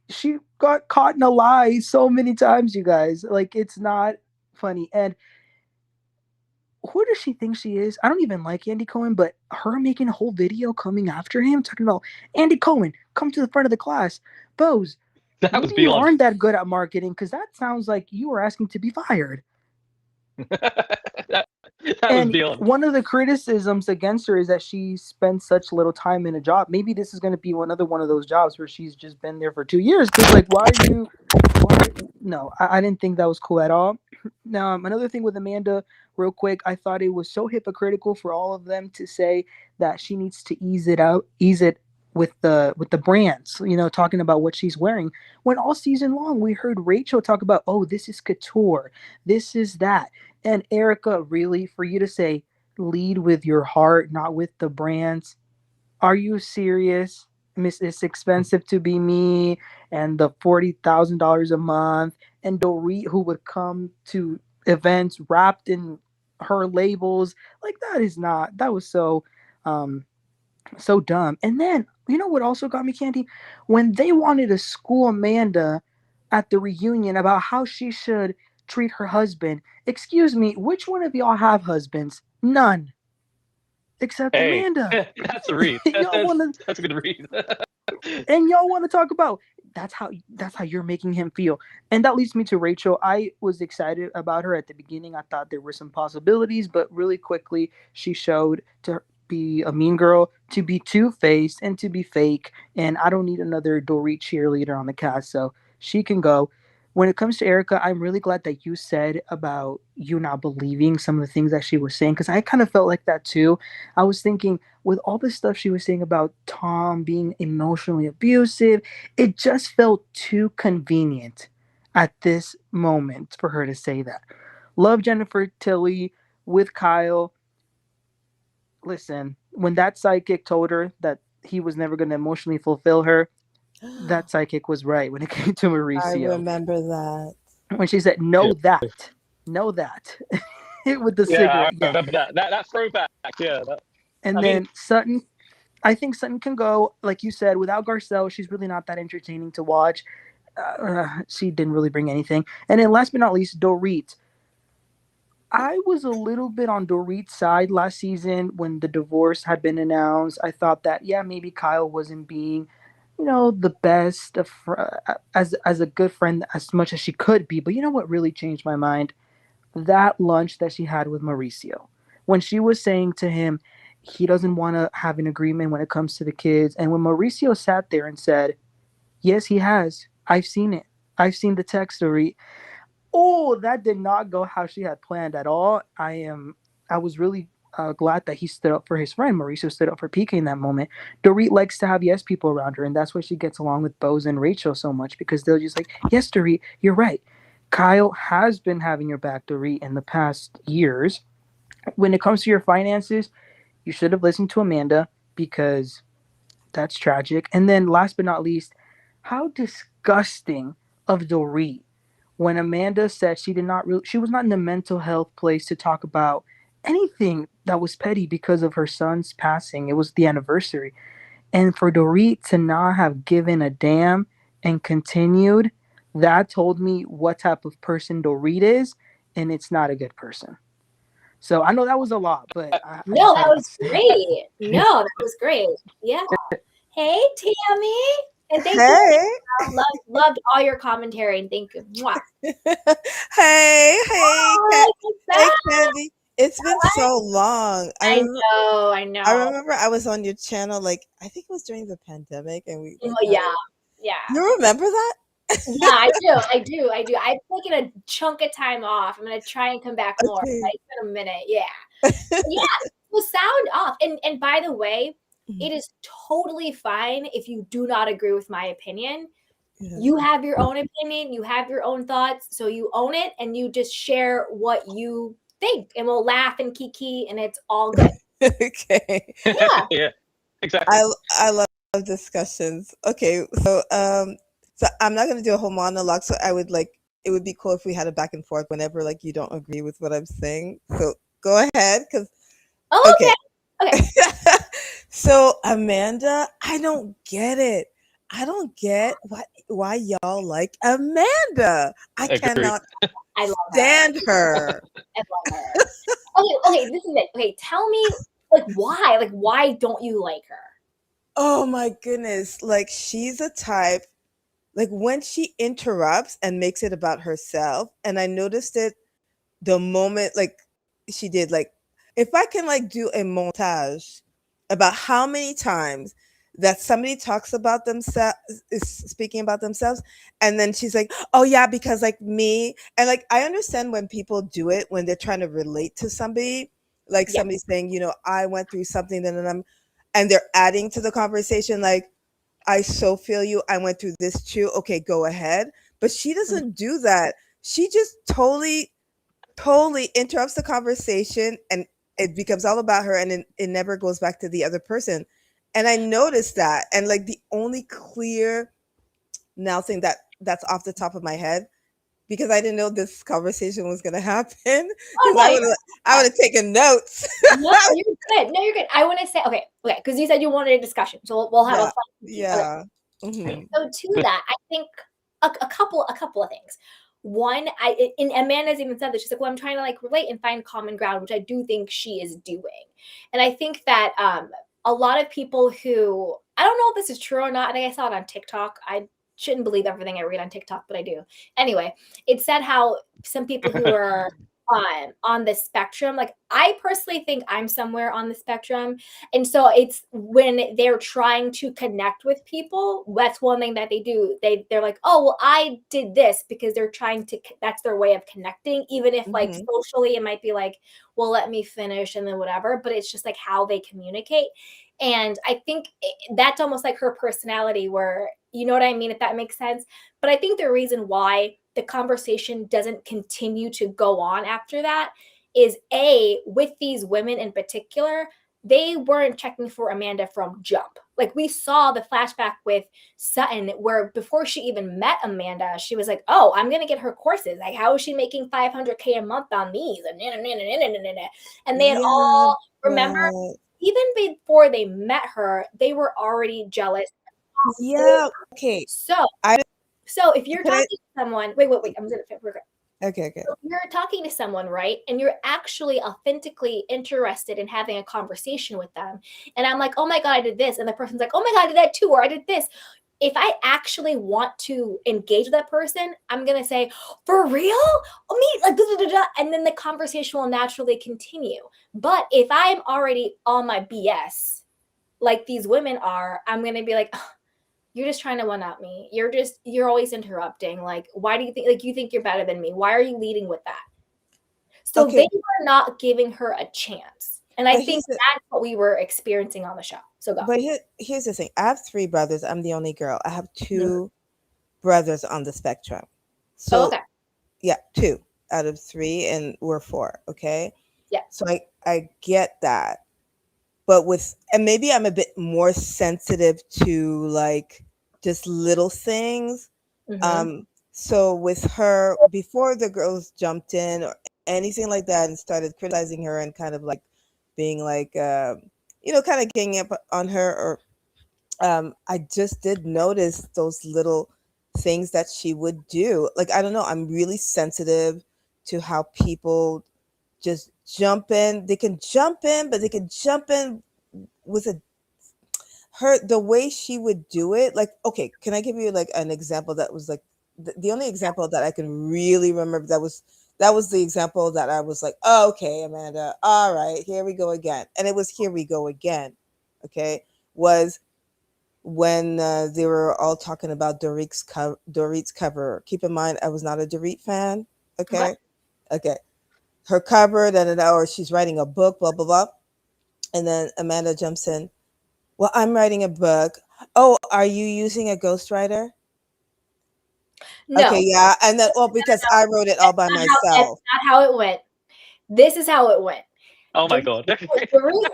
she got caught in a lie so many times, you guys. Like it's not funny. And who does she think she is? I don't even like Andy Cohen, but her making a whole video coming after him, talking about Andy Cohen, come to the front of the class. Bose, That was maybe you beyond. aren't that good at marketing because that sounds like you are asking to be fired. that, that was And beyond. one of the criticisms against her is that she spent such little time in a job. Maybe this is going to be another one of those jobs where she's just been there for 2 years. Because, like, why are you? Why? No, I didn't think that was cool at all. Now, another thing with Amanda, real quick, I thought it was so hypocritical for all of them to say that she needs to ease it with the brands. You know, talking about what she's wearing. When all season long we heard Rachel talk about, oh, this is couture, this is that. And Erica, really, for you to say, lead with your heart, not with the brands. Are you serious? Miss, it's expensive to be me, and the $40,000 a month, and Dorit who would come to events wrapped in her labels. Like that is not. That was um so dumb. And then you know what also got me, Candy? When they wanted to school Amanda at the reunion about how she should treat her husband. Excuse me, which one of y'all have husbands? None, except Hey, Amanda. that's a read. y'all want to That's a good read. and y'all want to talk about that's how you're making him feel. And that leads me to Rachel. I was excited about her at the beginning. I thought there were some possibilities, but really quickly she showed to be a mean girl, to be two-faced, and to be fake. And I don't need another Dorit cheerleader on the cast, so she can go. When it comes to Erica, I'm really glad that you said about you not believing some of the things that she was saying because I kind of felt like that too. I was thinking, with all the stuff she was saying about Tom being emotionally abusive, it just felt too convenient at this moment for her to say that. Love Jennifer Tilly with Kyle. Listen, when that psychic told her that he was never going to emotionally fulfill her, that psychic was right when it came to I Mauricio. remember that. When she said, know that, with the Yeah, cigarette. I Yeah. remember that. That throwback. Yeah. And I mean, then Sutton, I think Sutton can go, like you said, without Garcelle. She's really not that entertaining to watch. She didn't really bring anything. And then last but not least, Dorit. I was a little bit on Dorit's side last season when the divorce had been announced. I thought that, yeah, maybe Kyle wasn't being the best of as a good friend as much as she could be. But you know what really changed my mind? That lunch that she had with Mauricio. When she was saying to him he doesn't want to have an agreement when it comes to the kids, and when Mauricio sat there and said, "Yes, he has. I've seen it. I've seen the text, Dorit." Oh, that did not go how she had planned at all. I was really glad that he stood up for his friend. Mauricio stood up for PK in that moment. Dorit likes to have yes people around her, and that's why she gets along with Bose and Rachel so much, because they're just like, yes, Dorit, you're right. Kyle has been having your back, Dorit, in the past years. When it comes to your finances, you should have listened to Amanda, because that's tragic. And then last but not least, how disgusting of Dorit when Amanda said she was not in a mental health place to talk about anything that was petty because of her son's passing. It was the anniversary. And for Dorit to not have given a damn and continued, that told me what type of person Dorit is, and it's not a good person. So I know that was a lot, but I No, just that had to was say great. No, that was great. Yeah. Hey, Tammy. And thank you. Hey, Loved all your commentary, and thank you. Mwah. hey, Oh, look at hey, that. Candy. It's been so long. I know, I I know. remember I was on your channel, like I think it was during the pandemic, and we Oh, like yeah. Yeah. You remember that? Yeah, I do. I've taken a chunk of time off. I'm gonna try and come back more. Okay. It's been a minute. Yeah. Yeah. So sound off. And by the way, it is totally fine if you do not agree with my opinion. Yeah. You have your own opinion, you have your own thoughts, so you own it and you just share what you think, and we'll laugh and kiki and it's all good. Okay. Yeah. Yeah, exactly. I love discussions. Okay, so I'm not gonna do a whole monologue. So it would be cool if we had a back and forth whenever like you don't agree with what I'm saying. So go ahead, because Oh, okay. okay. So Amanda, I don't get it. I don't get why y'all like Amanda. I Agreed. cannot I love her. stand her. I love her. Okay, this is it. Okay, tell me why? Like why don't you like her? Oh my goodness. Like she's a type, like when she interrupts and makes it about herself, and I noticed it the moment like she did, like if I can like do a montage about how many times that somebody talks about themselves, is speaking about themselves, and then she's like, oh yeah, because like me, and like I understand when people do it when they're trying to relate to somebody, like Yeah. somebody saying, I went through something, and they're adding to the conversation, like, I so feel you, I went through this too, okay, go ahead. But she doesn't do that. She just totally interrupts the conversation, and it becomes all about her, and it never goes back to the other person. And I noticed that, and like the only clear now thing that's off the top of my head, because I didn't know this conversation was going to happen, Oh because no, I would have taken notes. no, you're good. No, you're good. I want to say okay, because you said you wanted a discussion, so we'll have a fun. Yeah. Okay. Mhm. So to that, I think a couple of things. One, and Amanda's even said that she's like, well, I'm trying to like relate and find common ground, which I do think she is doing. And I think that a lot of people who I don't know if this is true or not. I think I saw it on TikTok. I shouldn't believe everything I read on TikTok, but I do. Anyway, it said how some people who are on the spectrum, like I personally think I'm somewhere on the spectrum, and so it's when they're trying to connect with people, that's one thing that they do. They're like, oh well, I did this because they're trying to, that's their way of connecting, even if like Mhm. socially it might be like, well, let me finish and then whatever, but it's just like how they communicate. And I think that's almost like her personality, where you know what I mean, if that makes sense. But I think the reason why the conversation doesn't continue to go on after that is with these women in particular, they weren't checking for Amanda from jump. Like we saw the flashback with Sutton, where before she even met Amanda, she was like, oh, I'm going to get her courses. Like, how is she making 500K a month on these? And they had Yeah, all, remember, but even before they met her, they were already jealous. yeah, okay. So, I so if you're can I talking to someone, wait, I'm gonna. okay. So if you're talking to someone, right, and you're actually authentically interested in having a conversation with them, and I'm like, oh my god, I did this, and the person's like, oh my god, I did that too, or I did this. If I actually want to engage with that person, I'm gonna say, "For real? Oh, me?" Like, da, da, da, da, and then the conversation will naturally continue. But if I'm already on my BS, like these women are, I'm gonna be like, "Ugh, you're just trying to one up me. You're always interrupting. Like, why do you think like you think you're better than me? Why are you leading with that?" So Okay, they were not giving her a chance. And I but think that's what we were experiencing on the show. So go. here's the thing. I have 3 brothers. I'm the only girl. I have Mhm. 2 brothers on the spectrum. Oh, So okay. yeah, 2 out of 3, and we're 4. Okay. Yeah. So I get that, but and maybe I'm a bit more sensitive to like just little things. Mhm. So with her, before the girls jumped in or anything like that and started criticizing her and kind of like being like, kind of getting up on her, or I just did notice those little things that she would do. Like, I don't know, I'm really sensitive to how people just jump in. They can jump in, but they can jump in with the way she would do it. Like, okay, can I give you like an example that was like the only example that I can really remember that was the example that I was like, oh, okay, Amanda, all right, here we go again. And it was here we go again. Okay, was when they were all talking about Dorit's cover. Keep in mind, I was not a Dorit fan. Okay. Okay. Her cover, or she's writing a book, blah blah blah, and then Amanda jumps in. Well, I'm writing a book. Oh, are you using a ghostwriter? No. Okay, yeah, and then because I wrote it all by That's myself. not how it went. This is how it went. Oh my god. Because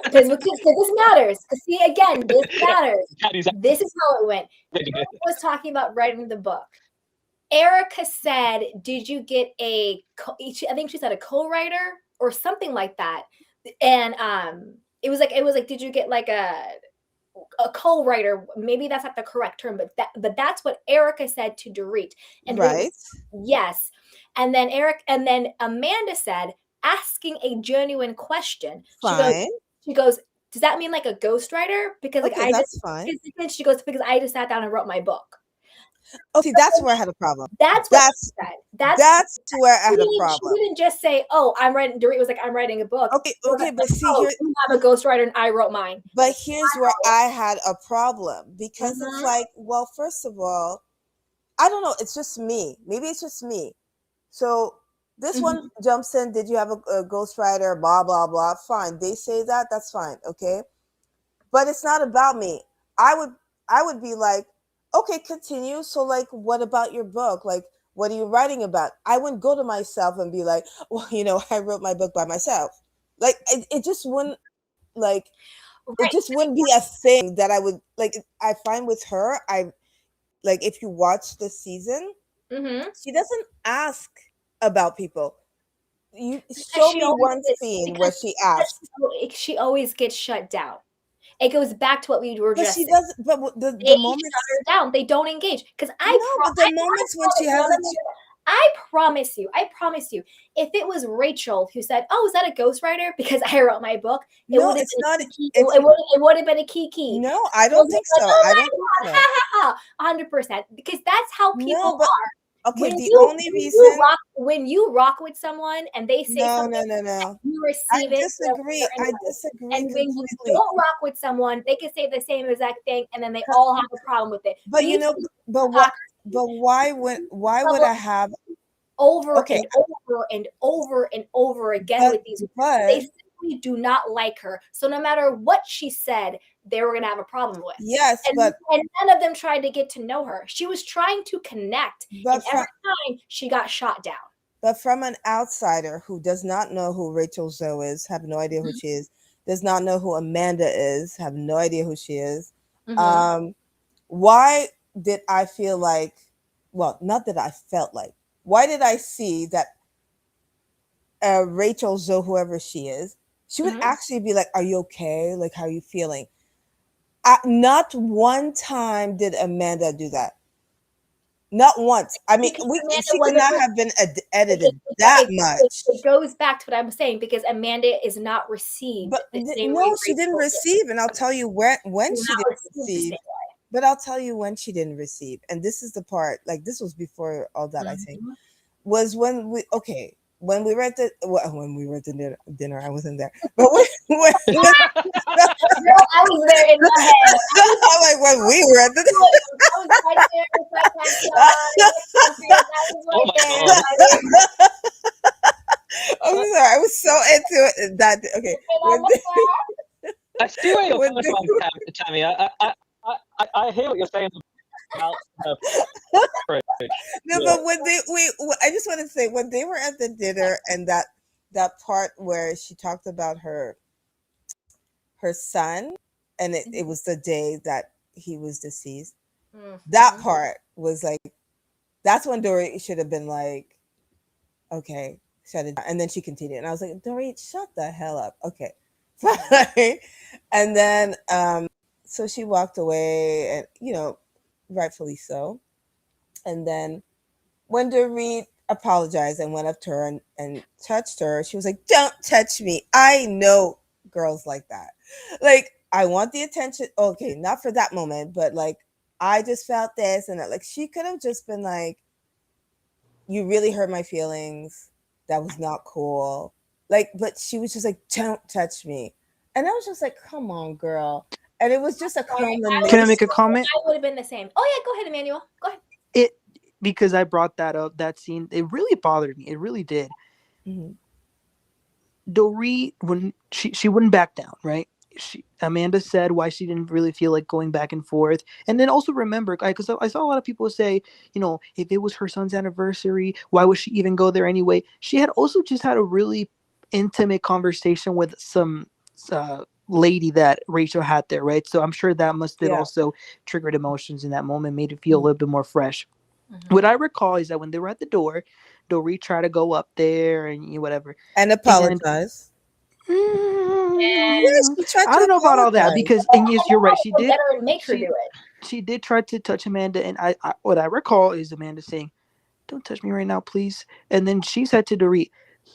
this matters. Because see, again, this matters. This is how it went. Erika was talking about writing the book. Erika said, "Did you get I think she said a co-writer or something like that." And it was like, "Did you get like a co-writer?" Maybe that's not the correct term, but that's what Erika said to Dorit. And Right. Yes. And then Amanda said, asking a genuine question. Fine. She goes, "Does that mean like a ghostwriter?" Because like Okay, that's fine. she goes, "Because I just sat down and wrote my book." Oh, see, that's where I had a problem. That's what she said. That's where I had a She problem. didn't just say, "Oh, I'm writing." Dorit was like, "I'm writing a book." Okay, but see "Oh, here, you have a ghostwriter and I wrote mine." but here's where I had a problem, because it's Mhm. like, well, first of all, I don't know, it's just me. Maybe it's just me. So this one jumps in, did you have a ghostwriter, blah blah blah. Fine. They say that, that's fine, okay? But it's not about me. I would be like, okay, continue. So like, what about your book? Like, what are you writing about? I wouldn't go to myself and be like, well, I wrote my book by myself. Like, it just wouldn't, like, it Right. just wouldn't be a thing that I would like. I find with her, I like, if you watch the season, Mhm. she doesn't ask about people. You Because show she me always one gets scene where she asks. she always gets shut down. It goes back to what we were But just she saying. doesn't. But They the shut moments, her down. They don't engage. Because no, but the moments when she has a I promise you, if it was Rachel who said, "Oh, is that a ghostwriter?" Because I wrote my book, it no, would have it's been not. a kiki. It's It would have been a kiki. no, I It don't was think like, so. "Oh I my don't think god, so. ha ha ha," 100%. Because that's how people No, but are. okay. The only reason. When you rock with someone and they say No, something, no, no, no. you I receive it. disagree. I Anyway. disagree And when you completely. don't rock with someone, they can say the same exact thing, and then they all have a problem with it. But but what? But why would I have? Over Okay, and over and over and over again with these. They simply do not like her. So no matter what she said, they were gonna have a problem with. Yes, and none of them tried to get to know her. She was trying to connect, and every time she got shot down. But from an outsider who does not know who Rachel Zoe is, have no idea who she is, does not know who Amanda is, have no idea who she is. Why did I feel like? Well, not that I felt like. Why did I see that Rachel Zoe, whoever she is, she would actually be like, "Are you okay? Like, how are you feeling?" Not one time did Amanda do that. Not once. I mean, she could not have been edited that much. It goes back to what I'm saying, because Amanda is not received But the same way. no, she didn't receive, and I'll tell you when she didn't receive. But I'll tell you when she didn't receive, and this is the part. Like this was before all that. I think was when we when we were at the when we were at the dinner. I wasn't there, but when Girl, I was there in my head. I'm like when we were at the I was right there with my pants on. I was Oh right my there. God. I'm sorry, I was so into it that okay. And I was there. I see where you're When coming from, Tammy. I hear what you're saying about her approach. No, Yeah. but when I just want to say when they were at the dinner and that part where she talked about her son, and it was the day that he was deceased. That part was like, that's when Dorit should have been like, okay, shut it down. And then she continued, and I was like, Dorit, shut the hell up. Okay, fine. And then so she walked away, and rightfully so. And then when Dorit apologized and went up to her and touched her, she was like, don't touch me. I know girls like that. Like, I want the attention. Okay, not for that moment, but like, I just felt this and that. Like, she could have just been like, you really hurt my feelings. That was not cool. Like, but she was just like, don't touch me. And I was just like, come on, girl. And it was just a culmination. Can I make a comment? I would have been the same. Oh yeah, go ahead, Emmanuel. Go ahead. Because I brought that up, that scene, it really bothered me. It really did. Mm-hmm. Dorit, when she wouldn't back down, right? Amanda said why she didn't really feel like going back and forth. And then also remember, because I saw a lot of people say, if it was her son's anniversary, why would she even go there anyway? She had also just had a really intimate conversation with some lady that Rachel had there, right? So I'm sure that must have also triggered emotions in that moment, made it feel a little bit more fresh. What I recall is that when they were at the door, Dorit tried to go up there and whatever. And apologize. Yes, she tried I don't know about all that because, and yes, you're right. She did. Let her make her do it. She did try to touch Amanda, and I what I recall is Amanda saying, "Don't touch me right now, please." And then she said to Dorit,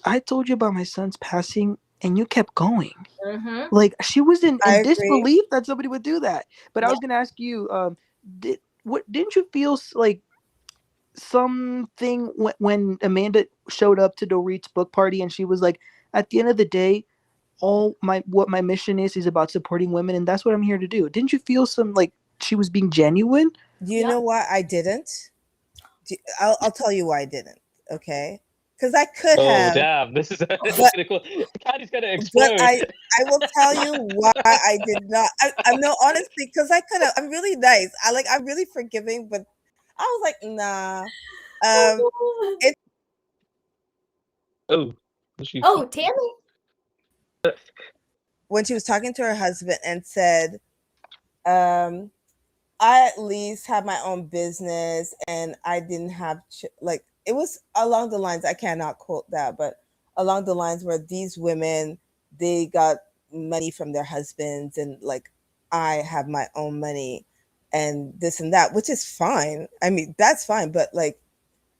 "I told you about my son's passing, and you kept going." Like she was in disbelief that somebody would do that. But I was gonna ask you, didn't you feel like something when Amanda showed up to Dorit's book party and she was like, at the end of the day, what my mission is about supporting women, and that's what I'm here to do. Didn't you feel some like she was being genuine? You know why I didn't? I'll tell you why I didn't. Okay, because I could have. Oh damn! This is gonna go. Candy's gonna explode. But I will tell you why I did not. I know honestly because I could have. I'm really nice. I'm really forgiving, but I was like, nah. Tammy. When she was talking to her husband and said, I at least have my own business and I didn't have it was along the lines, I cannot quote that, but along the lines where these women, they got money from their husbands and like I have my own money and this and that, which is fine. I mean, that's fine, but like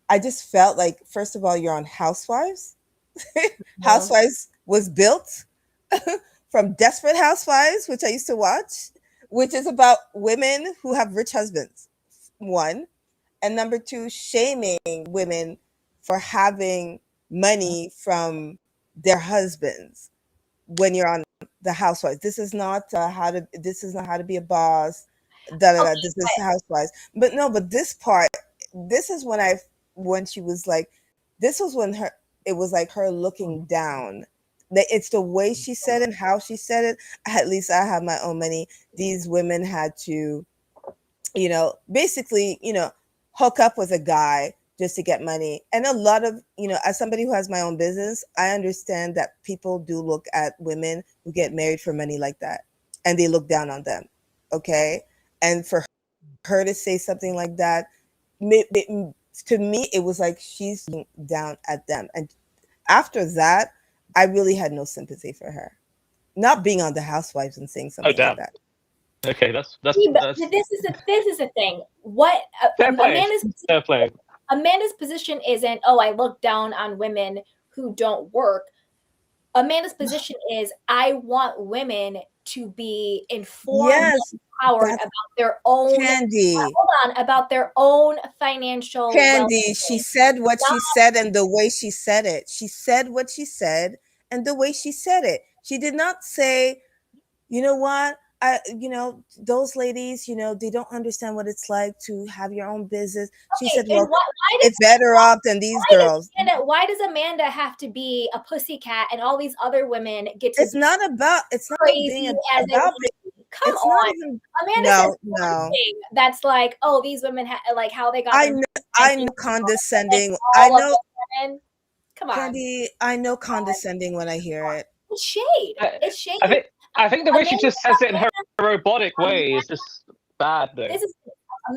I just felt like, first of all, you're on Housewives. Housewives was built from Desperate Housewives, which I used to watch, which is about women who have rich husbands, one. And number two, shaming women for having money from their husbands when you're on the Housewives. This is not how to be a boss. This is Housewives. But no, but this part, this is when she was like, this was when it was like her looking down. It's the way she said it and how she said it. At least I have my own money. These women had to, basically, hook up with a guy just to get money. And a lot of, as somebody who has my own business, I understand that people do look at women who get married for money like that and they look down on them. Okay. And for her to say something like that, to me, it was like she's down at them. And after that, I really had no sympathy for her. Not being on the Housewives and saying something like that. Okay, that's this is the thing. What Amanda's position isn't, I look down on women who don't work. Amanda's position is, I want women to be informed Yes, and empowered that's about their own Candy. hold on, about their own financial Candy, she well-being. said what Not she said and the way she said it. She said what she said and the way she said it. She did not say, you know what? Those ladies, they don't understand what it's like to have your own business. She okay, said, and well, it's better off than these girls. why does Amanda have to be a pussycat and all these other women get to It's be not about crazy being as a about lady? Come it's not on. even Amanda says one no. thing that's like, oh, these women like how they got I their know, attention, condescending. and I all of know, the women. Come on. Candy, I know condescending when I hear it. It's shade. I, It's shade. I think the way she Amanda, just says it in her robotic Amanda, way is just bad, though. this is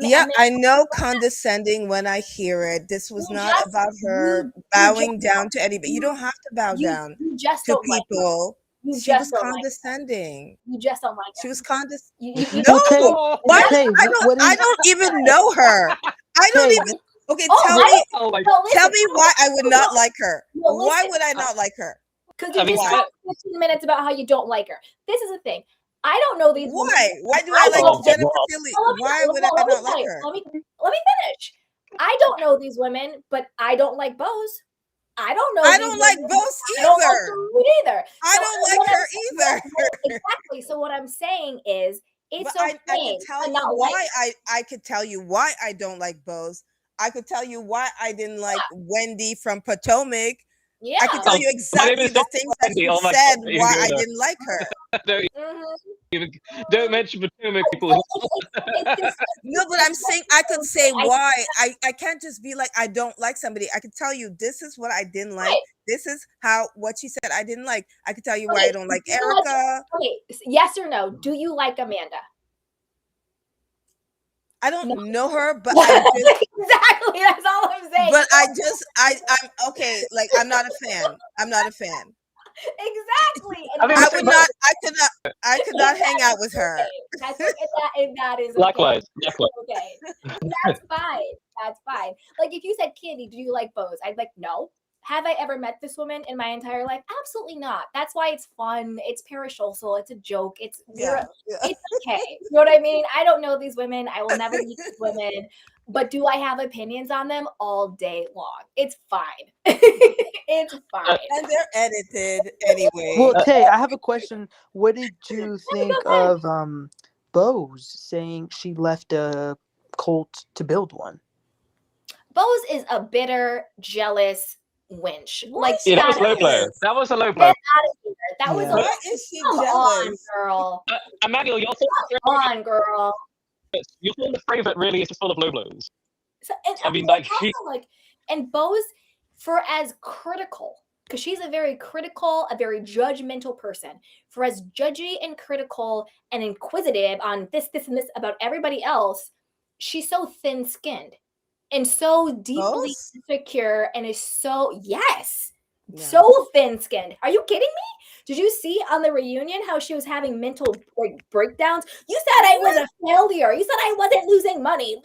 Yeah, Amanda, I know condescending when I hear it. This was you not just about her you bowing just down to anybody. You don't have to bow down you just to don't like her. people. You She was just don't like her. condescending. You just don't like She her. was condescending. You Well, Tay, No, why? Tay, what I is don't even know her. I don't Tay? even. Okay, Oh, tell I me. Oh my! no, Tell listen. me why I would not No, like her. no, Why listen. would I not like her? Because you I mean, just talked 15 minutes about how you don't like her. This is the thing. I don't know these women. Why? Why do I like Oh my Jennifer God. Tilly? Well, Why would I let me not like finish. her? Let me finish. I don't know these women, but I don't like Bose. I don't know. I these don't like women. Bose I don't like either. Dorit either. I So don't what like I'm- her either. Exactly. So what I'm saying is, it's But okay I could tell to you not why like. I could tell you why I don't like Bose. I could tell you why I didn't like Wendy from Potomac. Yeah. I could tell you My name exactly is the not things that Wendy. she Oh my said God! You why go I there. didn't like her. Don't Mhm. even don't mention Potomac people. It's just No, but I'm saying I could say I- why. I can't just be like I don't like somebody. I could tell you this is what I didn't like. Right. This is what she said I didn't like. I could tell you why Okay, I don't like do you like- Erika. Okay, yes or no? Do you like Amanda? I don't No. know her, but I just Exactly. That's all I'm saying. but I'm okay, like I'm not a fan. I'm not a fan. Exactly. And I mean, I that's would but not I could not hang out with her. okay. That's okay. And that is okay. likewise. Okay. That's fine. That's fine. Like if you said, Candy, do you like Bose? I'd like, no. Have I ever met this woman in my entire life? Absolutely not. That's why it's fun. It's parasocial. It's a joke. It's Yeah. it's okay. You know what I mean? I don't know these women. I will never meet these women. But do I have opinions on them all day long? It's fine. It's fine. And they're edited anyway. Well, Tay, I have a question. What did you think go ahead. of Bose saying she left a cult to build one? Bose is a bitter, jealous wench. Why Like, is she Yeah, that was get low blow. jealous? That was a low blow. out of here. That was Yeah. a Why is she come on, jealous? girl. Emmanuel, your Come on, girl. the favorite really is just full of low blows. So, and I mean, also, like she. and Bose, for as critical, because she's a very critical, a very judgmental person, for as judgy and critical and inquisitive on this, and this about everybody else, she's so thin-skinned and so deeply Bose? insecure and is so, yes, No. so thin-skinned. Are you kidding me? Did you see on the reunion how she was having mental breakdowns? You said I was a failure. You said I wasn't losing money.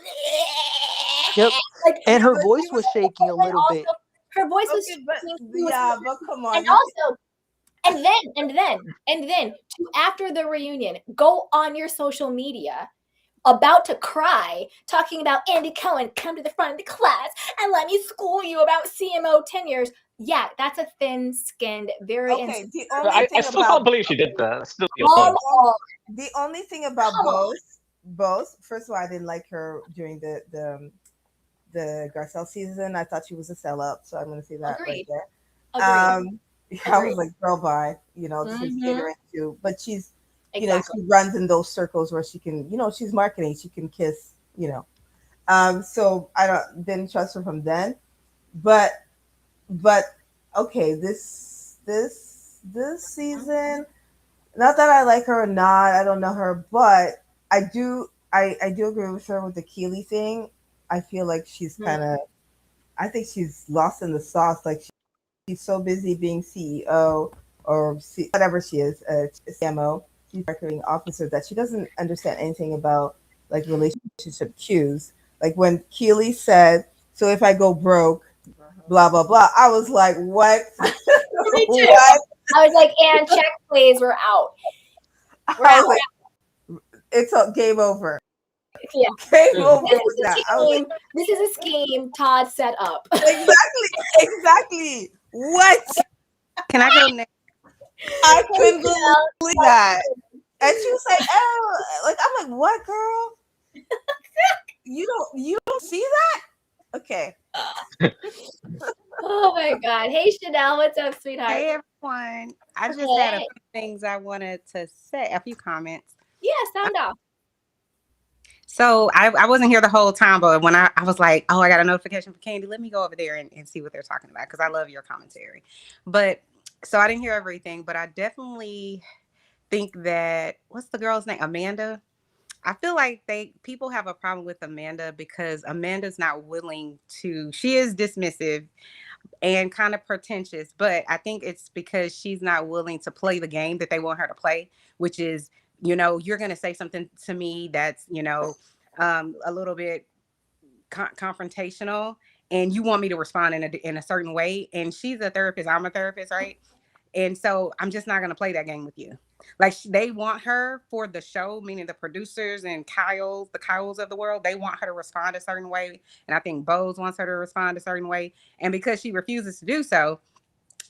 Yep. Like, And her but voice she was shaking a little bit. her voice was Okay, but shaking, she was yeah, but come on. and also and then to after the reunion, go on your social media about to cry, talking about Andy Cohen, come to the front of the class and let me school you about CMO tenures. Yeah, that's a thin-skinned, very Okay, the I, only I thing still about can't believe she did that. Still, Come on. the only thing about Come on. Bose, first of all, I didn't like her during the Garcelle season. I thought she was a sellout, so I'm going to say that Agreed. right Agreed. there. I was like, girl, bye. She's Mhm. catering to, but she's, Exactly. she runs in those circles where she can, she's marketing, she can kiss, so I didn't trust her from then, but okay, this season, not that I like her or not, I don't know her, but I do agree with her with the Keely thing. I feel like she's kind of, I think she's lost in the sauce. Like she's so busy being CEO or whatever she is, CMO, she's marketing officer, that she doesn't understand anything about like relationship cues. Like when Keely said, "So if I go broke, blah blah blah," I was like, "What?" Me too. What? I was like, and check please, we're out. We're I out. was like, it's a game over. Yeah. Game over This with is a that. I was like, scheme. This is a scheme Todd set up. exactly. What? Can I go next? I couldn't believe that. And she was like, "Oh, like I'm like, what, girl? You don't see that? Okay." Oh my God. Hey, Chanel. What's up, sweetheart? Hey, everyone. I just had a few things I wanted to say, a few comments. Yeah, sound off. So I wasn't here the whole time, but when I was like, oh, I got a notification for Candy, let me go over there and see what they're talking about, because I love your commentary. But so I didn't hear everything, but I definitely think that, what's the girl's name? Amanda. I feel like people have a problem with Amanda because Amanda's not willing to, she is dismissive and kind of pretentious, but I think it's because she's not willing to play the game that they want her to play, which is, you're going to say something to me that's, a little bit confrontational, and you want me to respond in a certain way. And she's a therapist, I'm a therapist, right? And so I'm just not going to play that game with you. Like, they want her for the show, meaning the producers and the Kyles of the world, they want her to respond a certain way. And I think Bose wants her to respond a certain way. And because she refuses to do so,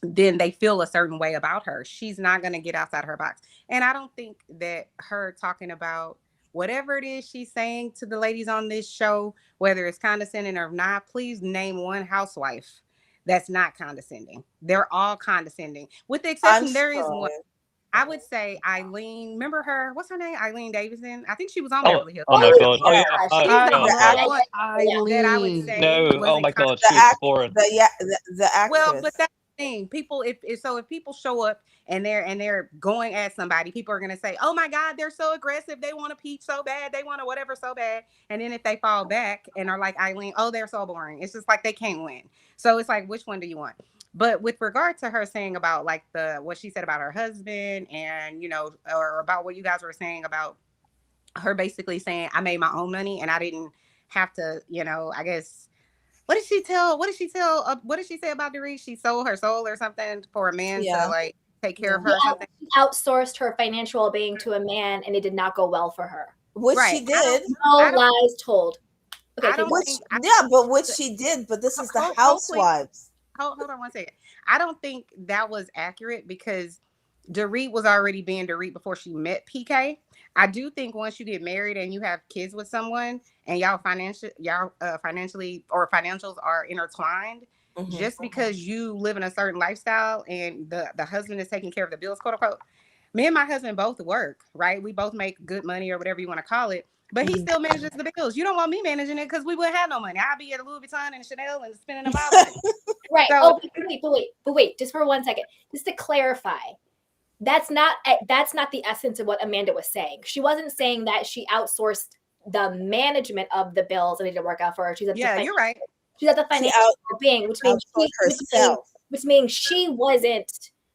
then they feel a certain way about her. She's not going to get outside her box. And I don't think that her talking about whatever it is she's saying to the ladies on this show, whether it's condescending or not, please name one housewife that's not condescending. They're all condescending, with the exception, there is one. I would say Eileen. Remember her? What's her name? Eileen Davison. I think she was on Beverly Hills. Oh my God. Oh yeah. She's Oh, the God. one That I would say. No. Oh my God. She was boring. The actress. Well, but that's the thing. People, if people show up and they're going at somebody, people are gonna say, "Oh my God, they're so aggressive. They want to peach so bad. They want to whatever so bad." And then if they fall back and are like Eileen, "Oh, they're so boring." It's just like they can't win. So it's like, which one do you want? But with regard to her saying about like what she said about her husband, and or about what you guys were saying about her basically saying, I made my own money and I didn't have to, I guess, what did she say about Dorit? She sold her soul or something for a man to like take care of her or something. She outsourced her financial well-being to a man, and it did not go well for her. Which she did. No lies told. Okay, but what she did, but this is the housewives. Hold on one second. I don't think that was accurate, because Dorit was already being Dorit before she met PK. I do think once you get married and you have kids with someone and y'all financially or financials are intertwined, just because you live in a certain lifestyle and the husband is taking care of the bills, quote unquote. Me and my husband both work, right? We both make good money or whatever you want to call it. But he still manages the bills. You don't want me managing it because we wouldn't have no money. I'd be at Louis Vuitton and Chanel and spending about money. Right. So, but wait, just for 1 second, just to clarify, that's not the essence of what Amanda was saying. She wasn't saying that she outsourced the management of the bills and it didn't work out for her. You're right. She's at the financial being, which means she wasn't.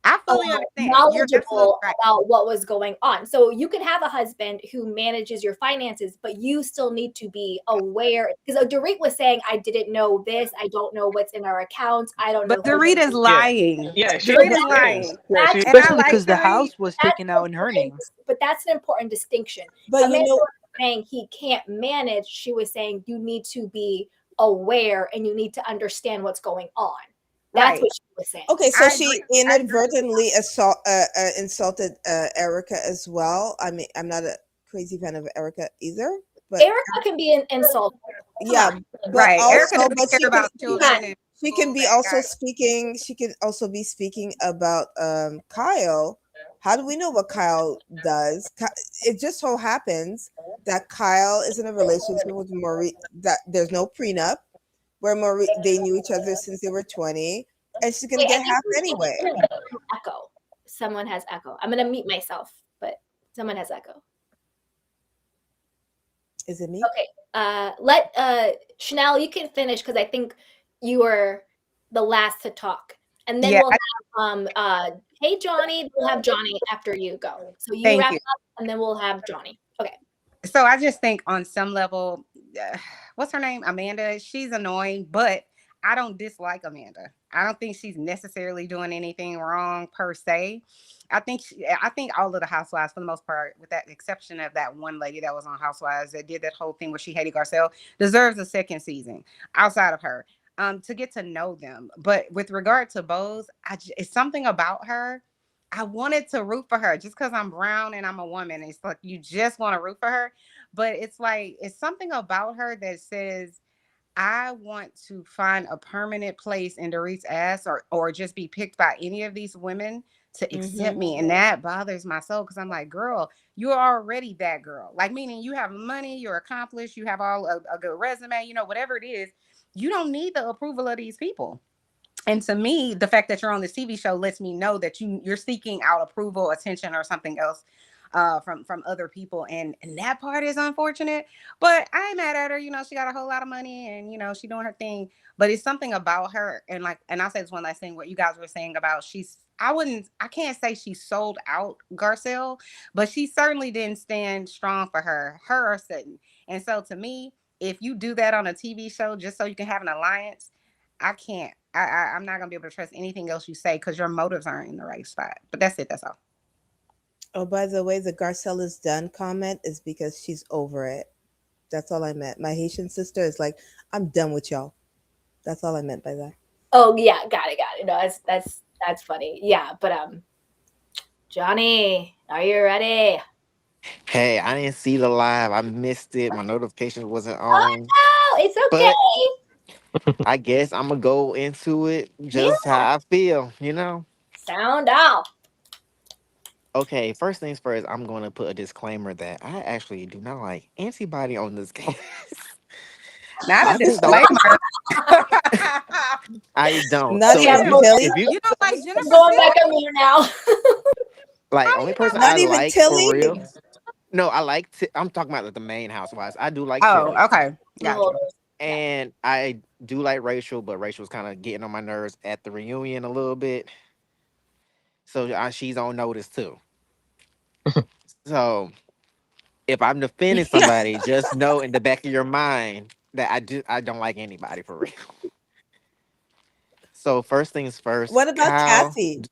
I fully understand. Knowledgeable about what was going on. So you can have a husband who manages your finances, but you still need to be aware. Because Dorit was saying, I didn't know this. I don't know what's in our accounts. I don't know. But Dorit is lying. Yeah, Dorit is lying. Especially because the house was taken out in her name. But that's an important distinction. But Amanda was saying he can't manage. She was saying you need to be aware and you need to understand what's going on. That's what she was saying. Okay, so she inadvertently insulted Erika as well. I mean, I'm not a crazy fan of Erika either. But Erika can be an insult. Yeah, right. Also, Erika doesn't care about children. She can be also speaking. She can also be speaking about Kyle. How do we know what Kyle does? It just so happens that Kyle is in a relationship with Maurice. That there's no prenup. Where they knew each other since they were 20, and she's gonna get half anyway. Echo. Someone has echo. I'm gonna mute myself, but someone has echo. Is it me? Okay. Let Chanel, you can finish because I think you were the last to talk, and then we'll have hey Johnny, we'll have Johnny after you go. So you wrap up, and then we'll have Johnny. Okay. So I just think on some level, what's her name? Amanda. She's annoying, but I don't dislike Amanda. I don't think she's necessarily doing anything wrong per se. I think all of the housewives, for the most part, with that exception of that one lady that was on Housewives that did that whole thing where she hated Garcelle, deserves a second season outside of her, to get to know them. But with regard to Bose, it's something about her. I wanted to root for her just because I'm brown and I'm a woman. It's like you just want to root for her. But it's like, it's something about her that says, I want to find a permanent place in Dorit's ass, or just be picked by any of these women to accept me. And that bothers my soul because I'm like, girl, you're already that girl. Like, meaning you have money, you're accomplished, you have all a good resume, whatever it is. You don't need the approval of these people. And to me, the fact that you're on this TV show lets me know that you're seeking out approval, attention, or something else from other people, and that part is unfortunate. But I ain't mad at her. She got a whole lot of money, and she doing her thing. But it's something about her, and I'll say this one last thing. What you guys were saying about I can't say she sold out Garcelle, but she certainly didn't stand strong for her or Sutton. And so to me, if you do that on a TV show just so you can have an alliance, I can't. I'm not gonna be able to trust anything else you say because your motives aren't in the right spot. But that's it. That's all. Oh, by the way, the Garcelle is done comment is because she's over it. That's all I meant. My Haitian sister is like, I'm done with y'all. That's all I meant by that. Oh yeah, got it, got it. No, that's funny. Yeah, but Johnny, are you ready? Hey, I didn't see the live. I missed it. My notifications wasn't Oh on. no, it's But okay. I guess I'm gonna go into it Yeah, just how I feel. sound off. Okay, first things first, I'm gonna put a disclaimer that I actually do not like anybody on this case. Not a I just don't. disclaimer. I don't. Not So Yeah, even Damn. Tilly. if you You don't like I'm Jennifer going Tilly? back on mute now. like, How only you not person like I Not even like for Tilly. real. No, I like. I'm talking about the main housewives. I do like Oh, Tilly, okay. Got Oh, you. yeah. and I do like Rachel, but Rachel's kind of getting on my nerves at the reunion a little bit. So she's on notice too. So if I'm defending somebody, just know in the back of your mind that I don't like anybody for real. So first things first, What about Kyle, Kathy?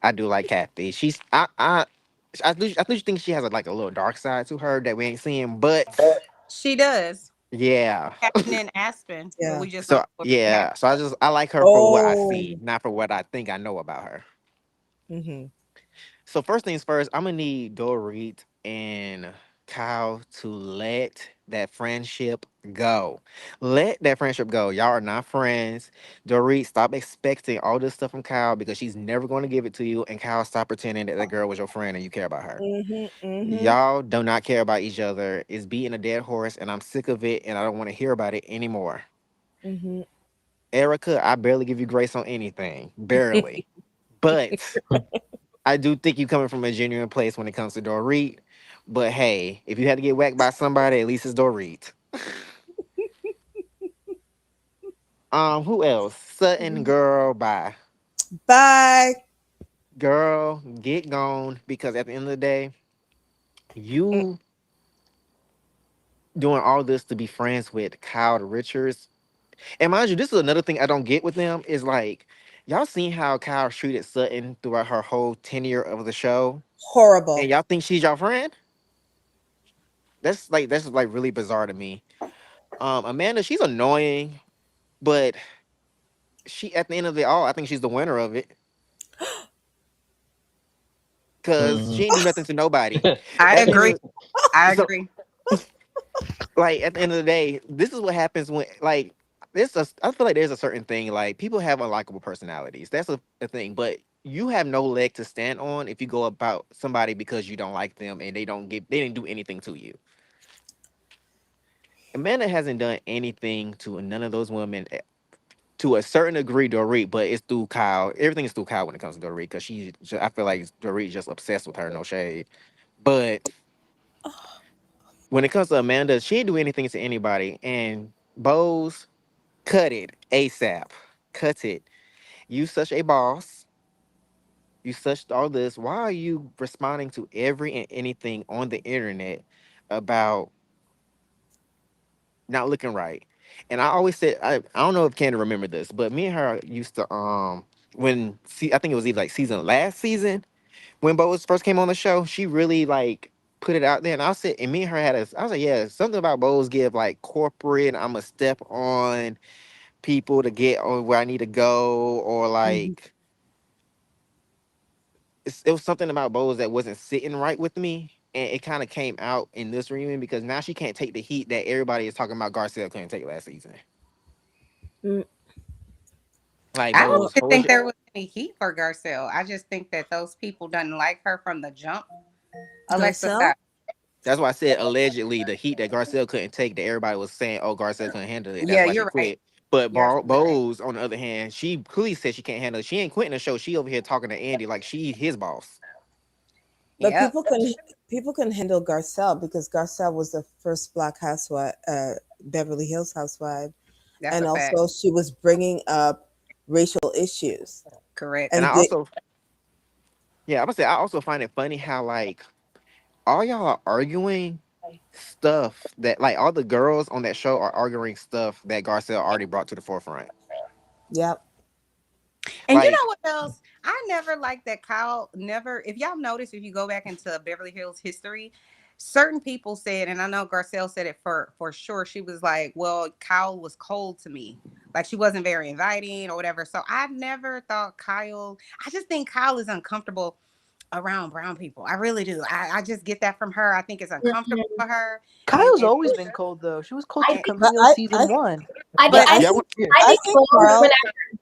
I do like Kathy. I do think she has like a little dark side to her that we ain't seeing, but She does. yeah. Captain in Aspen, but Yeah. we just don't So know what happened. yeah, so I like her for what I Oh. see, not for what I think I know about her. Mm-hmm. So first things first, I'm gonna need Dorit and Kyle to let that friendship go. Let that friendship go. Y'all are not friends. Dorit, stop expecting all this stuff from Kyle because she's never going to give it to you. And Kyle, stop pretending that that girl was your friend and you care about her. Mm-hmm. Mm-hmm. Y'all do not care about each other. It's beating a dead horse, and I'm sick of it, and I don't want to hear about it anymore. Mm-hmm. Erica, I barely give you grace on anything, barely. But I do think you coming from a genuine place when it comes to Dorit. But hey, if you had to get whacked by somebody, at least it's Dorit. Who else? Sutton, girl, bye. Bye. Girl, get gone because at the end of the day, you doing all this to be friends with Kyle Richards. And mind you, this is another thing I don't get with them is like, y'all seen how Kyle treated Sutton throughout her whole tenure of the show, and Horrible. y'all think she's your friend? That's like really bizarre to me. Amanda, she's annoying, but she at the end of it all, I think she's the winner of it because she Mm. ain't do nothing to nobody. I At the end agree. of I so agree. like at the end of the day, this is what happens when like I feel like there's a certain thing like people have unlikable personalities. That's a thing, but you have no leg to stand on if you go about somebody because you don't like them and they didn't do anything to you. Amanda hasn't done anything to none of those women to a certain degree, Dorit, but it's through Kyle. Everything is through Kyle when it comes to Dorit because I feel like Dorit just obsessed with her. No shade, but when it comes to Amanda, she didn't do anything to anybody. And Bose, cut it ASAP. Cut it. You such a boss. You such all this. Why are you responding to every and anything on the internet about not looking right? And I always said, I don't know if Candy remember this, but me and her used to when see I think it was either like season last season when Boas first came on the show, she really like put it out there, and I said, and me and her had a, I was like, yeah, something about Boas give like corporate. I'm a step on people to get on where I need to go, or Mhm. like it was something about Boas that wasn't sitting right with me. And it kind of came out in this reunion because now she can't take the heat that everybody is talking about Garcelle couldn't take last season. Mm, Like I don't well, Boas, even what was think your, there was any heat for Garcelle. I just think that those people didn't like her from the jump. Alexa, Garcelle? stop. that's why I said allegedly the heat that Garcelle couldn't take that everybody was saying, oh, Garcelle couldn't handle it. That's Yeah, why she you're right. quit. But You're Bose, on the other hand, she clearly said she can't handle it. She ain't quitting the show. She over here talking to Andy like she his boss. But yep. people can handle Garcelle because Garcelle was the first Black housewife, Beverly Hills housewife, That's and a fact. also she was bringing up racial issues. Correct. And And I they, also, yeah, I'm gonna say I also find it funny how like all y'all are arguing stuff that like all the girls on that show are arguing stuff that Garcelle already brought to the forefront. yep, And you know Like, what else? I never liked that Kyle never, if y'all notice, if you go back into Beverly Hills history, certain people said, and I know Garcelle said it for sure, she was like, well, Kyle was cold to me. Like she wasn't very inviting or whatever. So I never thought Kyle, I just think Kyle is uncomfortable around brown people. I really do. I just get that from her. I think it's uncomfortable Mhm. for her. Kyle's And always been cold though. She was cold I to think but Camille season one. I think but Like, I yeah, think yeah. I I think think Carl.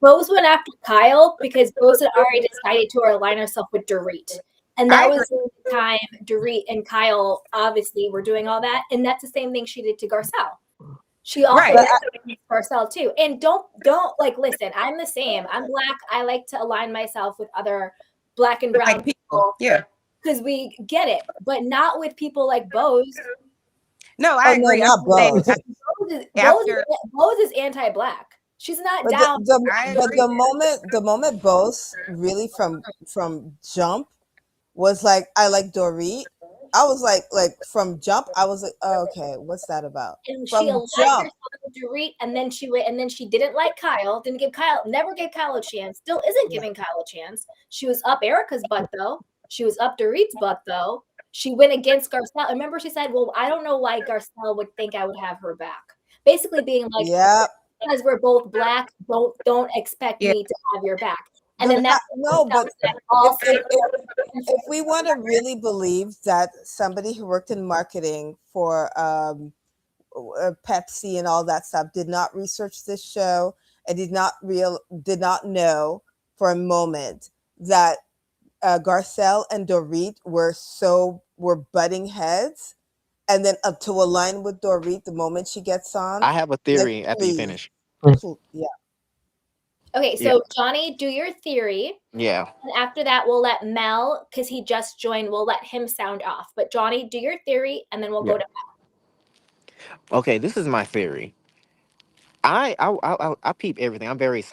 Bose went after Kyle because Bose had already decided to align herself with Dorit. And I that agree. was the time Dorit and Kyle obviously were doing all that. And that's the same thing she did to Garcelle. She also Right. did it to Garcelle too. And don't like listen, I'm the same. I'm black. I like to align myself with other black and But brown like people. people Yeah. because we get it, but not with people like Bose. No, Oh I no, agree. I'm not just saying both. after Bose is anti-black. She's not But down. I the agree. moment Bose really from jump was like I like Dorit. I was like from jump. I was like, oh, okay, what's that about? And she From aligned jump, herself with Dorit, and then she went, and then she didn't like Kyle, didn't give Kyle, never gave Kyle a chance, still isn't yeah, giving Kyle a chance. She was up Erica's butt though. She was up Dorit's butt though. She went against Garcelle. Remember, she said, "Well, I don't know why Garcelle would think I would have her back." Basically, being like, yeah. because we're both black, don't expect Yeah. me to have your back. And The then that's fact, what no, Garcelle but said. All if state if we want to really believe that somebody who worked in marketing for Pepsi and all that stuff did not research this show and did not know for a moment that Garcelle and Dorit were butting heads, and then to align with Dorit the moment she gets on, I have a like theory after you please, finish. yeah, Okay, Yeah, so Johnny, do your theory. yeah, And after that, we'll let Mel, because he just joined, we'll let him sound off. But Johnny, do your theory, and then we'll go yeah. to Okay, this is my theory. I peep everything. I'm very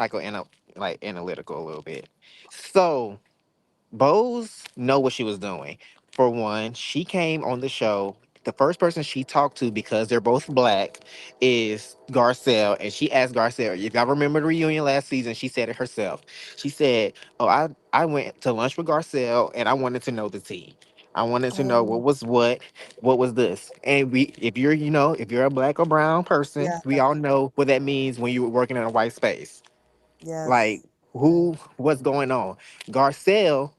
like analytical a little bit. So Bose know what she was doing. For one, she came on the show. The first person she talked to, because they're both black, is Garcelle. And she asked Garcelle, if y'all remember the reunion last season, she said it herself. She said, oh, I went to lunch with Garcelle and I wanted to know the tea. I wanted to know oh, what was this. And we, if you're, if you're a black or brown person, yeah, we all know what that means when you're working in a white space. Like, yes, what's going on? Garcelle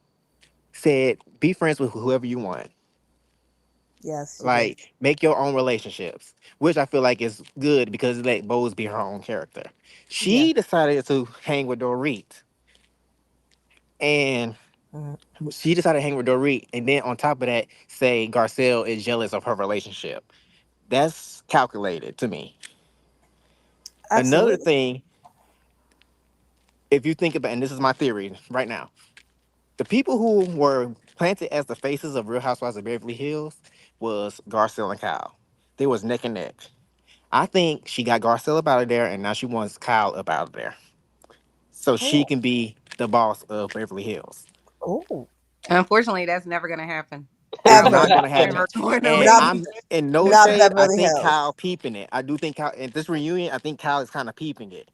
said, be friends with whoever you want. yes, she did, Like, make your own relationships, which I feel like is good because it let Bose be her own character. yeah, She decided to hang with Dorit, and mhm, she decided to hang with Dorit, and then on top of that, say Garcelle is jealous of her relationship. That's calculated to me. Another absolutely, thing, if you think about, and this is my theory right now, the people who were planted as the faces of Real Housewives of Beverly Hills was Garcelle and Kyle. They was neck and neck. I think she got Garcelle up out of there, and now she wants Kyle up out of there, so she oh, can be the boss of Beverly Hills. oh, Unfortunately, that's never gonna happen. It's not Ever. gonna happen. Never going to And Not leave. I'm in no not shade. I Beverly think Hills. Kyle peeping it. I do think Kyle at this reunion. I think Kyle is kind of peeping it.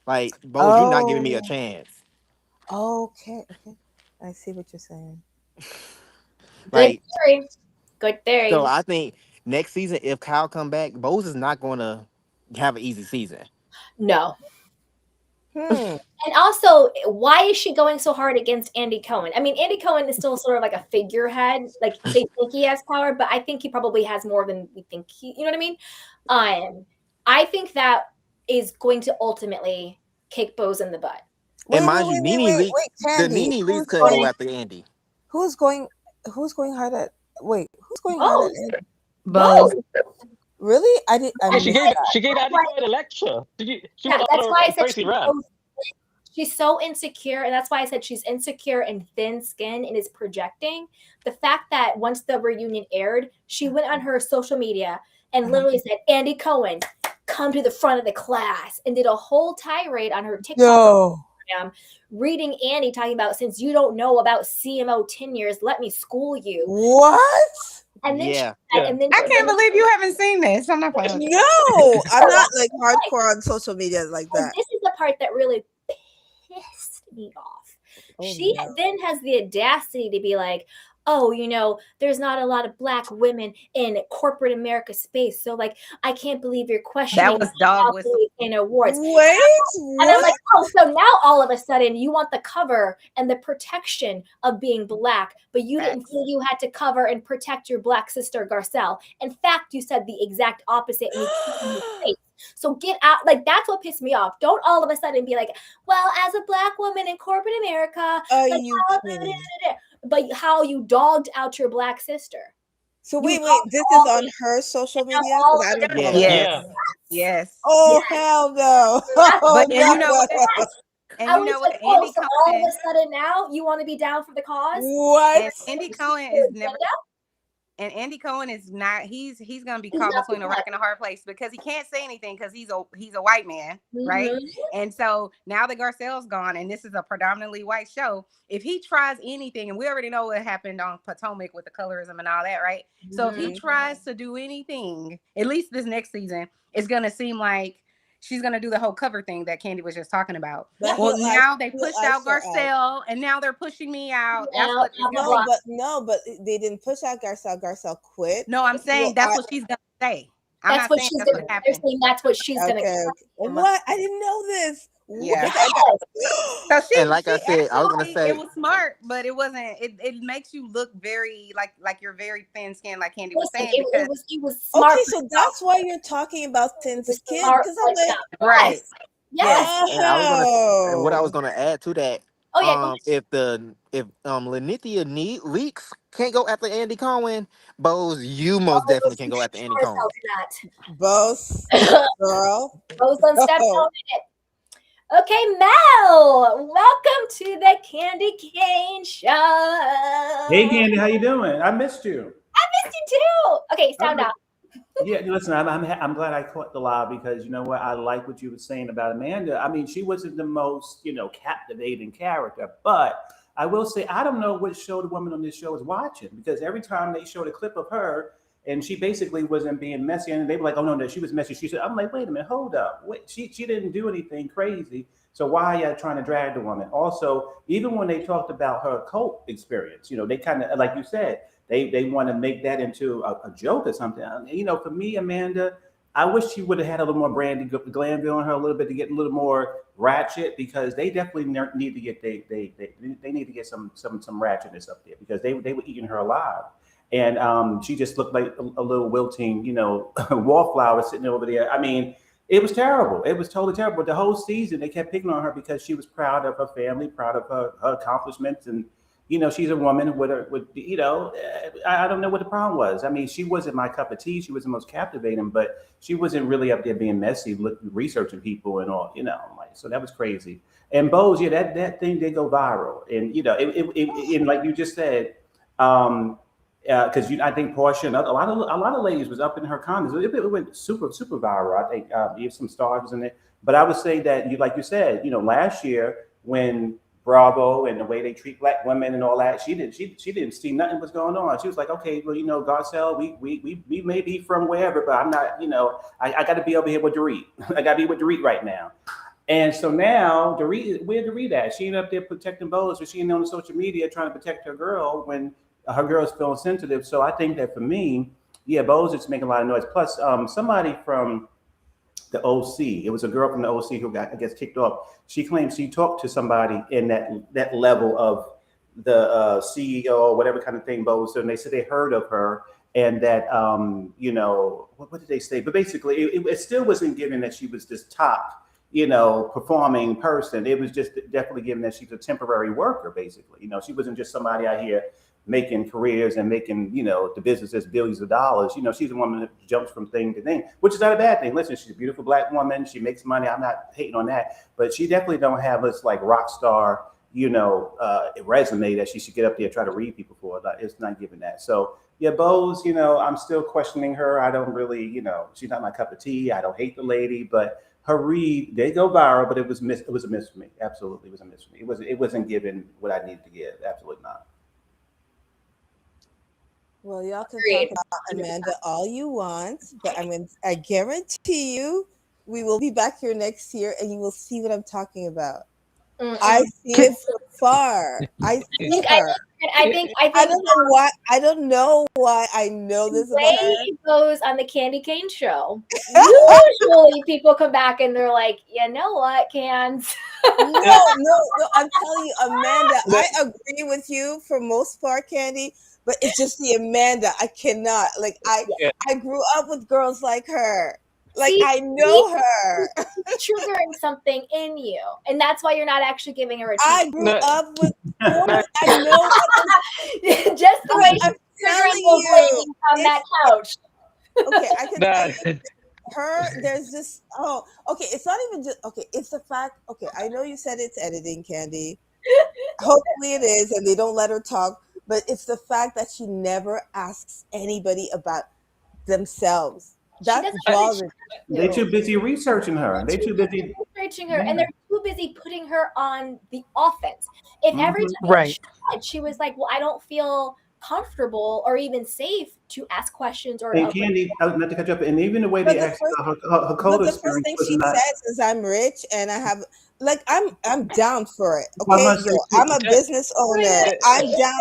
Like, Bose, you're not giving me a Oh, chance. okay, okay. I see what you're saying. Good Like, theory. Good so theory. I think next season, if Kyle come back, Bose is not gonna have an easy season. No. Hmm. And also, why is she going so hard against Andy Cohen? I mean, Andy Cohen is still sort of like a figurehead. Like they think he has power, but I think he probably has more than we think he. You know what I mean? I think that is going to ultimately kick Bose in the butt. And Wait, wait, mind you, wait, wait, Nene wait, Leaks, wait, the Candy. Nene Leaks Who's couldn't go going? after Andy. Who's going? Who's going hard at? Wait, who's going hard at? Bose, Andy? Bose. Really? I Yeah, missed that. she gave Andy Cohen a lecture. Did you? She yeah, went that's on why I a said crazy rant. she's so insecure, and that's why I said she's insecure and thin skin and is projecting. The fact that once the reunion aired, she went on her social media and literally said, Andy Cohen, come to the front of the class, and did a whole tirade on her TikTok No. reading Andy talking about, since you don't know about CMO tenures, let me school you. What? And then Yeah. and then I can't believe you haven't seen this. I'm not playing. No, I'm not like hardcore on social media like and that. this is the part that really pissed me off. Oh, She no. then has the audacity to be like, oh, there's not a lot of Black women in corporate America space. So, like, I can't believe you're questioning That was dog whistle. in awards. Wait, And I'm what? like, oh, so now all of a sudden you want the cover and the protection of being Black, but you didn't Facts. feel you had to cover and protect your Black sister, Garcelle. In fact, you said the exact opposite and you keep in your face. So get out. Like, that's what pissed me off. Don't all of a sudden be like, well, as a Black woman in corporate America, Are like, you how, kidding? but how you dogged out your Black sister. So You wait, dogged this all is on her social now media? all 'Cause I of don't them- follow Yeah. her. Yes. Yeah. Yes. Oh, Yes. hell no. That's Oh, But and you know what? no. And I you was know like, what? oh, Andy so all of Cohen. a sudden now you want to be down for the cause? What? And Andy Cohen is never. And Andy Cohen is not. He's gonna be He's caught not between a Black. rock and a hard place because he can't say anything because he's a white man, right? Mhm. And so now that Garcelle's gone, and this is a predominantly white show, if he tries anything, and we already know what happened on Potomac with the colorism and all that, right? So if he Mhm. tries to do anything, at least this next season, it's gonna seem like she's gonna do the whole cover thing that Candy was just talking about. But Well, he'll now they he'll pushed ice out her out. Garcelle, and now they're pushing me out. That's Now, what it's blah, blah, gonna blah. be. No, but they didn't push out Garcelle. Garcelle quit. No, I'm saying Well, that's what she's gonna say. I'm That's not what saying she's that's gonna. what They're happened. saying that's what she's gonna. okay. What? I didn't know this. Yeah. What? So And like I she said, I was gonna actually, say, it was smart, but it wasn't. It makes you look very like you're very thin skinned, like Candy was Listen, saying, because it was smart. Okay, so that's why you're talking about thin It was skin. smart Because I'm like, right. Yes. and I was gonna, and what I was oh, gonna add to that, Oh yeah. Go ahead. if Lenithia Leaks can't go after Andy Cohen, Bose, you most definitely can go after Andy Cohen. both girl. Rose done stepped Oh. on it. Okay, Mel, welcome to the Candy Cane Show. Hey, Candy, how you doing? I missed you. I missed you too. Okay, sound Okay. out. Yeah, listen, I'm glad I caught the live because you know what? I like what you were saying about Amanda. I mean, she wasn't the most, captivating character, but I will say I don't know what show the woman on this show is watching because every time they showed a clip of her and she basically wasn't being messy, and they were like, "Oh no, she was messy." She said, "I'm like, wait a minute, hold up, wait, she didn't do anything crazy, so why are you trying to drag the woman?" Also, even when they talked about her cult experience, they kind of, like you said, they want to make that into a joke or something. For me, Amanda, I wish she would have had a little more Brandy Glanville on her a little bit to get a little more ratchet because they definitely need to get they need to get some ratchetness up there because they were eating her alive. And she just looked like a little wilting, wallflower sitting over there. I mean, it was terrible. It was totally terrible. The whole season, they kept picking on her because she was proud of her family, proud of her accomplishments. And, she's a woman I don't know what the problem was. I mean, she wasn't my cup of tea. She wasn't most captivating, but she wasn't really up there being messy, researching people and all, so that was crazy. And Bose, yeah, that thing did go viral. And, and like you just said, because I think Portia and a lot of ladies was up in her comments. It went super viral. I think some stars was in it. But I would say that like you said, last year when Bravo and the way they treat black women and all that. She didn't see nothing was going on. She was like, okay, well, Garcelle, we may be from wherever, but I'm not, I got to be over here with Dorit. I got to be with Dorit right now. And so now Dorit, where Dorit at? She ain't up there protecting Bose, but she ain't on social media trying to protect her girl when her girl's feeling sensitive. So I think that for me, yeah, Bose is making a lot of noise. Plus, somebody from the OC. It was a girl from the OC who got, I guess, kicked off. She claims she talked to somebody in that level of the CEO, whatever kind of thing, Bose. And they said they heard of her, and that what did they say? But basically, it still wasn't given that she was this top, performing person. It was just definitely given that she's a temporary worker, basically. She wasn't just somebody out here making careers and making, the businesses billions of dollars. She's a woman that jumps from thing to thing, which is not a bad thing. Listen, she's a beautiful black woman. She makes money. I'm not hating on that, but she definitely don't have this like rock star, resume that she should get up there and try to read people for. It's not given that. So yeah, Bose, I'm still questioning her. I don't really, she's not my cup of tea. I don't hate the lady, but her read, they go viral, but it was a miss for me. Absolutely, it was a miss for me. It wasn't given what I needed to give. Absolutely not. Well, y'all can talk about Amanda all you want, but I guarantee you, we will be back here next year, and you will see what I'm talking about. I see it from far. I see her. I don't know why. I don't know why I know this about her. It goes on the Candy Cane show. Usually, people come back and they're like, "You know what, Cans?" No. I'm telling you, Amanda. I agree with you for most part, Candy. But it's just the Amanda. I cannot. Like I grew up with girls like her. Like I know her. Triggering something in you, and that's why you're not actually giving her a treat. I grew up with. I know. Just the way she's triggering you on that couch. Okay, I can tell you. Her, there's this. Oh, okay. It's not even just. Okay, it's the fact. Okay, I know you said it's editing, Candy. Hopefully it is, and they don't let her talk. But it's the fact that she never asks anybody about themselves. That bothers me. They're too busy researching her. They're too busy researching her, and they're too busy putting her on the offense. If every time she was like, "Well, I don't feel comfortable or even safe to ask questions," or and Candy, not to catch up, and even the way they asked her code the first thing she says is, "I'm rich and I have." Like I'm down for it. Okay, I'm a business owner. I'm down.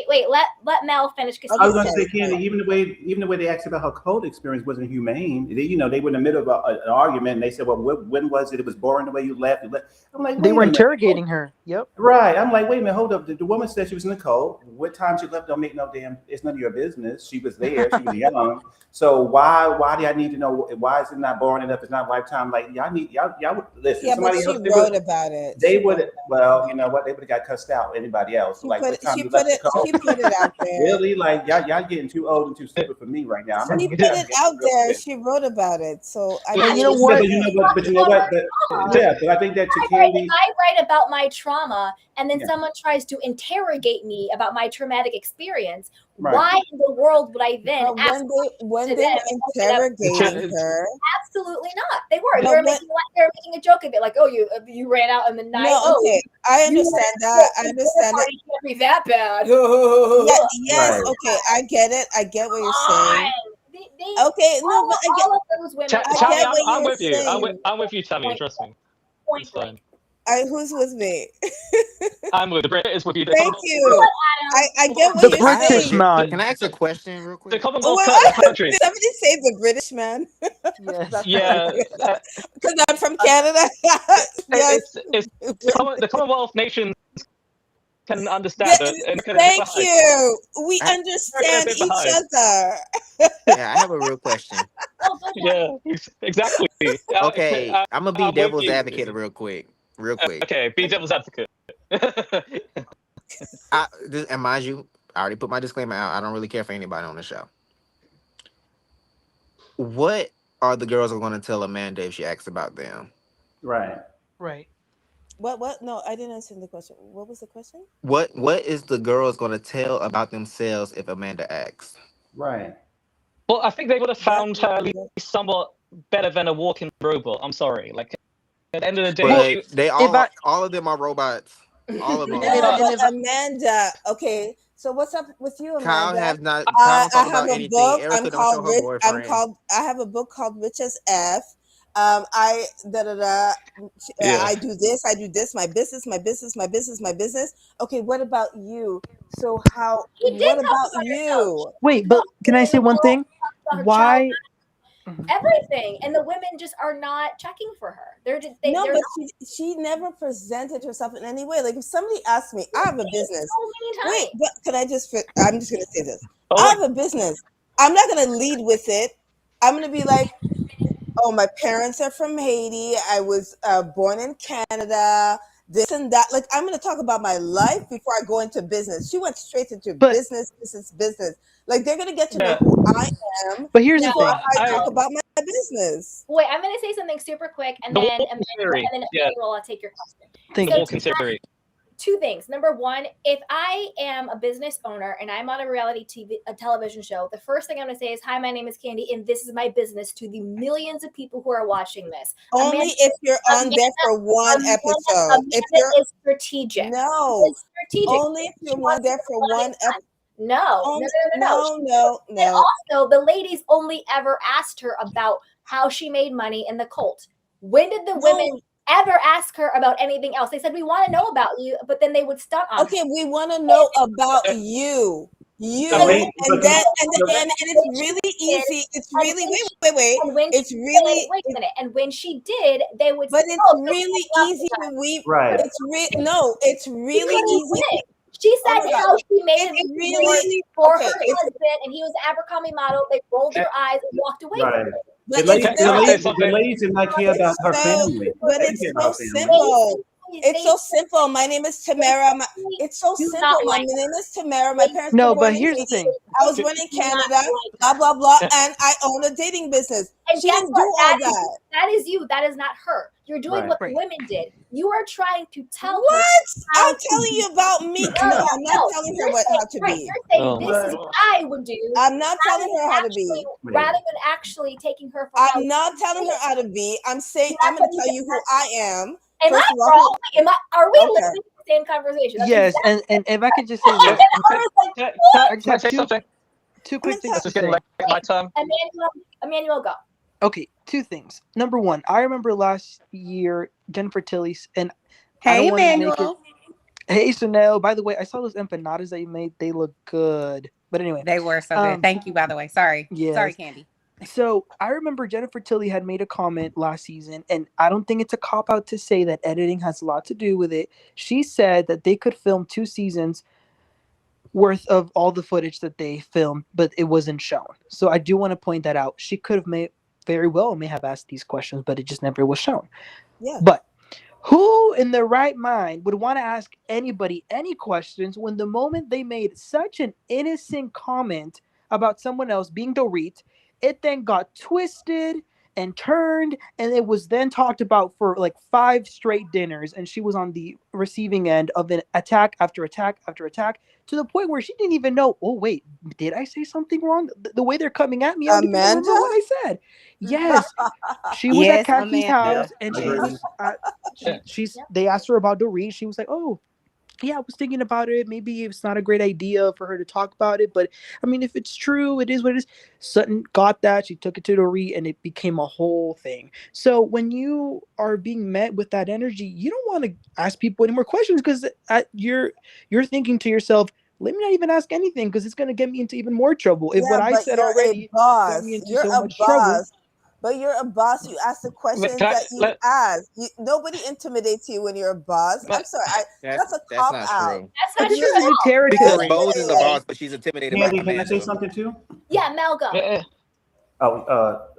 Wait. Let Mel finish. I was going to say, Candy, even the way they asked about her code experience wasn't humane. They were in the middle of an argument, and they said, "Well, when was it? It was boring the way you left." I'm like, they were interrogating her. Yep. Right. I'm like, wait a minute, hold up. The woman said she was in the code. What time she left don't make no damn. It's none of your business. She was there. She was young. So why do I need to know? Why is it not boring enough? It's not Lifetime. Like y'all would listen. Yeah, somebody but she wrote about it. They would. Well, you know what? They would have got cussed out. Anybody else? She put it out there. Really? Like y'all getting too old and too stupid for me right now. She put it out there. She wrote about it. So I mean, you know what? But you know what? But I think that to Candy, I write about my trauma, and then someone tries to interrogate me about my traumatic experience. Right. Why in the world would I then ask when they were interrogating her? Absolutely not. They were. They were making a joke of it, like, "Oh, you ran out in the night." No, okay, I understand that. I understand that. It can't be that bad. Yes, right. Okay, I get it. I get what you're saying. Okay, no, but I get all of those women. I'm with you. I'm with you, Tammy. Trust me. It's fine. Who's with me? I'm with the British. With you. Thank you. I get what you're British saying. man. Can I ask a question real quick? The Commonwealth country. Did somebody say the British man? Yes. Yeah. Because I'm from Canada. Yes. The Commonwealth nations can understand it. Thank you. We understand each other. Yeah, I have a real question. Yeah, exactly. Okay, I'm gonna be devil's advocate real quick. Okay, be devil's advocate. And mind you, I already put my disclaimer out. I don't really care for anybody on the show. What are the girls going to tell Amanda if she asks about them? Right. What? No, I didn't answer the question. What was the question? What is the girls going to tell about themselves if Amanda asks? Right. Well, I think they would have found her at least somewhat better than a walking robot. I'm sorry. Like, at the end of the day, all of them are robots. All of them. And No, if but Amanda. Okay, so what's up with you, Kyle Amanda? has not. I Kyle don't talk have about a anything. book. Erica don't show her boyfriend. I have a book called Rich as F. I da da da. Yeah. I do this. I do this. My business. My business. My business. My business. Okay, what about you? So how? You did What talk about about yourself. you? wait, No, but can I say one thing? about her child, Why? Mhm. everything, and the women just are not checking for her. They're just No, they're but not she never presented herself in any way. Like if somebody asked me, I have a business. so many Wait, times. but can I just? I'm just gonna say this. Oh, I wait. have a business. I'm not gonna lead with it. I'm gonna be like, oh, my parents are from Haiti. I was born in Canada. This and that. Like I'm gonna talk about my life before I go into business. She went straight into But business. Like they're gonna get to know Yeah. who I am here's the No, before thing. I I talk about my business. wait, I'm going to say something super quick, and the then walking theory. Yeah, I'll take your question. Thank the you. walking theory. Two things. Number one, if I am a business owner and I'm on a television show, the first thing I'm going to say is, "Hi, my name is Candy, and this is my business," to the millions of people who are watching this. Only Amanda, if you're on there for one episode. If you're is strategic. no, It's strategic. only if She you're wants on there to for put one episode. No. No. And also, the ladies only ever asked her about how she made money in the cult. When did the women ever ask her about anything else? They said, "We want to know about you," but then they would stunt on Okay, her. we want to know about you. You So and then and it's really easy. It's really wait. And when It's she really wait a minute. And when she did, they would but say, it's "Oh, really easy to weave. Right. It's really easy. She Oh said my God. how she made It's it really for okay. her husband, and he was an Abercrombie model. They rolled their eyes and walked away Right. from it. But The ladies, it's Can I say so, the something? ladies did not care about her family. but They it's didn't care so about family. simple. It's so simple. My name is Tamara. It's so Do simple. not My like name is Tamara. My parents No, were born but in here's the Haiti. thing. I was born in Do not Canada. like Blah her. blah blah. Yeah. And I own a dating business. And She guess didn't what? do all that. That is you. That is not her. You're doing Right. what Right. the women did. You are trying to tell her What? how I'm telling you about me. No, No, I'm not no. telling You're her how to saying, right, be. you're saying Oh this my is God. what I would do. I'm not telling her how to be. Rather than actually taking her for how I'm not telling her how to be. I'm saying That's I'm going what to you tell you who I am. Am First I of all, wrong? Are we Okay. listening to the same conversation? That's Yes, exactly and if I could just say I this, was like, Can I just I have say something? two quick things This to is getting say. late my time. Emmanuel, go. Okay, two things. Number one, I remember last year Jennifer Tilly's, and I Hey, don't want to make it. Emmanuel. Hey Chanel, by the way, I saw those empanadas that you made. They look good. But anyway, They were so good. Thank you, by the way. Sorry, yes. Candy. So I remember Jennifer Tilly had made a comment last season, and I don't think it's a cop out to say that editing has a lot to do with it. She said that they could film 2 seasons worth of all the footage that they filmed, but it wasn't shown. So I do want to point that out. She could have very well may have asked these questions, but it just never was shown. yeah. But who in their right mind would want to ask anybody any questions when the moment they made such an innocent comment about someone else being Dorit, it then got twisted and turned, and it was then talked about for like 5 straight dinners, and she was on the receiving end of an attack after attack after attack, to the point where she didn't even know, oh wait, did I say something wrong? The way they're coming at me, I don't even remember Amanda? what I said. Yes, she was Yes, at Kaki's Amanda. house, and I she agree. was they asked her about Dorit. She was like, oh yeah, I was thinking about it. Maybe it's not a great idea for her to talk about it, but I mean, if it's true, it is what it is. Sutton got that. She took it to Dorit, and it became a whole thing. So when you are being met with that energy, you don't want to ask people any more questions, because you're thinking to yourself, let me not even ask anything, because it's going to get me into even more trouble. If Yeah, what I but said you're already a boss. got me into You're so a much trouble. boss. But you're a boss. You ask the questions Can I- that you let- ask. Nobody intimidates you when you're a boss. I'm sorry. That's a That's cop not out. true. That's But not this true is at all. rhetorical. Because Yes, Bose it is a is. boss, but she's intimidated by Candy, can I say Amanda. something too? Yeah, Mel, go. Yeah. Oh,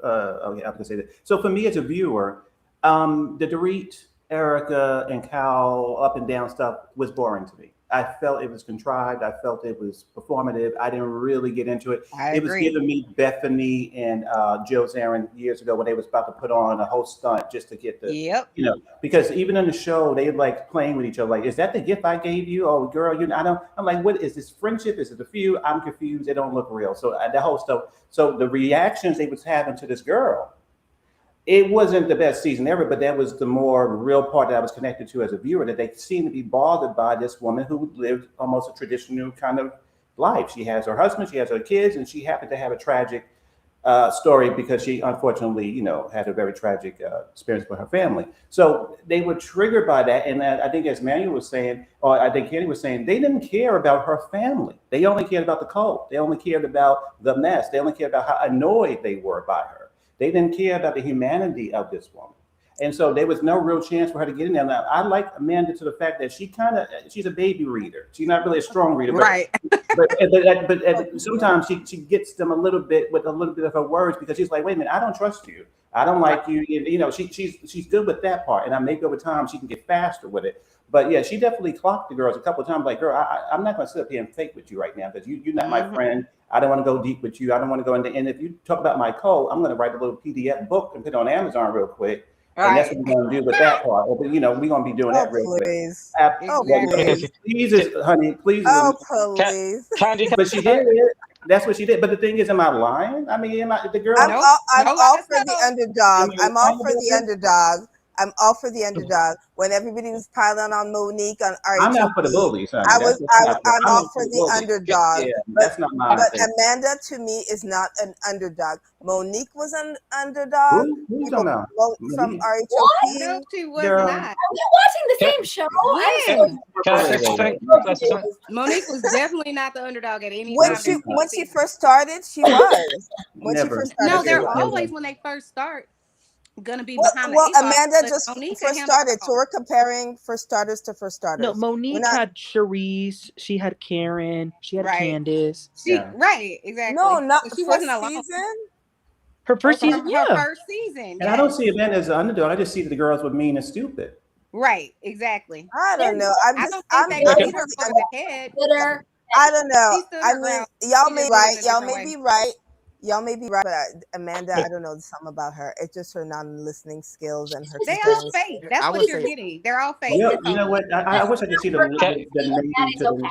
yeah, I was gonna say that. So for me as a viewer, the Dorit, Erika, and Cal up and down stuff was boring to me. I felt it was contrived. I felt it was performative. I didn't really get into it. I It was agree. giving me Bethany and Joe Zarin years ago when they was about to put on a whole stunt just to get the, Yep. because even in the show they like playing with each other. Like, is that the gift I gave you? Oh, girl, I don't. I'm like, what is this friendship? Is it a feud? I'm confused. They don't look real. So that whole stuff. So the reactions they was having to this girl, it wasn't the best season ever, but that was the more real part that I was connected to as a viewer. That they seemed to be bothered by this woman who lived almost a traditional kind of life. She has her husband, she has her kids, and she happened to have a tragic story because she unfortunately, had a very tragic experience with her family. So they were triggered by that, and I think, as Manuel was saying, or I think Kenny was saying, they didn't care about her family. They only cared about the cult. They only cared about the mess. They only cared about how annoyed they were by her. They didn't care about the humanity of this woman. And so there was no real chance for her to get in there. Now, I like Amanda to the fact that she's a baby reader. She's not really a strong reader, but Right. but sometimes she gets them a little bit with a little bit of her words, because she's like, wait a minute, I don't trust you. I don't like you. She's good with that part. And maybe over time she can get faster with it. But yeah, she definitely clocked the girls a couple of times. Like, girl, I'm not going to sit up here and fake with you right now, because you're not my friend. I don't want to go deep with you. I don't want to go into. And if you talk about my code, I'm going to write a little PDF book and put it on Amazon real quick. And that's what we're going to do with that part. We're going to be doing that real please. quick. Oh, Please. Please, honey, please. Oh, please. But she did it. That's what she did. But the thing is, am I lying? I mean, the girl? I'm all for the underdog. I'm all for the underdog. I'm all for the underdog. When everybody was piling on Monique on RHP, I'm not for the bullies, honey. I'm all for the underdog. Yeah, that's not my But thing. Amanda, to me, is not an underdog. Monique was an underdog. Who's on now? From RHP. No, she was Girl. not. We're watching the same show. Monique was definitely not the underdog at any When time. she first started, she was. Never. No, they're Never. always, when they first start, gonna be Well, behind well, the eight ball, Amanda but just Monique first can started, handle so we're comparing first starters to first starters. No, Monique had Charisse, she had Karen, she had Right. Candace. Right, exactly. No, not So she first wasn't alone. season. Her first season, Her yeah. first season. And I don't see Amanda as an underdog. I just see that the girls were mean and stupid. Right, exactly. I don't know. I don't think they beat her over the head. I don't know. She stood I her mean, ground. y'all She may just right. did it a Y'all different may way. be right. Y'all may be right, but Amanda, I don't know, something about her. It's just her non-listening skills and her. They all fake. That's I what would you're say- getting. They're all fake. You know what? I wish I could see the name That is to the. okay.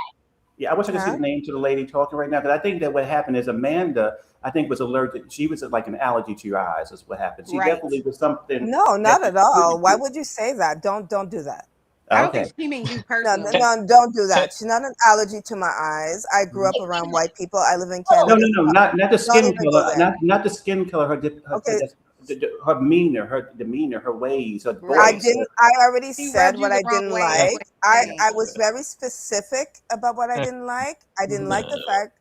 Yeah, I wish I could see the name to the lady talking right now, because I think that what happened is Amanda, I think, was allergic. She was like an allergy to your eyes. Is what happened. She Right. definitely was something. No, not that at all. couldn't Why do. would you say that? Don't do that. I don't Okay. think she means you No, personally. don't do that. She's not an allergy to my eyes. I grew up around white people. I live in Canada. No, not the skin even go color, there. not the skin color. Her demeanor, her ways, her voice. I already She said rubbed what you I the wrong didn't way. like. That's what I was very specific about what I didn't like. I didn't like the fact,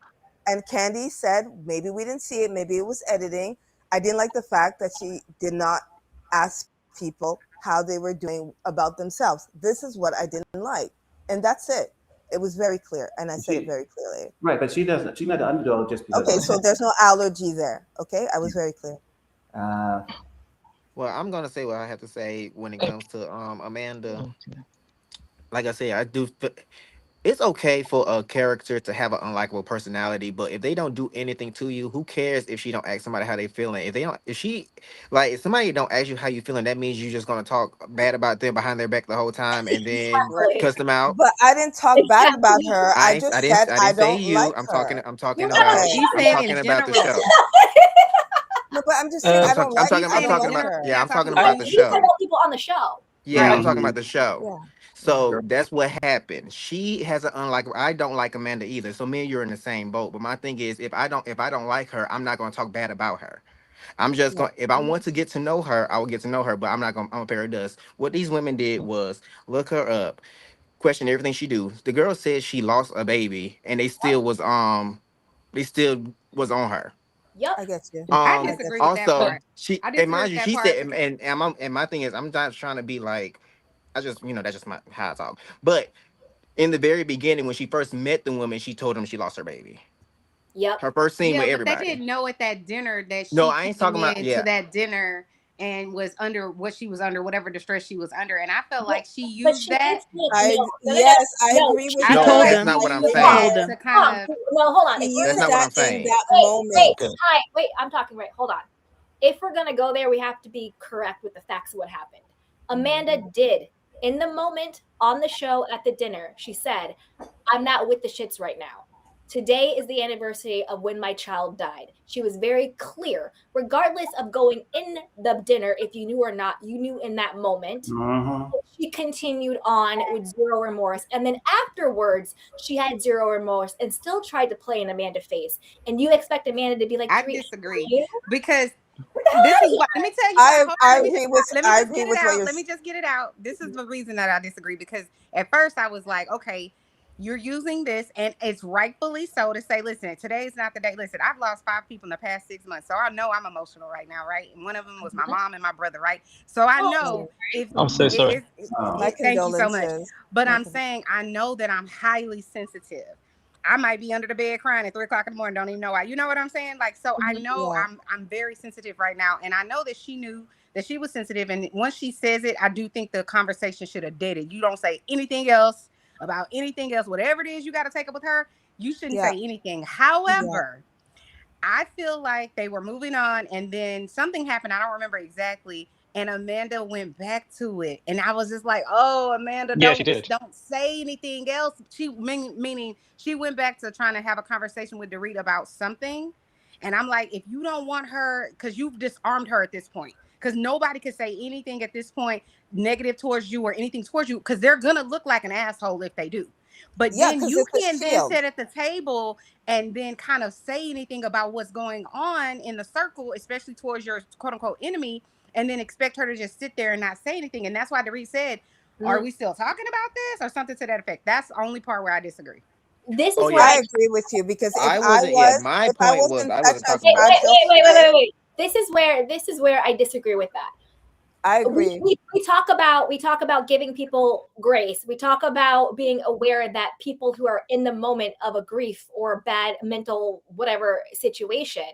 and Candy said maybe we didn't see it, maybe it was editing. I didn't like the fact that she did not ask people how they were doing about themselves. This is what I didn't like, and that's it. It was very clear, and I said it very clearly. Right, but she doesn't. She's not the underdog just because. Okay, so there's no allergy there. Okay, I was very clear. Well, I'm gonna say what I have to say when it comes to Amanda. Like I said, I do. It's okay for a character to have an unlikable personality, but if they don't do anything to you, who cares if she don't ask somebody how they feeling? If somebody don't ask you how you feeling, that means you're just gonna talk bad about them behind their back the whole time and then cuss them out. But I didn't talk bad about her. I just said I didn't say don't you. like I'm her. talking. I'm talking You're about. right. She's I'm saying talking in about the general. show. No, but I'm just saying I don't like her. I'm talking about. general. Yeah, I'm talking Not about the You show. talk about people on the show. Yeah, I'm Right. talking about the show. Yeah. So that's what happened. She has an unlike. I don't like Amanda either. So me and you're in the same boat. But my thing is, if I don't like her, I'm not gonna talk bad about her. I'm just going. If I want to get to know her, I will get to know her. But I'm not gonna. I'm a pair of dust. What these women did was look her up, question everything she do. The girl said she lost a baby, and they still was on her. Yep. I get you. I disagree with that Also, part. she I and disagree mind with you, that she part. said, and my thing is, I'm not trying to be like, I just, that's just my how I talk. But in the very beginning, when she first met the woman, she told them she lost her baby. Yep. Her first scene Yeah, with but everybody. they didn't know at that dinner that she No, I ain't came talking about- into yeah. that dinner and was under what she was under, whatever distress she was under. And I felt like she But used she that. Yes, I agree with I you. felt told like them. she That's not what I'm used saying. Told that them. to kind of. No, hold on. He If we're used That's not what that I'm saying. in that wait, moment. wait, I'm talking right. Hold on. If we're gonna go there, we have to be correct with the facts of what happened. Amanda did, in the moment on the show at the dinner, she said, "I'm not with the shits right now." today is the anniversary of when my child died. She was very clear, regardless of going in the dinner, if you knew or not, you knew in that moment. Mhm. She continued on with zero remorse. And then afterwards, she had zero remorse and still tried to play in Amanda's face. And you expect Amanda to be like, I Dorit, disagree you? because What the hell this are is you? why. Let me tell you why. Hold on, I let me agree just with let me I just agree get it with what out. you're Let me just get it out. This is the reason that I disagree, because at first I was like, okay, you're using this, and it's rightfully so, to say, listen, today's not the day. Listen, I've lost 5 people in the past 6 months, so I know I'm emotional right now, right? And one of them was my mom and my brother, right? So I Oh, know if I'm so sorry. my thank you so much. condolences. But My I'm saying I know that I'm highly sensitive. I might be under the bed crying at 3 o'clock in the morning. Don't even know why. You know what I'm saying? Like, so I know Yeah. I'm very sensitive right now, and I know that she knew that she was sensitive. And once she says it, I do think the conversation should have dead it. You don't say anything else about anything else. Whatever it is you got to take up with her, you shouldn't Yeah. say anything. Yeah. However, I feel like they were moving on, and then something happened. I don't remember exactly. And Amanda went back to it, and I was just like, "Oh, Amanda, Yeah, she did. don't say anything else." Meaning she went back to trying to have a conversation with Dorit about something, and I'm like, if you don't want her, because you've disarmed her at this point, because nobody can say anything at this point negative towards you or anything towards you, because they're gonna look like an asshole if they do. But Yeah, then because you it's a can't then shield. sit at the table and then kind of say anything about what's going on in the circle, especially towards your quote unquote enemy, and then expect her to just sit there and not say anything. And that's why Dorit said, are we still talking about this, or something to that effect? That's the only part where I disagree. This Oh is where yeah, I I agree with you, because I wasn't. Yeah, my if I point was was in I such wasn't a talking wait, about. wait, fragile wait, wait, wait, place, wait, wait. This is where I disagree with that. I agree. We talk about giving people grace. We talk about being aware that people who are in the moment of a grief or bad mental whatever situation,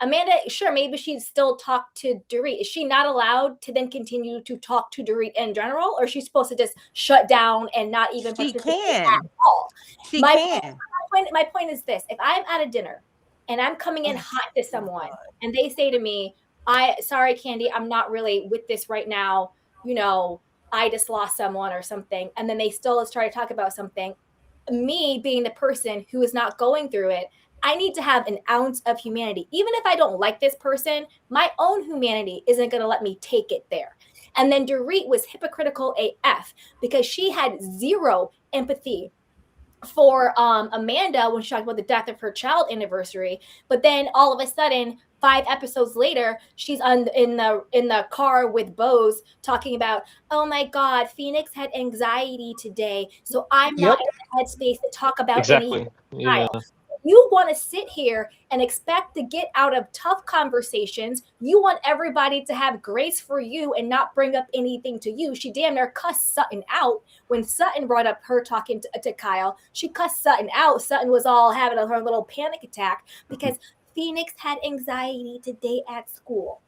Amanda, sure, maybe she'd still talk to Dorit. Is she not allowed to then continue to talk to Dorit in general, or is she supposed to just shut down and not even She participate can. at all? She My can. my point is this: if I'm at a dinner and I'm coming in Oh, hot to someone, and they say to me, sorry, Candy, I'm not really with this right now. You know, I just lost someone or something," and then they still try to talk about something. Me being the person who is not going through it, I need to have an ounce of humanity. Even if I don't like this person, my own humanity isn't going to let me take it there. And then Dorit was hypocritical AF because she had zero empathy for Amanda when she talked about the death of her child anniversary. But then all of a sudden, 5 episodes later, she's in the car with Bose talking about, oh my God, Phoenix had anxiety today, so I'm not Yep. in the headspace to talk about anything. Exactly. Yeah. You want to sit here and expect to get out of tough conversations. You want everybody to have grace for you and not bring up anything to you. She damn near cussed Sutton out when Sutton brought up her talking to Kyle. She cussed Sutton out. Sutton was all having her little panic attack because Phoenix had anxiety today at school.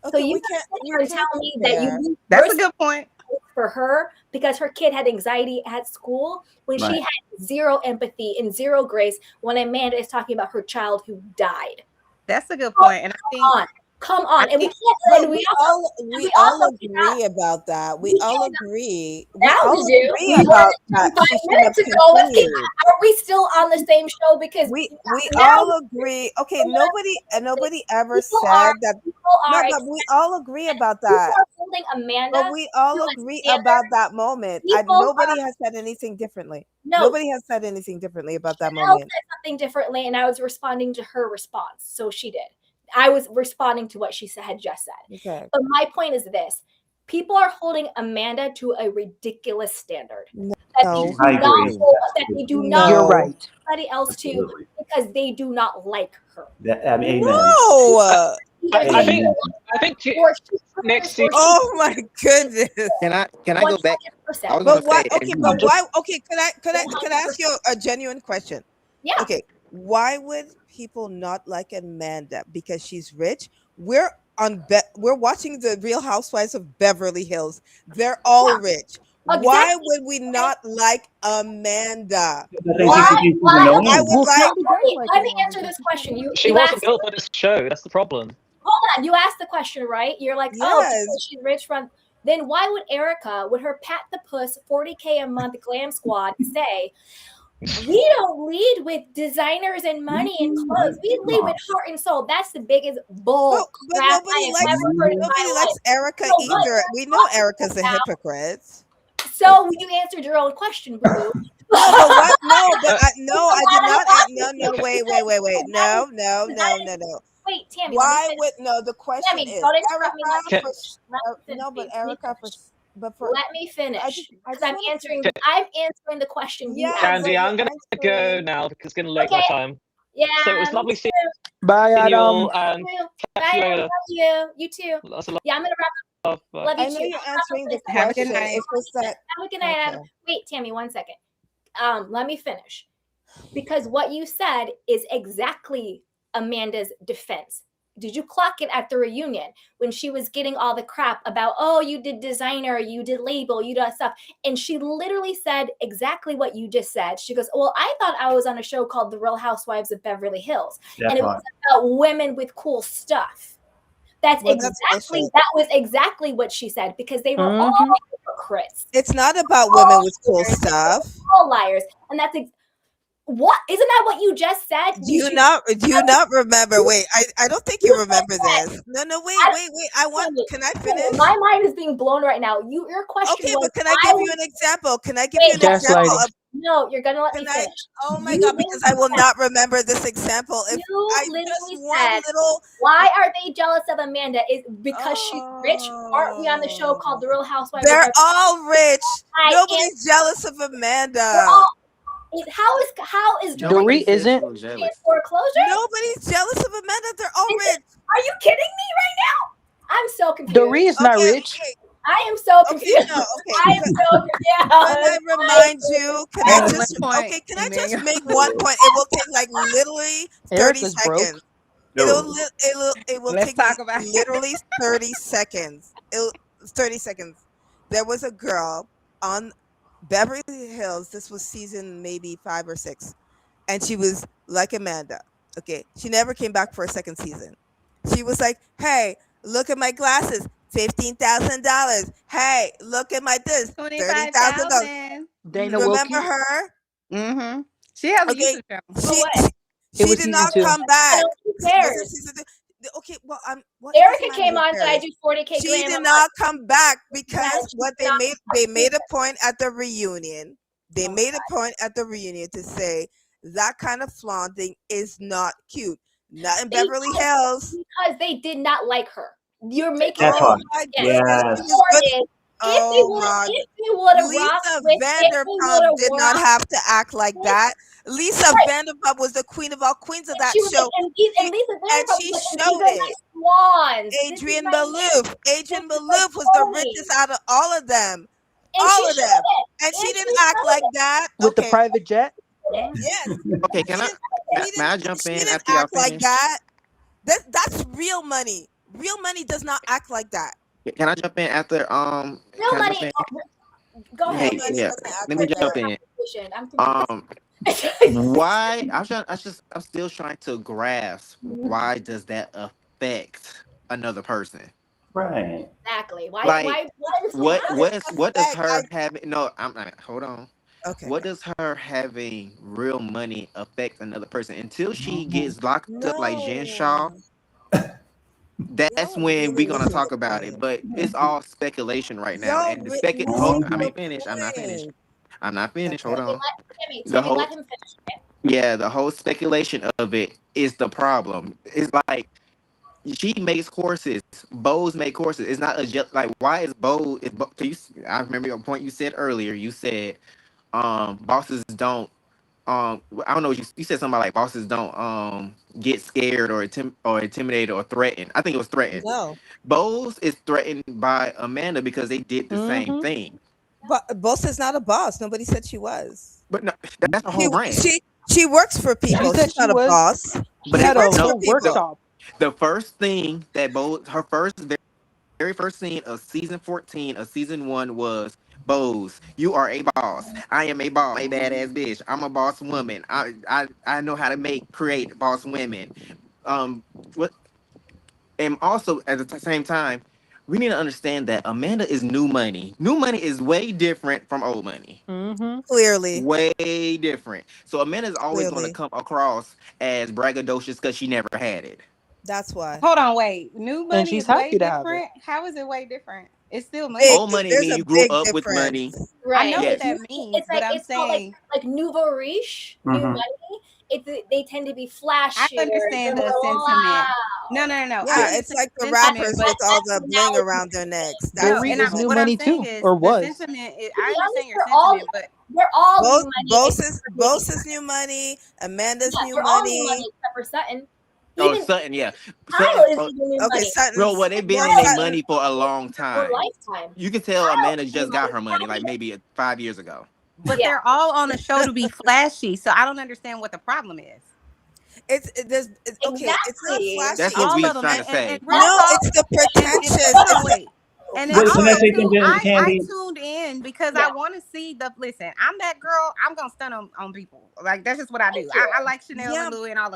So Okay, you we gotta can't sit we here and can't tell me that compare. you That's a good point. for her because her kid had anxiety at school when she Right. had zero empathy and zero grace when Amanda is talking about her child who died. That's a good point. And Come I on, and we think can't. And But we we all also cannot. agree about that. We We all cannot. agree. We Now we all do. agree We about learned that. 5 She shouldn't have minutes ago. Let's keep. continued. Are we still on the same show? Because We now all agree. Okay, nobody ever people are said that. people No, are but we all agree about people that. are holding But Amanda we to all a agree standard. about that moment. People are Nobody has said anything differently. no. Nobody has said anything differently about that Chanel moment. said something differently, and I was responding to her response. So she did. I was responding to what she had just said. Okay. But my point is this: people are holding Amanda to a ridiculous standard that they No. do I not agree. hold, that they do not You're No. hold right. anybody else to Absolutely. because they do not like her. I mean, amen. No. Either I they think Amen. I think or she next or season. she Oh my goodness. Can I go back? I 100%. was gonna But why? say, Okay, and but just why? Okay, could I ask 100%. you a genuine question? Yeah. Okay, why would people not like Amanda? Because she's rich. We're watching the Real Housewives of Beverly Hills. They're all rich. Why Exactly. would we not like Amanda? But they Why? think Why? she's Why? I Okay. annoying. would Well, like. Candy does like Let me Amanda answer this because she can't question. help She You wasn't asked built for this show. That's the problem. hold on. You asked the question, right? You're like, oh, Yes. because she's rich from. Then why would Erika, with her pat the puss 40K a month glam squad, say, We don't lead with designers and money and clothes. We lead with heart and soul. That's the biggest bull But crap nobody I have likes ever heard in nobody my life. likes Erica So what either. you're We know talking Erica's a about, hypocrite. so you answered your own question, boo boo. No, but what? No, but Uh, no, I did not. No, wait. No, no, no, no, no. Wait, Tammy, let me Why finish. would no? The question Tammy, is don't interrupt me. Let me Erica can, for finish. Let me finish, no, but please. Let me Erica for finish. but for Let me finish I because just want to finish. I'm answering the question you Yeah, asked. but Candy, I'm you're gonna go answering. now because it's getting late my Okay. time. Yeah. So it was Me lovely seeing too. Bye, you Adam. all, and Me too. catch Bye. you I later. love you. You too. Lots of love. Yeah, I'm gonna wrap up. Bye. Love you I know too. you're answering the Have a good question. night. It's just that Have a good night, Adam. okay. Wait, Tammy, 1 second. Let me finish. Because what you said is exactly Amanda's defense. Did you clock it at the reunion when she was getting all the crap about, oh, you did designer, you did label, you did stuff? And she literally said exactly what you just said. She goes, well, I thought I was on a show called The Real Housewives of Beverly Hills. That And it part. was about women with cool stuff. That Bullshit. was exactly what she said because they were all Mhm. hypocrites. It's not about women with cool Liars. They were stuff. all liars. And that's what isn't that what you just said? Do you not remember? Wait, I don't think you remember this. No, wait. I want can I finish? My mind is being blown right now. Your question Okay, was, but can I give you an example? Can I give you an wait, example Gaslighting. of no, you're gonna let me can I? finish. Oh my You god, because I will not remember this example. If You I just literally one said, little why are they jealous of Amanda? Is because she's rich? Aren't we on the show oh, called The Real Housewives of they're Beverly all rich. Hills? Nobody's jealous of They're Amanda. all. How is Nobody Dorit Dorit says isn't. she was in jealous. foreclosure? Nobody's jealous of Amanda. They're all rich. Are you kidding me right now? I'm so confused. Dorit is not Okay, rich. I am so okay, confused. no, okay. I am so Can I confused. remind you? Can I One just point, okay? Can I just Emmanuel. make one point? It will take like literally 30 Erica's seconds. broke. No. It will Let's take me talk about it. literally 30 seconds. 30 seconds. There was a girl on Beverly Hills. This was season maybe 5 or 6. And she was like Amanda. Okay. She never came back for a second season. She was like, hey, look at my glasses. $15,000. Hey, look at my this. $30,000. 25,000. Dana Remember Wilkey. her? Mm-hmm. She has a Okay. YouTube channel. For She what? It she was did season not 2. come back. Who Was it cares? season 2? Okay, well, well, it doesn't Erica matter came who on, said I cares. do 40K She glam a did month. not come back That because is what not they made a point at the reunion. They Oh my made a point at the reunion to say that kind of flaunting is not cute. Not in Beverly Hills. because they did not like her. You're making That it part. My yes. goodness. Yes. She was good. If Oh they would have Lisa rocked with Vanderpump did not have to act like with- that. Lisa Right. Vanderpump was the queen of all queens of that she was show. like, and Lisa and Vanderpump she was like, showed these are it. my swans. This is Adrian my Malouf. Adrian this is my Malouf was the pony. richest out of all of them. And All she of them. showed it. And she And didn't she act showed like it. that. With the Okay. private jet. Yes. Okay, can I? May I jump She in didn't after y'all act like finish? that. That's real money. Real money does not act like that. Can I jump in after? Real Can I money. jump Go Real ahead. Hey, money yeah. doesn't act Let me like jump that. in. I'm confused. Why? I'm still trying to grasp. Why does that affect another person? Right. Exactly. Like, what does Affect, her having? No, I'm not. Hold on. okay. What does her having real money affect another person until she gets locked up like Jen Shaw? No. That's Y'all when really we're gonna missing talk the about it. point. But it's all speculation right now. Y'all And the spec. Hold. missing I the ain't finished. I'm not finished. point. I'm not finished. Hold Okay. on. The Timmy, whole let him finish. Yeah, the whole speculation of it is the problem. It's like she makes courses. Bows make courses. It's not a like why is Bow? I remember your point you said earlier. You said bosses don't I don't know you said something about like bosses don't get scared or intimidated or threatened. I think it was threatened. No. Bose is threatened by Amanda because they did the same Mm-hmm. thing. But boss is not a boss. Nobody said she was. But no, that's the She whole brand. she works for She people. said She's she not a was. boss. But She She had a works for whole people. workshop. the first thing that her very first scene of season 14 of season 1 was Bose, you are a boss. I am a boss, a badass bitch. I'm a boss woman. I know how to create boss women. What and also at the same time, we need to understand that Amanda is new money. New money is way different from old money. Mm-hmm. Clearly, Way different. So Amanda's always going to clearly. come across as braggadocious because she never had it. That's why. Hold on, wait. New And money she's is way happy to have it. different. How is it way different? It's still Big. money. Old money There's means a you grew big up with money. difference. I Right. know what Yes. that means, It's but like I'm it's called saying like nouveau riche, new Mhm. money. They tend to be I flashier. They're understand the more sentiment. wow. No. I Yeah, understand it's like the the sentiment, rappers but with all the That's bling now around their necks. no, That's Dorit and is new new money. what I'm money saying too, is or the was. sentiment. to I be understand honest, your sentiment, but they're all Both new money both except is for both Baby. is new money. Amanda's Yeah, new they're all new money money. except for Sutton. Oh, Even Sutton, yeah. Kyle Sutton, is even new Okay, money. Sutton's well, they've been well in their Sutton. money for a long For time. lifetime. You can tell Kyle Amanda is new just got money. her money, like maybe 5 years ago. Yeah. they're all on a show to be flashy. So I don't understand what the problem is. Okay. It's not Exactly. flashy. That's what It's All we of them, trying to and say. real no. talk, It's the and pretentious. hold on, It's wait. And then Wait, can I also say too, something, I Candy? tuned in because Yeah. I want to see the. Listen, I'm that girl. I'm gonna stun on people. Like that's just what I do. Thank you. I like Chanel Yeah. and Louis and all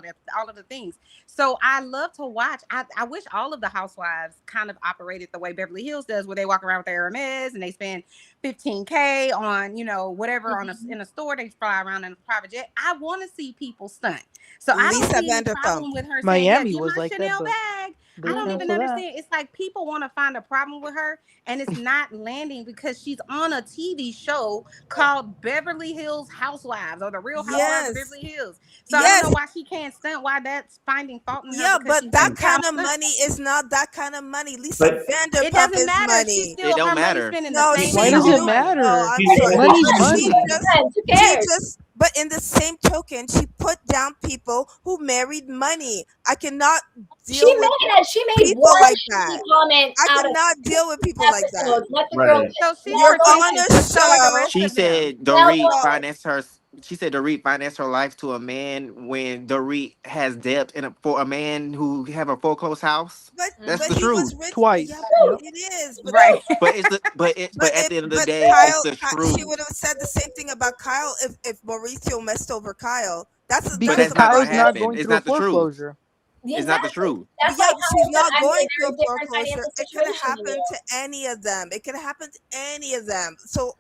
of the things. So I love to watch. I wish all of the housewives kind of operated the way Beverly Hills does, where they walk around with their Hermes and they spend 15K on whatever on Mhm. in a store. They fly around in a private jet. I want to see people stunt. So I don't Lisa see any Vanderpump. problem with her saying, "Yeah, Miami get was my like that, Chanel but bag." they I don't even cancel that. understand. It's like people want to find a problem with her, and it's not landing because she's on a TV show called Beverly Hills Housewives or The Real Housewives of Yes. Beverly Hills. So I don't know Yes. why she can't stunt. Why that's finding fault in her Yeah, because but she's a that Mm. child kind of stunt. money is not that kind of money. Lisa But It Vanderpump doesn't is matter. She's money. It still don't her money matter. spending the No, same she way Why the does old it do. money. Oh, matter? I'm Candy, sorry. can I say Money's But something? she money. just, Who cares? but in the same token, she put down people who married money. I cannot deal with She made people one like shitty that. comment I out of cannot deal with people like that. episodes. Let the girl Right. live. So she's You're Melgo, on pretentious, a just so are the show. rest She of them. said Dorit Melgo, No, financed her. She said Dorit financed her life to a man when Dorit has debt for a man who have a foreclosed house. but That's but the he was truth. rich. Yeah, Twice. Yep. it is. But Right. But it's the but at the end of the but day, it's the She truth. would have said the same thing about Kyle if Mauricio messed over Kyle. But That's Because that's a not gonna Kyle's fact. not happen. going It's through a not the truth. foreclosure. It's not the exactly. truth. That's Yeah, why but she's Kyle not I'm in going a through a very different foreclosure. financial It could have situation than happened you. to any of them. It could have happened to any of them. So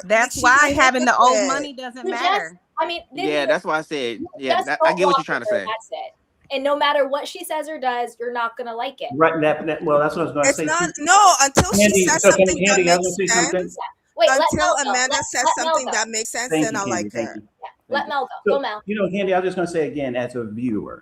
That's she's why a having the old hypocrite. money doesn't You just, matter. I mean, this Yeah, is that's why I said. you Yeah, just I don't get what walk you're trying with to her. say. That's it. And no matter what she says or does, you're not gonna like it. Right. Well, that's what I was going to It's say not too. no until she Candy. says So, can something that Candy, I was makes going to say something. sense. Wait, let Until Mel go. Amanda says Let Mel something go. that makes sense, Thank then you, I'll Candy. like Thank her. you. Yeah, Thank let you. Mel go. Go So, Mel. Candy, I was just going to say again, as a viewer,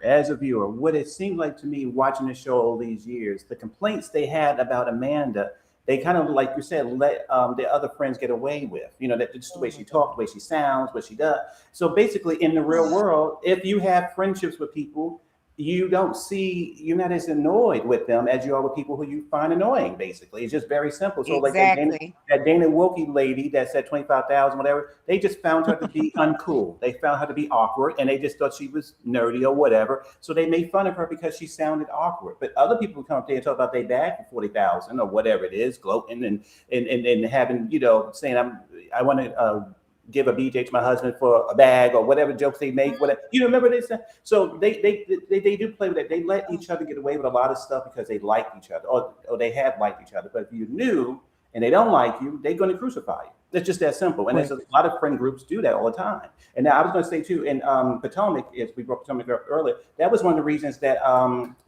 what it seemed like to me watching the show all these years, the complaints they had about Amanda, they kind of, like you said, let the other friends get away with. That just the Oh way my she god. talks, the way she sounds, what she does. So basically, in the real world, if you have friendships with people, you're not as annoyed with them as you are with people who you find annoying. Basically, it's just very simple. So like Exactly. that Dana Wilkie lady that said 25,000, whatever, they just found her to be uncool. They found her to be awkward, and they just thought she was nerdy or whatever. So they made fun of her because she sounded awkward. But other people come up there and talk about they bag for 40,000 or whatever it is, gloating and having saying I want to. Give a BJ to my husband for a bag or whatever jokes they make. Whatever remember this. So they do play with it. They let each other get away with a lot of stuff because they like each other or they have liked each other. But if you knew and they don't like you, they're going to crucify you. It's just that simple. And Right. there's a lot of friend groups do that all the time. And now I was going to say too, in Potomac, as we brought Potomac up earlier, that was one of the reasons that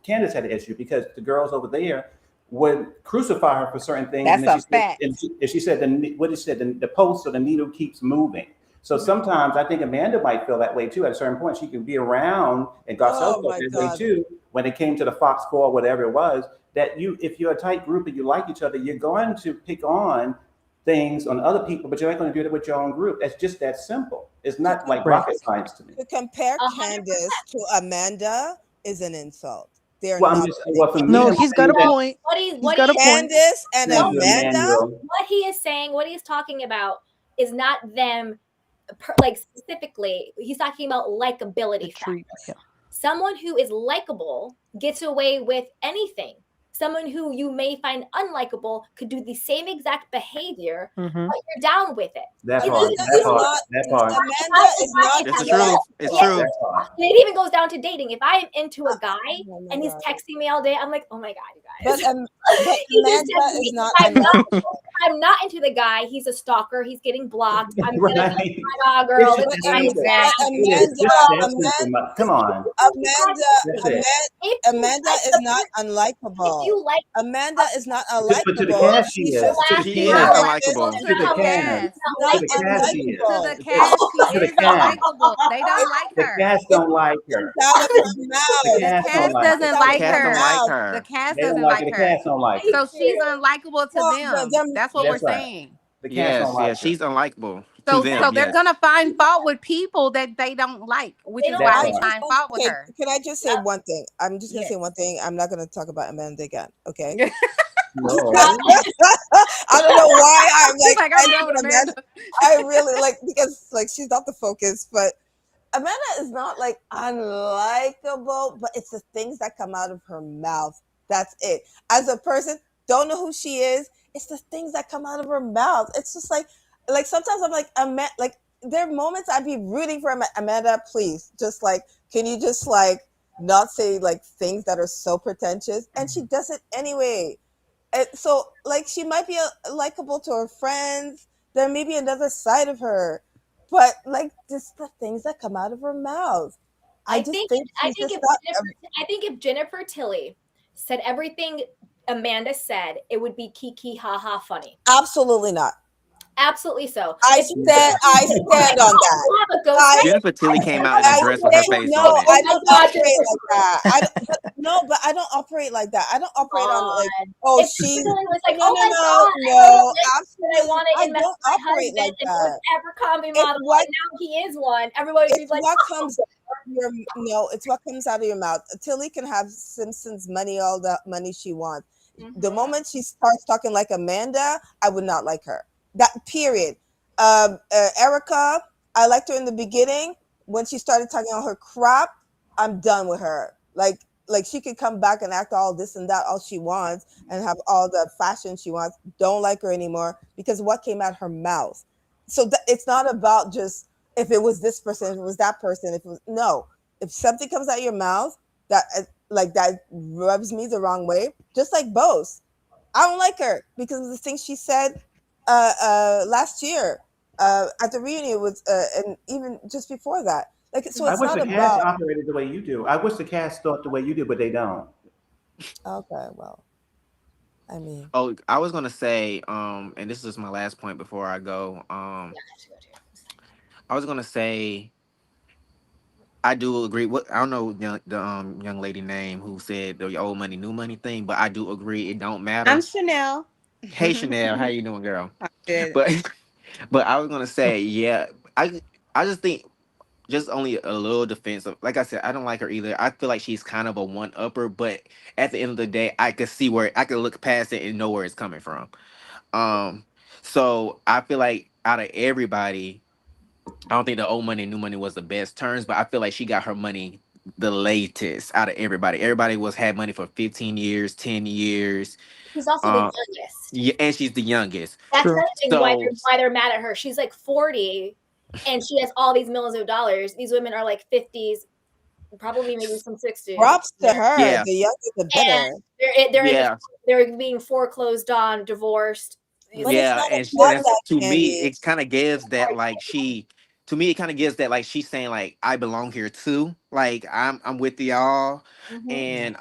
Candace had an issue because the girls over there would crucify her for certain things. That's And a fact. she said, the post or the needle keeps moving. So sometimes I think Amanda might feel that way too. At a certain point, she can be around, and Garcelle Oh felt my that way god. too when it came to the Fox 4, whatever it was. That if you're a tight group and you like each other, you're going to pick on things on other people, but you're not going to do it with your own group. It's just that simple. It's not like Right. rocket science to me. To compare 100%. Candace to Amanda is an insult. They're Well, I'm not just on well for the me. No, I'm he's got saying a that. point. What He's got a point. Candace and Thank you, Amanda. Emmanuel. what he is saying, what he's talking about is not them like specifically. He's talking about The likability factor. treat. Yeah. Someone who is likable gets away with anything. someone who you may find unlikable could do the same exact behavior, Mhm. but you're down with it. That It part. even That goes part. down- That part. Amanda is not. It's the Yeah. truth. It's Yeah. true. That part. And it even goes down to dating. If I'm into a guy Oh my and he's God. texting me all day, I'm like, oh my God, you But guys. but He just Amanda texted me. is not If I'm not, unlikable. if I'm not into the guy, he's a stalker. He's getting blocked. I'm gonna Right. be my girl. It's This just is my Amanda. dad. It is Amanda, just that Amanda, simple. Come on. Amanda, That's it. If you Amanda like is the not person, if unlikable. you like Amanda is not But to the unlikable. cast, she She's is. just To the She She is cast. unlikable. To the cast. not To the cast, she is. To unlikable. the cast, she To the is cast. unlikable. They don't like The her. cast don't like her. Comes out of her The mouth. The cast don't cast like doesn't her. The like cast don't her. like The her. cast They don't doesn't like like her. The her. cast don't like her. So she's unlikable to No, them. them- That's what That's we're right. saying. The cast Yes, don't like yes, her. she's unlikable to So them. they're Yes. gonna find fault with people that they don't like, which They is don't That why like they part. find fault with Okay, her. can I just say Yep. one thing? I'm just gonna say Yes. one thing. I'm not gonna talk about Amanda again. Okay. No. I don't know why I'm She's like, like, I'm done with Amanda. I really like because like she's not the focus, but Amanda is not like unlikable, but it's the things that come out of her mouth. That's it. As a person, don't know who she is. It's the things that come out of her mouth. It's just like sometimes I'm like, like there are moments I'd be rooting for Amanda. Please, just like, can you just like not say like things that are so pretentious? And she does it anyway. And so like she might be likable to her friends. There may be another side of her, but like just the things that come out of her mouth. I just think she's just not. I think if Jennifer Tilly said everything Amanda said, it would be kiki ha ha funny. Absolutely not. Absolutely so. I If you stand on that. have a ghost I- face, Jennifer Tilly came out in a dress with her face no, on it. I don't Oh my God, operate Jennifer. like that. But I don't operate like that. I don't operate on like, oh, if she's Jennifer Tilly was like, no, oh my God, no, I absolutely. want I to invest don't my operate husband like into an that. Abercrombie It's model, what- and now he is one. Everybody would be It's like, what comes out of your it's what comes out of your mouth. Tilly can have Simpsons money, all the money she wants. The moment she starts talking like Amanda, I would not like her. That period. Erika, I liked her in the beginning. When she started talking all her crap, I'm done with her. Like she could come back and act all this and that, all she wants, and have all the fashion she wants. Don't like her anymore because what came out her mouth. So it's not about just if it was this person, if it was that person, if it was no. If something comes out your mouth that like that rubs me the wrong way, just like Bose, I don't like her because of the things she said last year at the reunion with and even just before that. Like so, I it's wish not the cast about. operated the way you do. I wish the cast thought the way you do, but they don't. Okay, well, I mean, Oh, I was gonna say, and this is my last point before I go. I was gonna say I do agree. What I don't know the young lady name who said the old money, new money thing, but I do agree it don't matter. I'm Chanel. Hey Chanel, how you doing, girl? Good. But I was gonna say, yeah, I just think just only a little defensive. Like I said, I don't like her either. I feel like she's kind of a one upper, but at the end of the day, I could see where I could look past it and know where it's coming from. So I feel like out of everybody, I don't think the old money, new money was the best terms, but I feel like she got her money the latest out of everybody. Everybody was had money for 15 years, 10 years. she's also the youngest. Yeah, and she's the youngest. That's True. another thing So- why they're mad at her. She's like 40 and she has all these millions of dollars. These women are like 50s, probably maybe some 60s. props to her. Yeah. The younger, the better. They're Yeah. they're being foreclosed on, divorced. But Yeah, it's and not about that, to me, Candy. it kind of gives that like to me, it kind of gives that like she's saying like I belong here too. Like I'm with y'all, and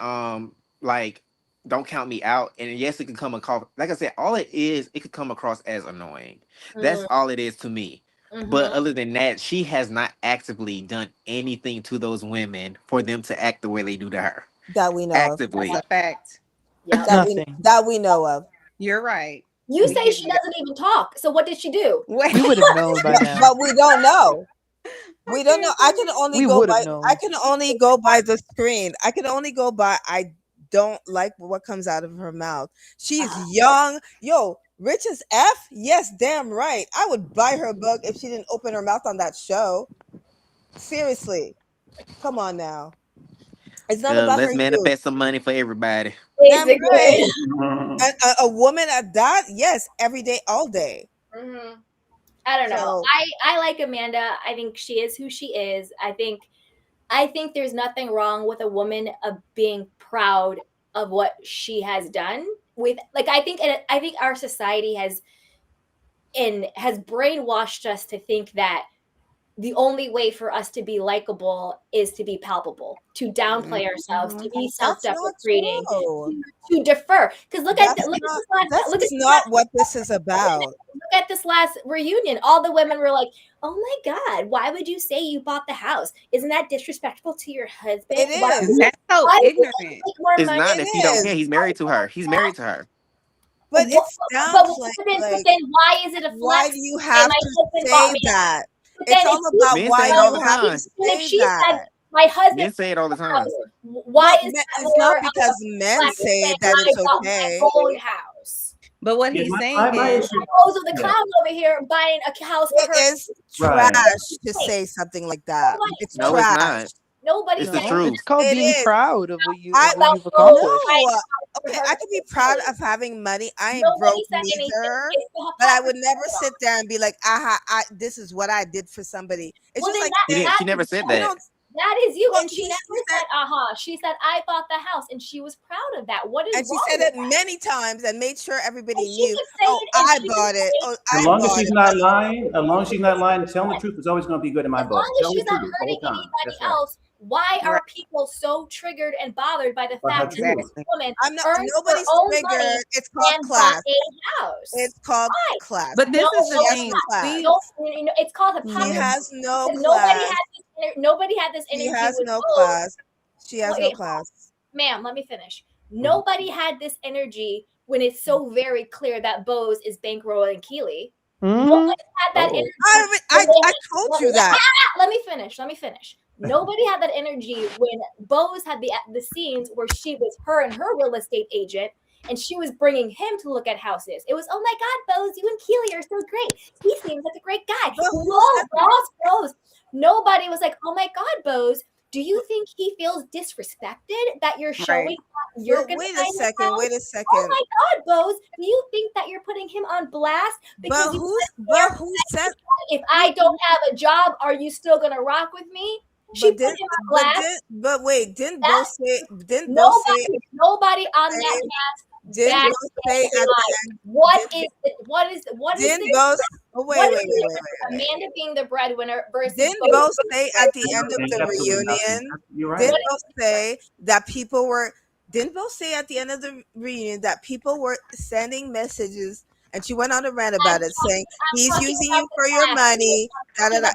like don't count me out. And yes, it can come across like I said, all it is, it could come across as annoying. That's all it is to me. But other than that, she has not actively done anything to those women for them to act the way they do to her. That we know Actively. That's a fact. Yep. Nothing. that we know of. You're right. You We say give she you doesn't even talk. So what did she do? Wait. We would have known by now. But we don't know. We don't know. I can only We go would've by. known. I can only go by the screen. I can only go by. I don't like what comes out of her mouth. She's young. Yo, rich as F. Yes, damn right. I would buy her a book if she didn't open her mouth on that show. Seriously, come on now. It's not about Let's her youth. manifest some money for everybody. Damn right. Basically. Mhm. A woman at that, yes, every day, all day. Mhm. I don't know. So I like Amanda. I think she is who she is. I think there's nothing wrong with a woman of being proud of what she has done. With like, I think our society has brainwashed us to think that the only way for us to be likable is to be palpable, to downplay ourselves, to be that's not self-deprecating, true. to defer. Because look at That's look not. at this This is not what this is about. look at this last reunion. All the women were like, "Oh my God, why would you say you bought the house? Isn't that disrespectful to your husband? It Why is. That's so would you ignorant. make more It's money?" not It if you don't care. is. He's married to her. He's married to her. But What- it's but downplaying. but Like, then why is it a why flex? do you to have my to husband bought say me a that? But It's then if all she about Men why say it all you the have time. to and if say she said that. my husband Men say it all the bought a time. house, why Well, is that it's more not of because a men flex say than that I it's bought my okay. own house? But what Yeah, he's saying my is, issue. Rose of the Yeah. Clown over here buying a house for It her. is Right. trash to say something like that. Nobody, It's No, it's trash. not. nobody It's the said No, it's truth. called It being is. proud of I about you've Rose accomplished. buying no. a house for Okay, her I could be to proud live. of having money. I ain't Nobody broke said anything. neither. It's the But I would hypocrisy never of it all. sit there and be like, aha, this is what I did for somebody. It's Well, just then like She saying, didn't. that She never is said you. you that. don't. That is you. Well, And she she never said, said, aha. She said, I bought the house. And she was proud of that. What is and she wrong said with it that? many times and made sure And everybody she knew. could say Oh, it and I she could bought it. say Oh, As I long as bought she's it. not lying, telling the truth is always going to be good in my as book. long as Tell she's the not truth the hurting whole time. anybody That's right. else, why right, are people so triggered and bothered by the But her fact that truth. this exactly. woman I'm not. earned her Nobody's own money triggered. It's called and bought class. a house? It's called Why? class. But this No, is the She has it's no thing. not. class. No, it's called She hypocrisy. has no Because nobody class. had this She energy has with no Bose. class. She has no Wait, class. ma'am, let me finish. Nobody had this energy when it's so very clear that Bose is bankrolling Keely. Mhm. Nobody had that Oh. energy. I told you that. Let me finish. Nobody had that energy when Bose had the scenes where she was her and her real estate agent, and she was bringing him to look at houses. It was, oh my God, Bose, you and Keely are so great. He seems like a great guy. But who Whoa, said boss, Bose. Nobody was like, oh my God, Bose, do you think he feels disrespected that you're showing Right. that you're But going to wait a buy his second. house? Wait a Oh second. my God, Bose, do you think that you're putting him on blast because But you who said? if I don't have a job, are you still gonna rock with me? She But put did him on but blast. did but wait? Didn't That Bo say? Didn't Bo say? nobody on that say- cast Didn't back Bo say at the end? what didn't- is Didn't the Bo? Oh, what wait, is wait, the wait, difference wait, wait. Amanda being the breadwinner versus Didn't Bo Bo say being at the the end of the Absolutely nothing. reunion? You're Didn't right. Bo say that people were? Didn't Bo say at the end of the reunion that people were sending messages? And she went on a rant about it, saying he's talking using about you the for your cast. money. Da, da, da.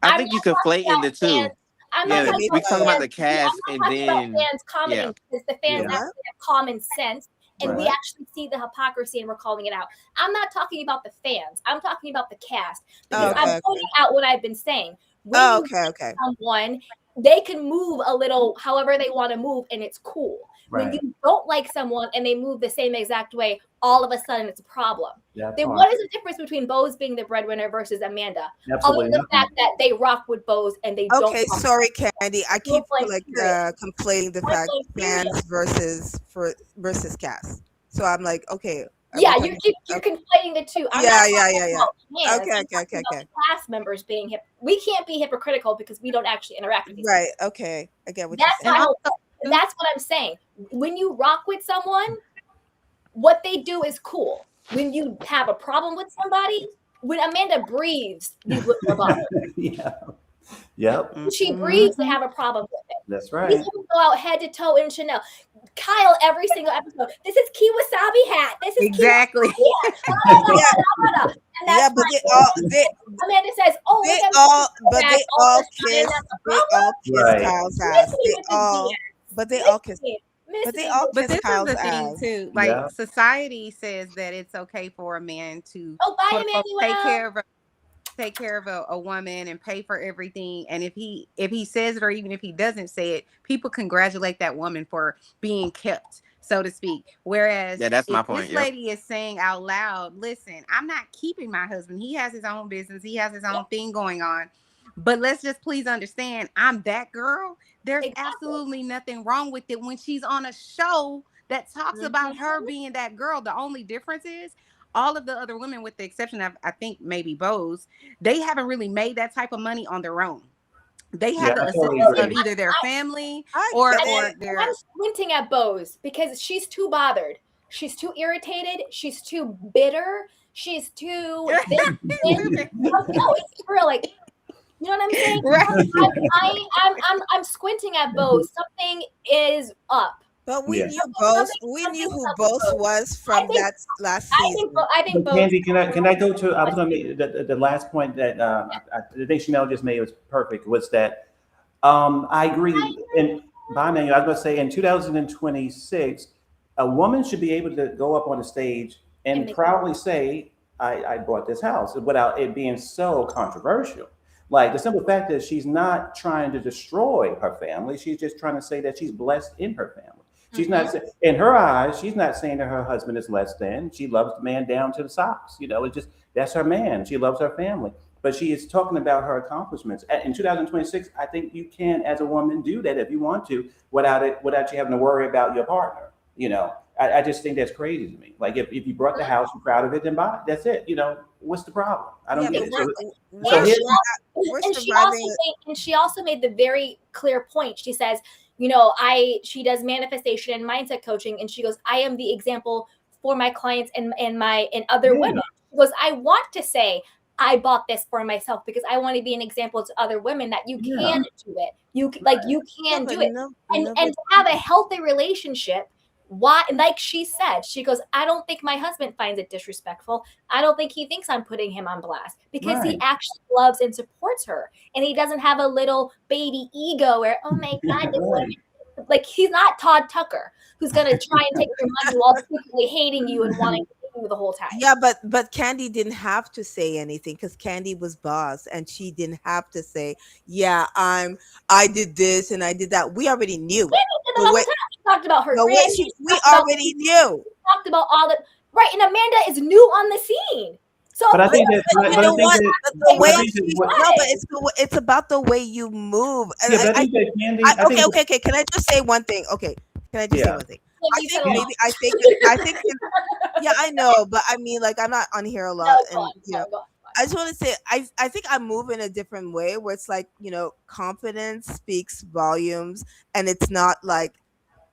I I'm think you not talking conflating about the two. fans. I'm not Yeah, Okay, talking we about talking about fans. the cast I'm and not talking about then fans commenting yeah. because the fans Yeah. actually have common sense and we Right. actually see the hypocrisy and we're calling it out. I'm not talking about the fans. I'm talking about the cast Oh, because okay, I'm okay. pointing out what I've been saying. When Oh, you okay, okay. someone, they can move a little however they want to move and it's cool. When Right. you don't like someone and they move the same exact way, all of a sudden it's a problem. That's Then hard. what is the difference between Bose being the breadwinner versus Amanda? Other Absolutely than the nothing. fact that they rock with Bose and they don't Okay, rock sorry, Candy. I keep blank like period. conflating the Point fact blank period. fans versus cast. So I'm like, okay, are we Yeah, talking? you're conflating the two. I'm Yeah, not yeah, talking yeah, yeah. about fans. Okay, I'm okay, talking okay, about okay. the cast members being we can't be hypocritical because we don't actually interact with these Right. Okay, I get what people. you're That's saying. my And whole also, point. That's what I'm saying. When you rock with someone, what they do is cool. When you have a problem with somebody, when Amanda breathes, these women are bothered. Yeah. Yep. When she breathes, they have a problem with it. That's These right. women go out head to toe in Chanel. Kyle, every single episode. This is Key Wasabi hat. This is exactly. Key Wasabi hat. Yeah, And that's yeah, but Amanda says, "Oh, they look at all, my but back they all all of a sudden, kiss, that's a they problem." all kiss Right. Kyle's Miss ass. me They with the all, DS. but they Miss all kiss, me. Miss but they me all with But kiss this is Kyle's the thing ass. too. Like Yeah. society says that it's okay for a man to Oh, bye, quote unquote, Emmanuel. take care of a woman and pay for everything. And if he says it or even if he doesn't say it, people congratulate that woman for being kept, so to speak. Whereas Yeah, that's my if point. this Yep. lady is saying out loud, listen, I'm not keeping my husband. He has his own business. He has his own thing going on. But let's just please understand, I'm that girl. There's Exactly. absolutely nothing wrong with it when she's on a show that talks about Mhm. her being that girl. The only difference is all of the other women, with the exception of, I think, maybe Bose, they haven't really made that type of money on their own. They Yeah, had the I totally assistance of agree. either their family I or get or it. And I'm their squinting at Bose because she's too bothered. She's too irritated. She's too bitter. She's too this. Stupid. No, it's real. Like, you know what I'm saying? Right. I'm squinting at Bose. Something is up. But we Yeah. knew both. We knew Something's who up with both Bose. was I from think that last I season. think But Bose. Candy, can I go to? I was going to make the last point that the thing Chanel just made was perfect. Was that I agree. And by manual, I was going to say in 2026, a woman should be able to go up on the stage and And proudly say, I bought this house without it being so controversial. Like the simple fact is she's not trying to destroy her family. She's just trying to say that she's blessed in her family. She's not in her eyes. She's not saying that her husband is less than. She loves the man down to the socks. You know, it's just that's her man. She loves her family, but she is talking about her accomplishments. In 2026, I think you can, as a woman, do that if you want to, without you having to worry about your partner. You know, I just think that's crazy to me. Like if you brought the house, you're proud of it, then buy it. That's it. You know, what's the problem? I don't Yeah, get but it. So And here, we're and she surviving. also made the very clear point. She says, she does manifestation and mindset coaching, and she goes, I am the example for my clients and other yeah, women. She goes, I want to say I bought this for myself because I want to be an example to other women that you yeah, can do it. You Yeah, can but do it. no, And no, and but to have a healthy relationship, why, like she said, she goes, I don't think my husband finds it disrespectful. I don't think he thinks I'm putting him on blast because he right. actually loves and supports her. And he doesn't have a little baby ego where, oh my God, this Right. woman. Like he's not Todd Tucker who's gonna try and take your money while secretly hating you and wanting to hate you the whole time. yeah, but Candy didn't have to say anything because Candy was boss, and she didn't have to say, "Yeah, I did this and I did that." We already knew. Candy did that The all way, the time. She talked about her the way family. she, She we talked about already knew. talked about all the right. And Amanda is new on the scene. So But of I course think that, But you but I know think what? that, But the but way I think that she, what, no, but it's about the way you move. And yeah, but I think that Candy, I think, okay. Can I just say one thing? Okay, can I just say yeah, one thing? yeah, I you think said a lot. maybe I think yeah, I know, but I mean, like, I'm not on here a No, lot, go and on, go on. I just want to say I think I move in a different way where it's like, confidence speaks volumes, and it's not like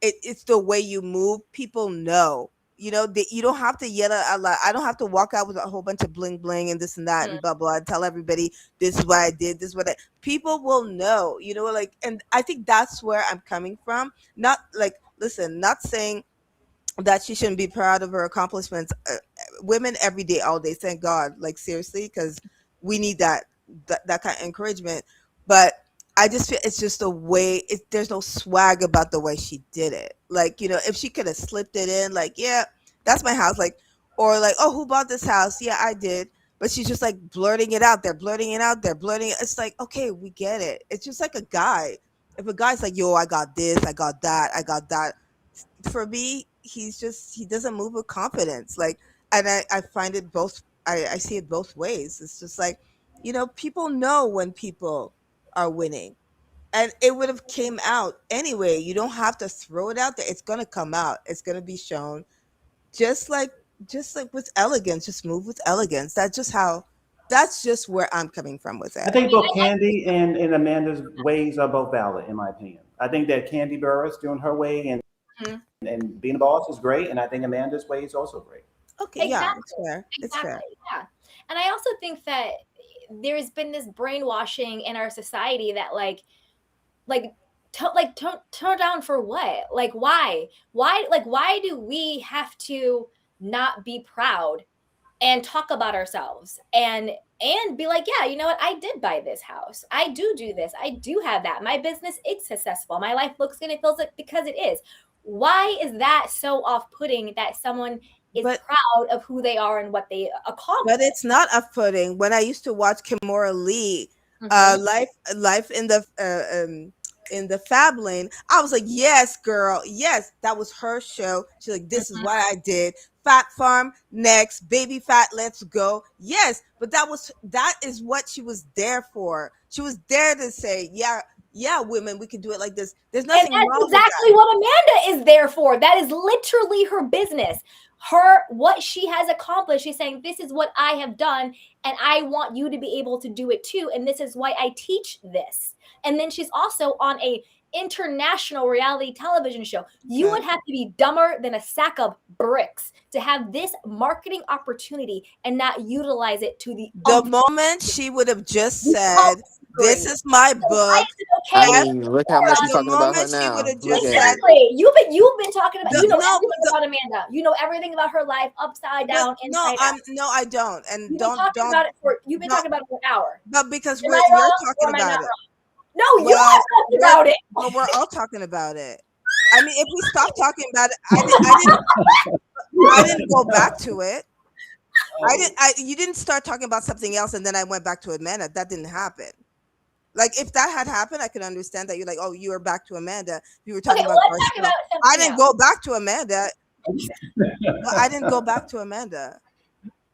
it's the way you move. People know. You don't have to yell out loud. I don't have to walk out with a whole bunch of bling bling and this and that and blah blah and tell everybody this is what I did, this is what I. People will know. Like, and I think that's where I'm coming from. Not like, listen, not saying that she shouldn't be proud of her accomplishments. Women every day, all day, thank God. Like, seriously, because we need that kind of encouragement. But I just feel it's just the way there's no swag about the way she did it. Like, if she could have slipped it in, like, yeah, that's my house, like, or like, oh, who bought this house? Yeah, I did. But she's just like blurting it out. They're blurting it out. They're blurting it. It's like, okay, we get it. It's just like a guy. If a guy's like, yo, I got this, I got that, I got that, for me, he doesn't move with confidence. Like, and I find it both. I see it both ways. It's just like, people know when people are winning, and it would have came out anyway. You don't have to throw it out there. It's gonna come out. It's gonna be shown. Just like with elegance, just move with elegance. That's just where I'm coming from with I it. think both Candy and Amanda's ways are both valid, in my opinion. I think that Candy Burris doing her way Mhm. and being a boss is great, and I think Amanda's way is also great. Okay, yeah, Exactly. it's fair. It's fair. Exactly. Yeah. And I also think that there's been this brainwashing in our society that tone down for what? Like why do we have to not be proud and talk about ourselves and be like, yeah, you know what? I did buy this house. I do this. I do have that. My business is successful. My life looks good. It feels like because it is. Why is that so off-putting that someone is But proud of who they are and what they accomplish? But it's not off-putting. When I used to watch Kimora Lee, Mhm. life in the in the Fab Lane, I was like, yes, girl, yes, that was her show. She's like, this is what I did. Fat Farm, next, Baby Fat, let's go. Yes, but that is what she was there for. She was there to say, yeah, women, we can do it like this. There's And nothing that's wrong exactly with what Amanda is there for. That is literally her business. What she has accomplished. She's saying, this is what I have done, and I want you to be able to do it too. And this is why I teach this. And then she's also on a international reality television show. You Okay. would have to be dumber than a sack of bricks to have this marketing opportunity and not utilize it to the that. The moment she would have just said, this is my So why book. is it okay? I mean, look how much you're The talking about her moment she would now. have Look just at said, it. Exactly. You've been talking about, The- you know no, everything about Amanda. You know everything about her life, upside down, inside out. no, I don't. And You've been don't talking about it for you've been don't- talking about it for an hour. but because Am you're I wrong or talking am I about not it. wrong? No, you Well, are talking about it. But we're all talking about it. I mean, if we stop talking about it, I didn't go back to it. You didn't start talking about something else and then I went back to Amanda. That didn't happen. Like if that had happened, I could understand that you're like, oh, you were back to Amanda. You were talking Okay, about let's talk Garcelle. about I something didn't else. go back to Amanda. But I didn't go back to Amanda.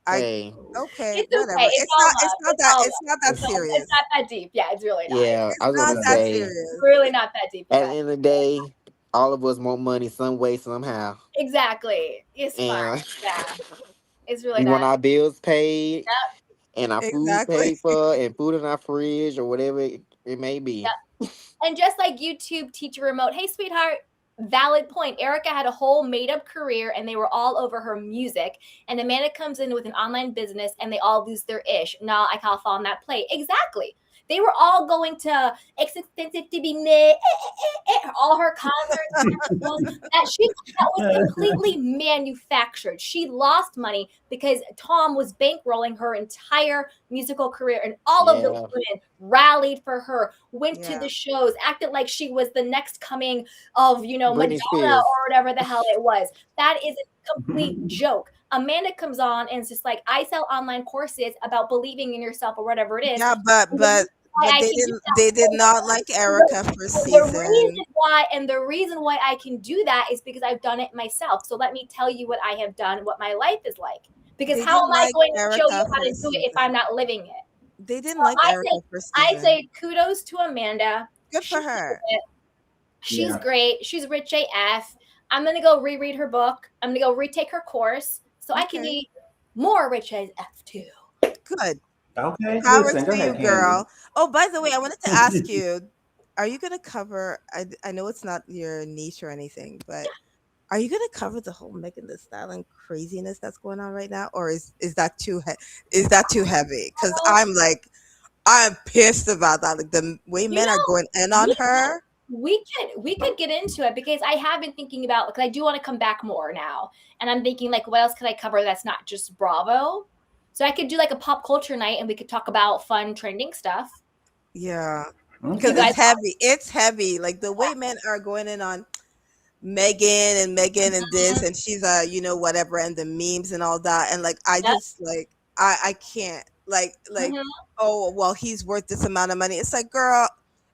Hey, Okay, It's whatever. okay. It's all love. It's not that serious. It's not that deep. Yeah, it's really not. yeah, I was Not gonna that say, serious. It's really not that deep. You at the guys. end of the day, all of us want money some way, somehow. Exactly. It's fine. And Yeah. It's really we want not. our bills paid Yep. and our food Exactly. paid for and food in our fridge or whatever it may be. Yep. And just like YouTube teacher remote, hey sweetheart, valid point. Erika had a whole made up career and they were all over her music. And Amanda comes in with an online business and they all lose their ish. No, I can't fall on that plate. Exactly. They were all going to expensive to be all her concerts that was completely manufactured. She lost money because Tom was bankrolling her entire musical career, and all of those Yeah. women rallied for her, went to Yeah. the shows, acted like she was the next coming of Britney Madonna Spears. or whatever the hell it was. That is a complete joke. Amanda comes on and it's just like, I sell online courses about believing in yourself or whatever it is. Yeah, but I they can do didn't that. they did not like Erika for The season. reason why I can do that is because I've done it myself. So let me tell you what I have done, what my life is like. Because They how didn't am I like going to show you Erika how for to do it if I'm not living it? They didn't So like I Erika for season. I say kudos to Amanda. Good for She her. did it. She's Yeah. great. She's rich AF. I'm gonna go reread her book. I'm gonna go retake her course so I can Okay. be more rich AF too. Good. Okay, Power listen, go to you, ahead, Candy. girl. Oh, by the way, I wanted to ask you, are you gonna cover? I know it's not your niche or anything, but are you gonna cover the whole Megan Thee Stallion craziness that's going on right now, or is that too heavy? Because I'm pissed about that. Like the way men are going in on her. We could get into it because I have been thinking about, because I do want to come back more now, and I'm thinking like, what else could I cover that's not just Bravo? So I could do like a pop culture night, and we could talk about fun trending stuff. Yeah, Okay. because You guys- it's heavy. It's heavy. Like the way men are going in on Megan and this, and she's whatever, and the memes and all that, and like I Yep. just like I can't like Mhm. oh well, he's worth this amount of money. It's like, girl,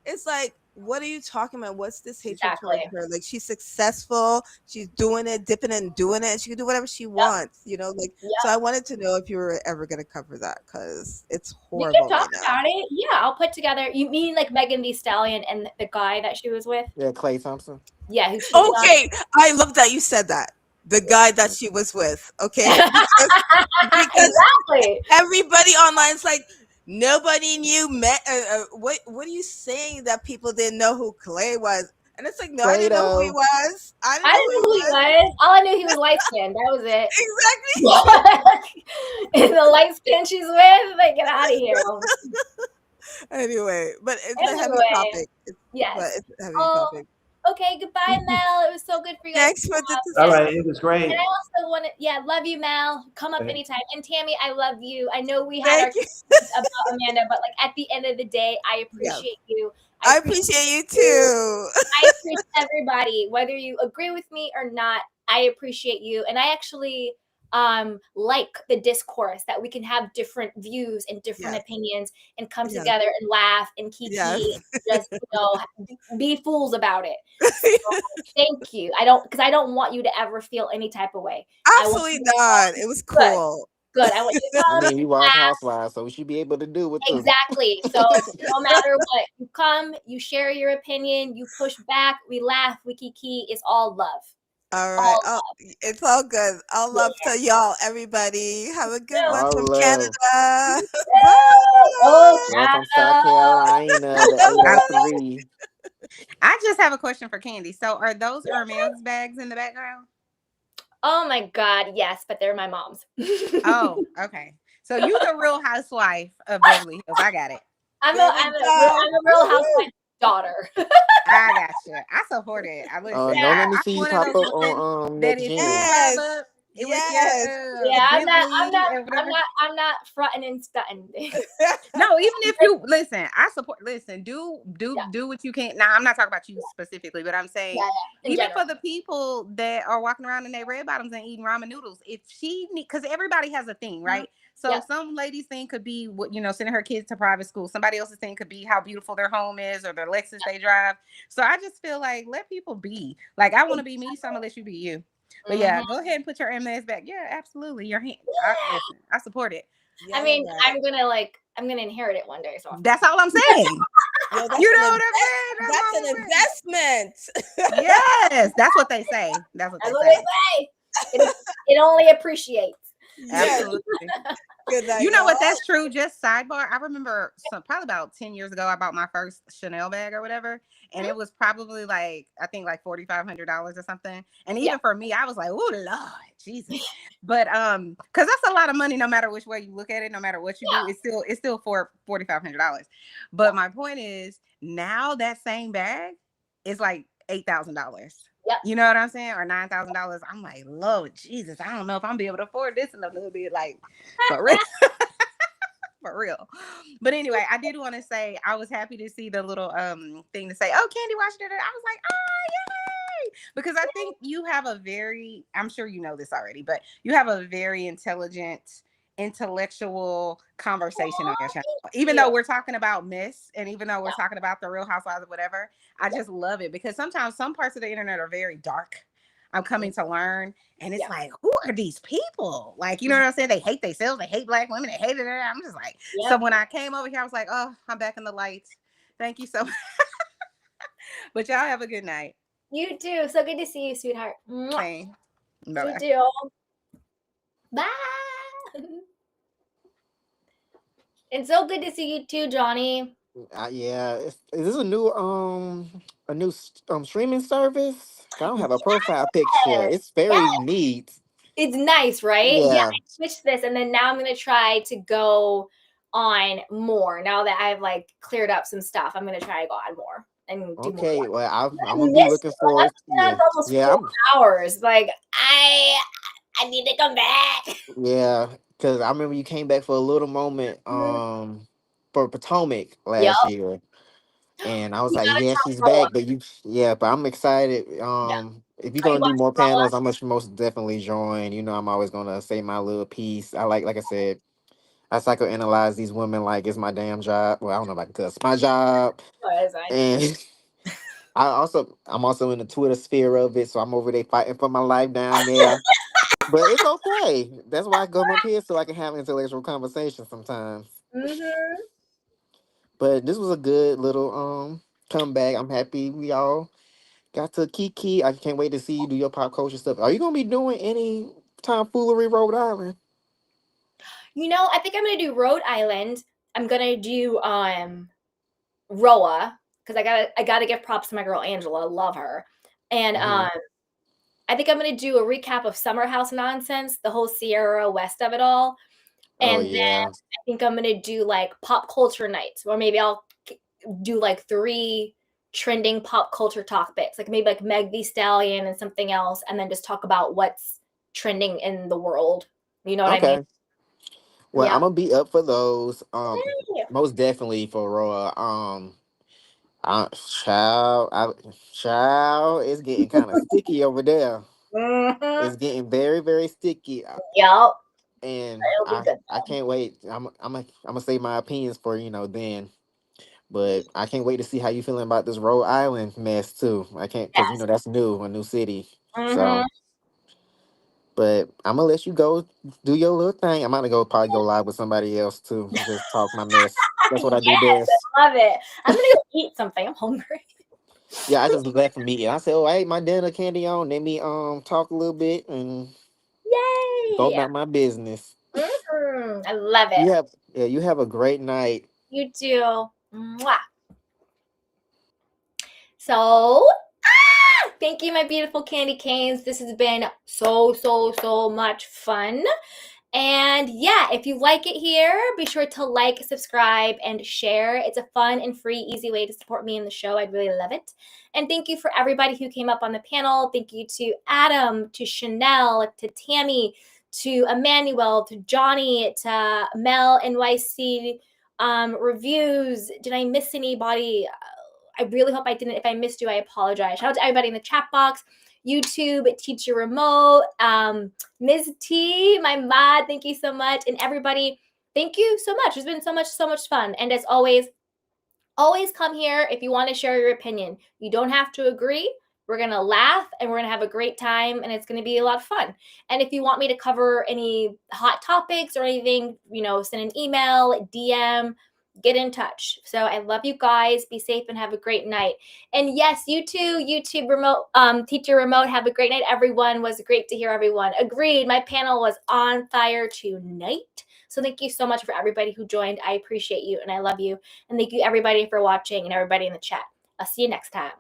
it's like, what are you talking about? What's this hatred towards Exactly. her? Like she's successful, she's doing it, dipping it and doing it, and she can do whatever she wants, like. Yep. So I wanted to know if you were ever gonna cover that because it's We horrible can talk right now. about it. Yeah, I'll put together. You mean like Megan Thee Stallion and the guy that she was with? Yeah, Clay Thompson. Yeah, who cheated on Okay, I love that you said that. The guy that she was with, okay? Because Exactly. everybody online is like, nobody knew. What are you saying that people didn't know who Clay was? And it's like, no, I didn't know who he Play-Doh. was. I I didn't know who he was. All I knew he was light skinned. That was it. Exactly. And the light skin she's with, like, get out of here. Anyway, but it's a heavy Anyway, topic. yes. But it's a heavy Oh, topic. Okay, goodbye, Mel. It was so good for you guys. Thanks for the All right, it was great. And I also want to, love you, Mel. Come up Okay. anytime. And Tammy, I love you. I know we had our Thank you. questions about Amanda, but like at the end of the day, I appreciate you. I appreciate you too. I appreciate everybody, whether you agree with me or not. I appreciate you, and I actually, like the discourse, that we can have different views and different Yes. opinions and come Yes. together and laugh and kiki Yes. and just, be fools about it. So thank you. Because I don't want you to ever feel any type of way. I want Absolutely you to not. It was good, cool. good. I want you to I come mean, we watch laugh. Housewives, so we should be able to do it too. Exactly. So no matter what, you come, you share your opinion, you push back, we laugh, we kiki. It's all love. All right. All Oh, it's all good. All yeah. love to y'all, everybody. Have a good one All from love. Canada. Oh, Bye. Love from South Canada. Carolina, the I, 803. I just have a question for Candy. So are those Hermes bags in the background? Oh my God, yes, but they're my mom's. Oh, okay. So you the real housewife of Beverly Hills. I got it. There we I'm go. a real housewife daughter. I got you. I support it. I listen. Don't Yeah, let me I'm see you one of pop those up women on that next if you gen. drive Yes. up with Yes. your yeah, Bentley or whatever. I'm not fronting and stunting. No, even if you listen, I support. Listen, Yeah, do what you can. Now, I'm not talking about you specifically, but I'm saying yeah, in even general. for the people that are walking around in their red bottoms and eating ramen noodles, if she need, because everybody has a thing, right? So Yep. some ladies' thing could be what sending her kids to private school. Somebody else's thing could be how beautiful their home is or their Lexus they drive. So I just feel like let people be. Like I want to be me, so I'm gonna let you be you. But yeah, Mhm. go ahead and put your MS back. Yeah, absolutely. Your hand. Listen, I support it. I Y'all mean, are right. I'm gonna inherit it one day. So That's all I'm saying. Yo, You know what I'm saying? That's that's all an I'm saying. investment. Yes, that's what they say. That's what that's they what say. they say. It only appreciates. Yes. Absolutely. Good night, You know what? y'all. That's true. Just sidebar. I remember probably about 10 years ago, I bought my first Chanel bag or whatever. And it was probably like, I think like $4,500 or something. And Yeah. even for me, I was like, oh Lord, Jesus. But because that's a lot of money no matter which way you look at it, no matter what you do, it's still for $4,500. But my point is now that same bag is like $8,000. Yep. You know what I'm saying? Or $9,000. I'm like, Lord Jesus, I don't know if I'm be able to afford this in a little bit. Like, for real. For real. But anyway, I did want to say I was happy to see the little thing to say, oh, Candy watched it. I was like, oh, yay. Because I think you have a very, I'm sure you know this already, but you have a very intellectual conversation on your channel. Even though we're talking about Miss and even though we're talking about the Real Housewives or whatever, I just love it because sometimes some parts of the internet are very dark. I'm coming to learn. And it's like, who are these people? Like, you know what I'm saying? They hate themselves. They hate black women. They hate it. I'm just like, so when I came over here, I was like, oh, I'm back in the light. Thank you so much. But y'all have a good night. You too. So good to see you, sweetheart. Bye. You too. Bye. And so good to see you too, Johnny. Yeah, is this a new streaming service? I don't have a profile picture. Yes. It's very neat. It's nice, right? Yeah, Yeah. I switched this and then now I'm gonna try to go on more. Now that I've like cleared up some stuff, I'm gonna try to go on more and do more. Okay, well, I'm I gonna be missed looking it. forward. I've been on Yeah, for almost yeah, 4 hours. Like I need to come back. yeah. Because I remember you came back for a little moment, for Potomac Yep. last year, and I was You like, gotta yeah, tell she's Rolla. back. But I'm excited. Yeah. If you're Are you gonna do more watching Rolla? panels, I'm gonna most definitely join. You know, I'm always gonna say my little piece. Like I said, I psychoanalyze these women like it's my damn job. Well, I don't know if I can cuss. My job. Oh, that's fine. And I'm also in the Twitter sphere of it, so I'm over there fighting for my life down there. But it's okay. That's why I come up here so I can have intellectual conversations sometimes. Mm-hmm. But this was a good little comeback. I'm happy we all got to Kiki. I can't wait to see you do your pop culture stuff. Are you gonna be doing any tomfoolery Rhode Island? You know, I think I'm gonna do Rhode Island. I'm gonna do Roa because I gotta give props to my girl Angela. Love her. And I think I'm gonna do a recap of Summer House nonsense, the whole Sierra West of it all. Oh And then yeah. I think I'm gonna do like pop culture nights, or maybe I'll do like 3 trending pop culture topics, like maybe like Meg Thee Stallion and something else, and then just talk about what's trending in the world. You know what I mean? Okay. Well, Yeah. I'm gonna be up for those. Yeah. Most definitely for Roa. Child, child, it's getting kind of sticky over there. Mhm. It's getting very, very sticky. Yup. And It'll be good. I can't wait. I'm gonna say my opinions for then. But I can't wait to see how you feeling about this Rhode Island mess too. I can't because Yes. that's new, a new city. Mhm. So, but I'm gonna let you go do your little thing. I'm gonna probably go live with somebody else too. Just talk my mess. That's what I do Yes, best. I love it. I'm gonna go eat something. I'm hungry. Yeah, I just left from meeting. I said, "Oh, I ate my dinner, candy on." Let me talk a little bit and go Yay! about my business. I love it. You have a great night. You too. Mwah. So, thank you, my beautiful candy canes. This has been so much fun. And yeah, if you like it here, be sure to like, subscribe, and share. It's a fun and free, easy way to support me in the show. I'd really love it. And thank you for everybody who came up on the panel. Thank you to Adam, to Chanel, to Tammy, to Emmanuel, to Johnny, to Mel NYC reviews. Did I miss anybody? I really hope I didn't. If I missed you, I apologize. Shout out to everybody in the chat box. YouTube, Teacher Remote, Ms. T, my mod, thank you so much. And everybody, thank you so much. It's been so much fun. And as always come here if you want to share your opinion. You don't have to agree. We're going to laugh and we're going to have a great time and it's going to be a lot of fun. And if you want me to cover any hot topics or anything, send an email, DM, get in touch. So I love you guys. Be safe and have a great night. And yes, you too, YouTube remote, teacher remote, have a great night. Everyone was great to hear everyone. Agreed. My panel was on fire tonight. So thank you so much for everybody who joined. I appreciate you and I love you. And thank you everybody for watching and everybody in the chat. I'll see you next time.